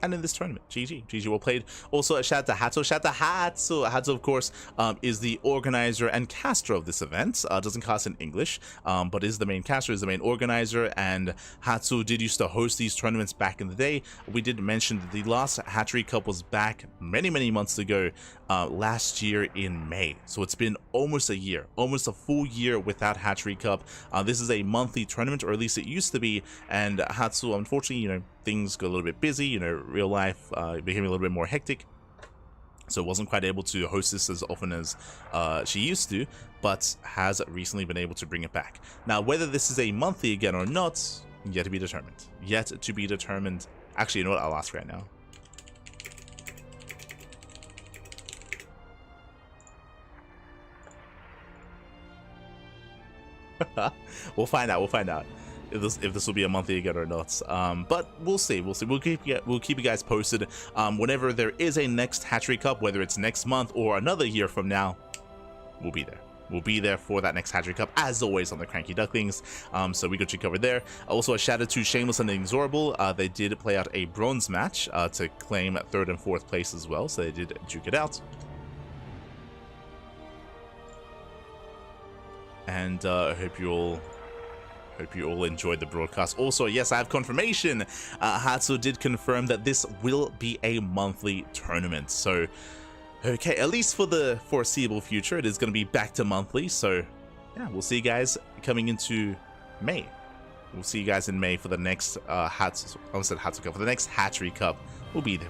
And in this tournament, GG well played. Also a shout out to Hatsu. Hatsu, of course, is the organizer and caster of this event. Doesn't cast in English, but is the main caster, is the main organizer, and Hatsu did used to host these tournaments back in the day. We did mention that the last Hatchery Cup was back many months ago, last year in May. So it's been almost a year, almost a full year without Hatchery Cup. This is a monthly tournament, or at least it used to be, and Hatsu, unfortunately, you know, things got a little bit busy, you know, real life became a little bit more hectic, so wasn't quite able to host this as often as she used to, but has recently been able to bring it back. Now, whether this is a monthly again or not, yet to be determined. Actually, you know what, I'll ask right now. We'll find out if this will be a monthly again or not, but we'll see. We'll keep you guys posted whenever there is a next Hatchery Cup, whether it's next month or another year from now. We'll be there for that next Hatchery Cup, as always, on the CranKy Ducklings. So we got you covered there. Also, a shout out to Shameless and INexorable. They did play out a bronze match to claim 3rd and 4th place as well, so they did duke it out. And I hope you all enjoyed the broadcast. Also, yes, I have confirmation. Hatsu did confirm that this will be a monthly tournament. So, okay, at least for the foreseeable future, it is going to be back to monthly. So, yeah, we'll see you guys coming into May. We'll see you guys in May for the next Hatsu Cup. For the next Hatchery Cup, we'll be there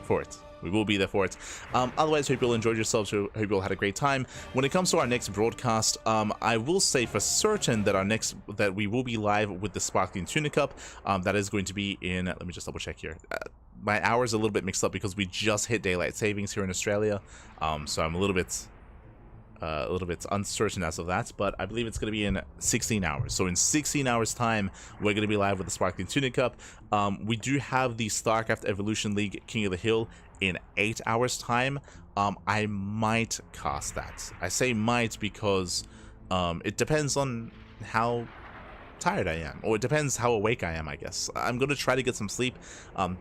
for it. We will be there for it. Otherwise, hope you all enjoyed yourselves. Hope you all had a great time. When it comes to our next broadcast, I will say for certain that we will be live with the Sparkling Tuna Cup. That is going to be in. Let me just double check here. My hours are a little bit mixed up because we just hit daylight savings here in Australia. So I'm a little bit uncertain as of that, but I believe it's going to be in 16 hours. So in 16 hours time, we're going to be live with the Sparkling Tuna Cup. We do have the StarCraft Evolution League King of the Hill in 8 hours time. I might cast that. I say might because it depends on how tired I am, or it depends how awake I am, I guess. I'm going to try to get some sleep.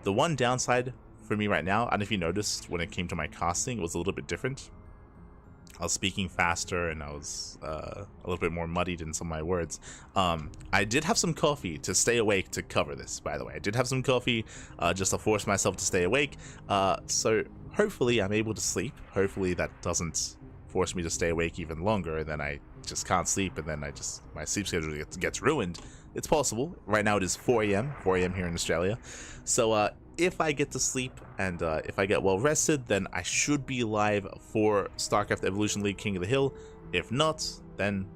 The one downside for me right now, and if you noticed when it came to my casting, it was a little bit different. I was speaking faster and I was a little bit more muddied in some of my words. I did have some coffee to stay awake to cover this, by the way. I did have some coffee just to force myself to stay awake. So hopefully I'm able to sleep. Hopefully that doesn't force me to stay awake even longer, and then I just can't sleep, and then my sleep schedule gets ruined. It's possible. Right now it is 4 a.m. here in Australia. So if I get to sleep and if I get well rested, then I should be live for StarCraft Evolution League King of the Hill. If not, then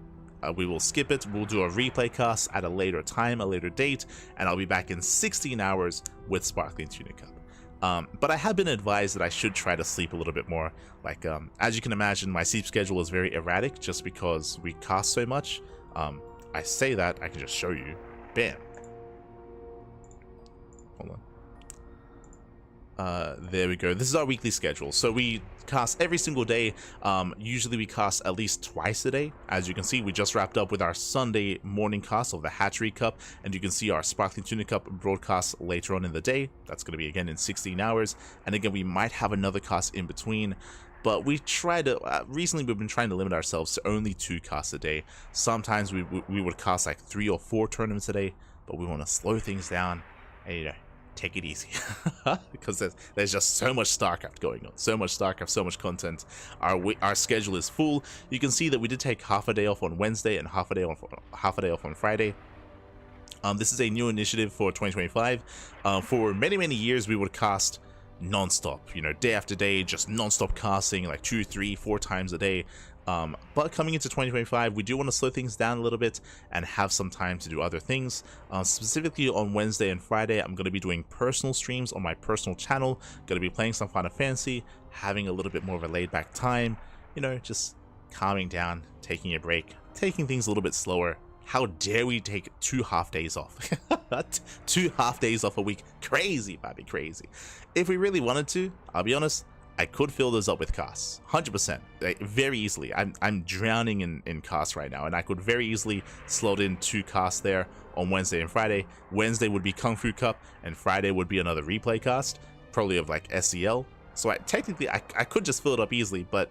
we will skip it. We'll do a replay cast at a later time, a later date, and I'll be back in 16 hours with Sparkling Tuna Cup. But I have been advised that I should try to sleep a little bit more. Like, as you can imagine, my sleep schedule is very erratic just because we cast so much. I say that, I can just show you. Bam. Hold on. There we go. This is our weekly schedule. So we cast every single day. Usually we cast at least twice a day. As you can see, we just wrapped up with our Sunday morning cast of the Hatchery Cup, and you can see our Sparkling Tuna Cup broadcast later on in the day. That's going to be again in 16 hours, and again we might have another cast in between. But we try to recently we've been trying to limit ourselves to only 2 casts a day. Sometimes we would cast like 3 or 4 tournaments a day, but we want to slow things down and, you know, take it easy. Because there's just so much StarCraft going on, so much StarCraft, so much content. Our schedule is full. You can see that we did take half a day off on Wednesday and half a day off on Friday. This is a new initiative for 2025. For many years we would cast non-stop, you know, day after day, just non-stop casting like 2, 3, 4 times a day. But coming into 2025, we do want to slow things down a little bit and have some time to do other things. Specifically on Wednesday and Friday, I'm going to be doing personal streams on my personal channel. Going to be playing some Final Fantasy, having a little bit more of a laid-back time, you know, just calming down, taking a break, taking things a little bit slower. How dare we take 2 half days off? 2 half days off a week. Crazy, Bobby, crazy. If we really wanted to, I'll be honest, I could fill those up with casts, 100%, like, very easily. I'm drowning in casts right now, and I could very easily slot in 2 casts there on Wednesday and Friday. Wednesday would be Kung Fu Cup, and Friday would be another replay cast, probably of like SEL. So technically I could just fill it up easily, but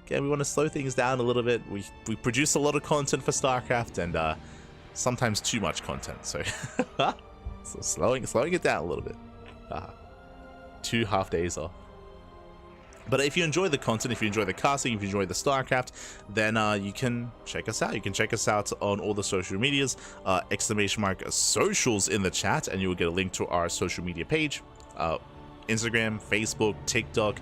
again, we want to slow things down a little bit. We produce a lot of content for StarCraft, and sometimes too much content, so so slowing it down a little bit. 2 half days off. But if you enjoy the content, if you enjoy the casting, if you enjoy the StarCraft, then you can check us out. You can check us out on all the social medias, !socials in the chat, and you will get a link to our social media page. Instagram, Facebook, TikTok,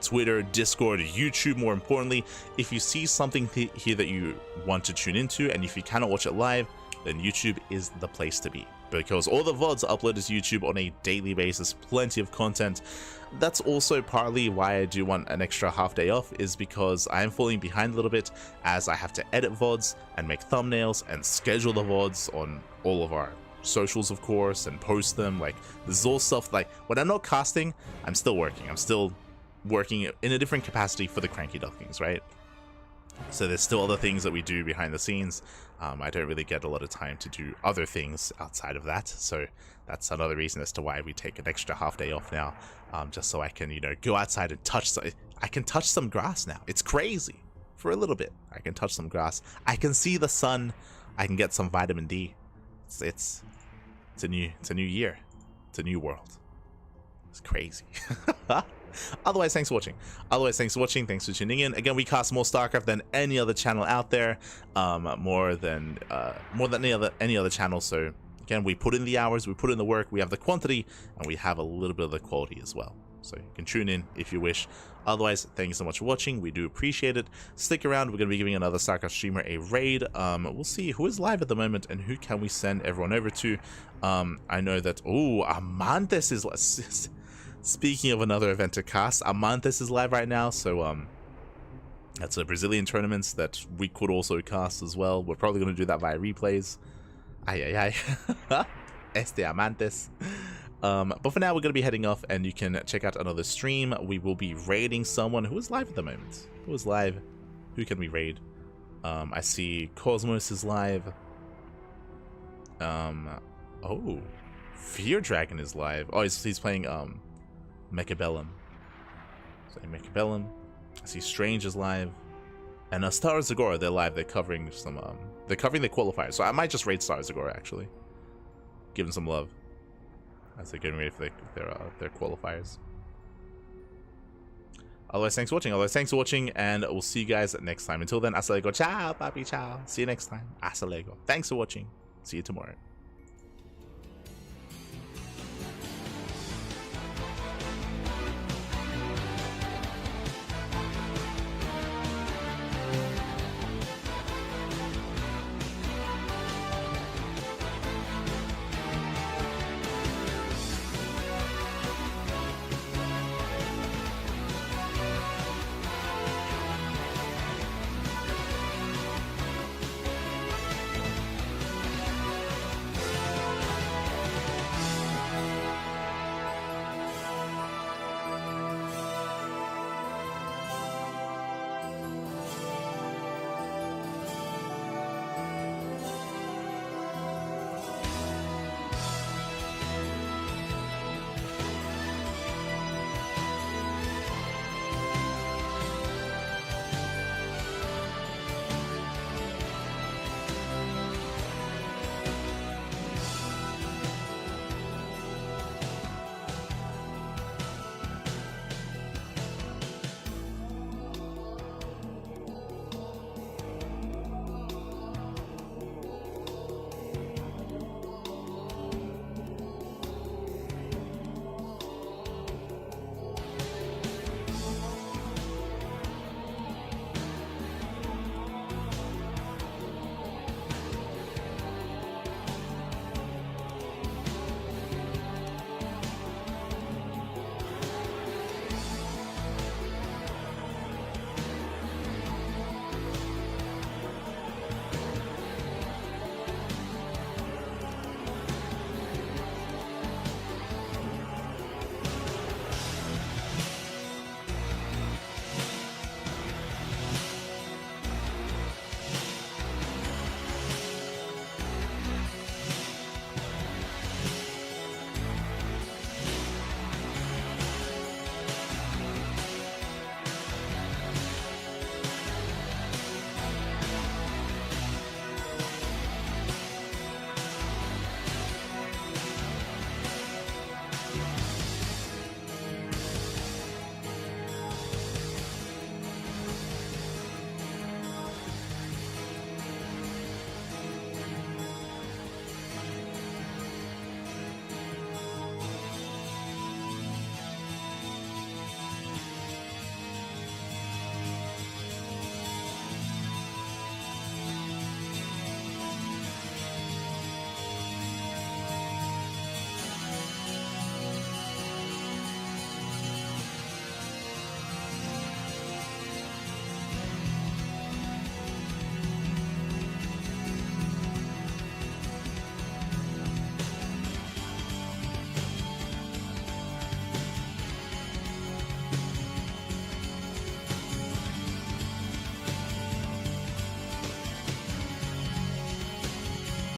Twitter, Discord, YouTube. More importantly, if you see something here that you want to tune into, and if you cannot watch it live, then YouTube is the place to be, because all the VODs are uploaded to YouTube on a daily basis, plenty of content. That's also partly why I do want an extra half day off, is because I am falling behind a little bit, as I have to edit VODs and make thumbnails and schedule the VODs on all of our socials, of course, and post them. Like, this is all stuff, like, when I'm not casting, I'm still working. I'm still working in a different capacity for the CranKy Ducklings, right? So there's still other things that we do behind the scenes. I don't really get a lot of time to do other things outside of that, so that's another reason as to why we take an extra half day off now, just so I can, you know, go outside and touch I can touch some grass now. It's crazy. For a little bit, I can touch some grass. I can see the sun. I can get some vitamin D. It's a new year. It's a new world. It's crazy. Otherwise, thanks for watching. Thanks for tuning in. Again, we cast more StarCraft than any other channel out there, more than any other channel. So again, we put in the hours, we put in the work, we have the quantity, and we have a little bit of the quality as well. So you can tune in if you wish. Otherwise, thank you so much for watching. We do appreciate it. Stick around. We're going to be giving another StarCraft streamer a raid. We'll see who is live at the moment and who can we send everyone over to. I know that, Amantes is... Speaking of another event to cast, Amantes is live right now, so that's a Brazilian tournament that we could also cast as well. We're probably going to do that via replays. Este Amantes. But for now, we're going to be heading off, and you can check out another stream. We will be raiding someone who is live at the moment. Who is live? Who can we raid? I see Cosmos is live. Oh, Fear Dragon is live. Oh, he's playing Mechabellum. So Mechabellum. I see Strange is live, and Star Zagora, they're live. They're covering some they're covering the qualifiers. So I might just raid Star Zagora, actually. Give them some love as they're getting ready for their qualifiers. Otherwise, thanks for watching. And we'll see you guys next time. Until then, hasta luego. Ciao, papi, ciao. See you next time. Hasta luego. Thanks for watching. See you tomorrow.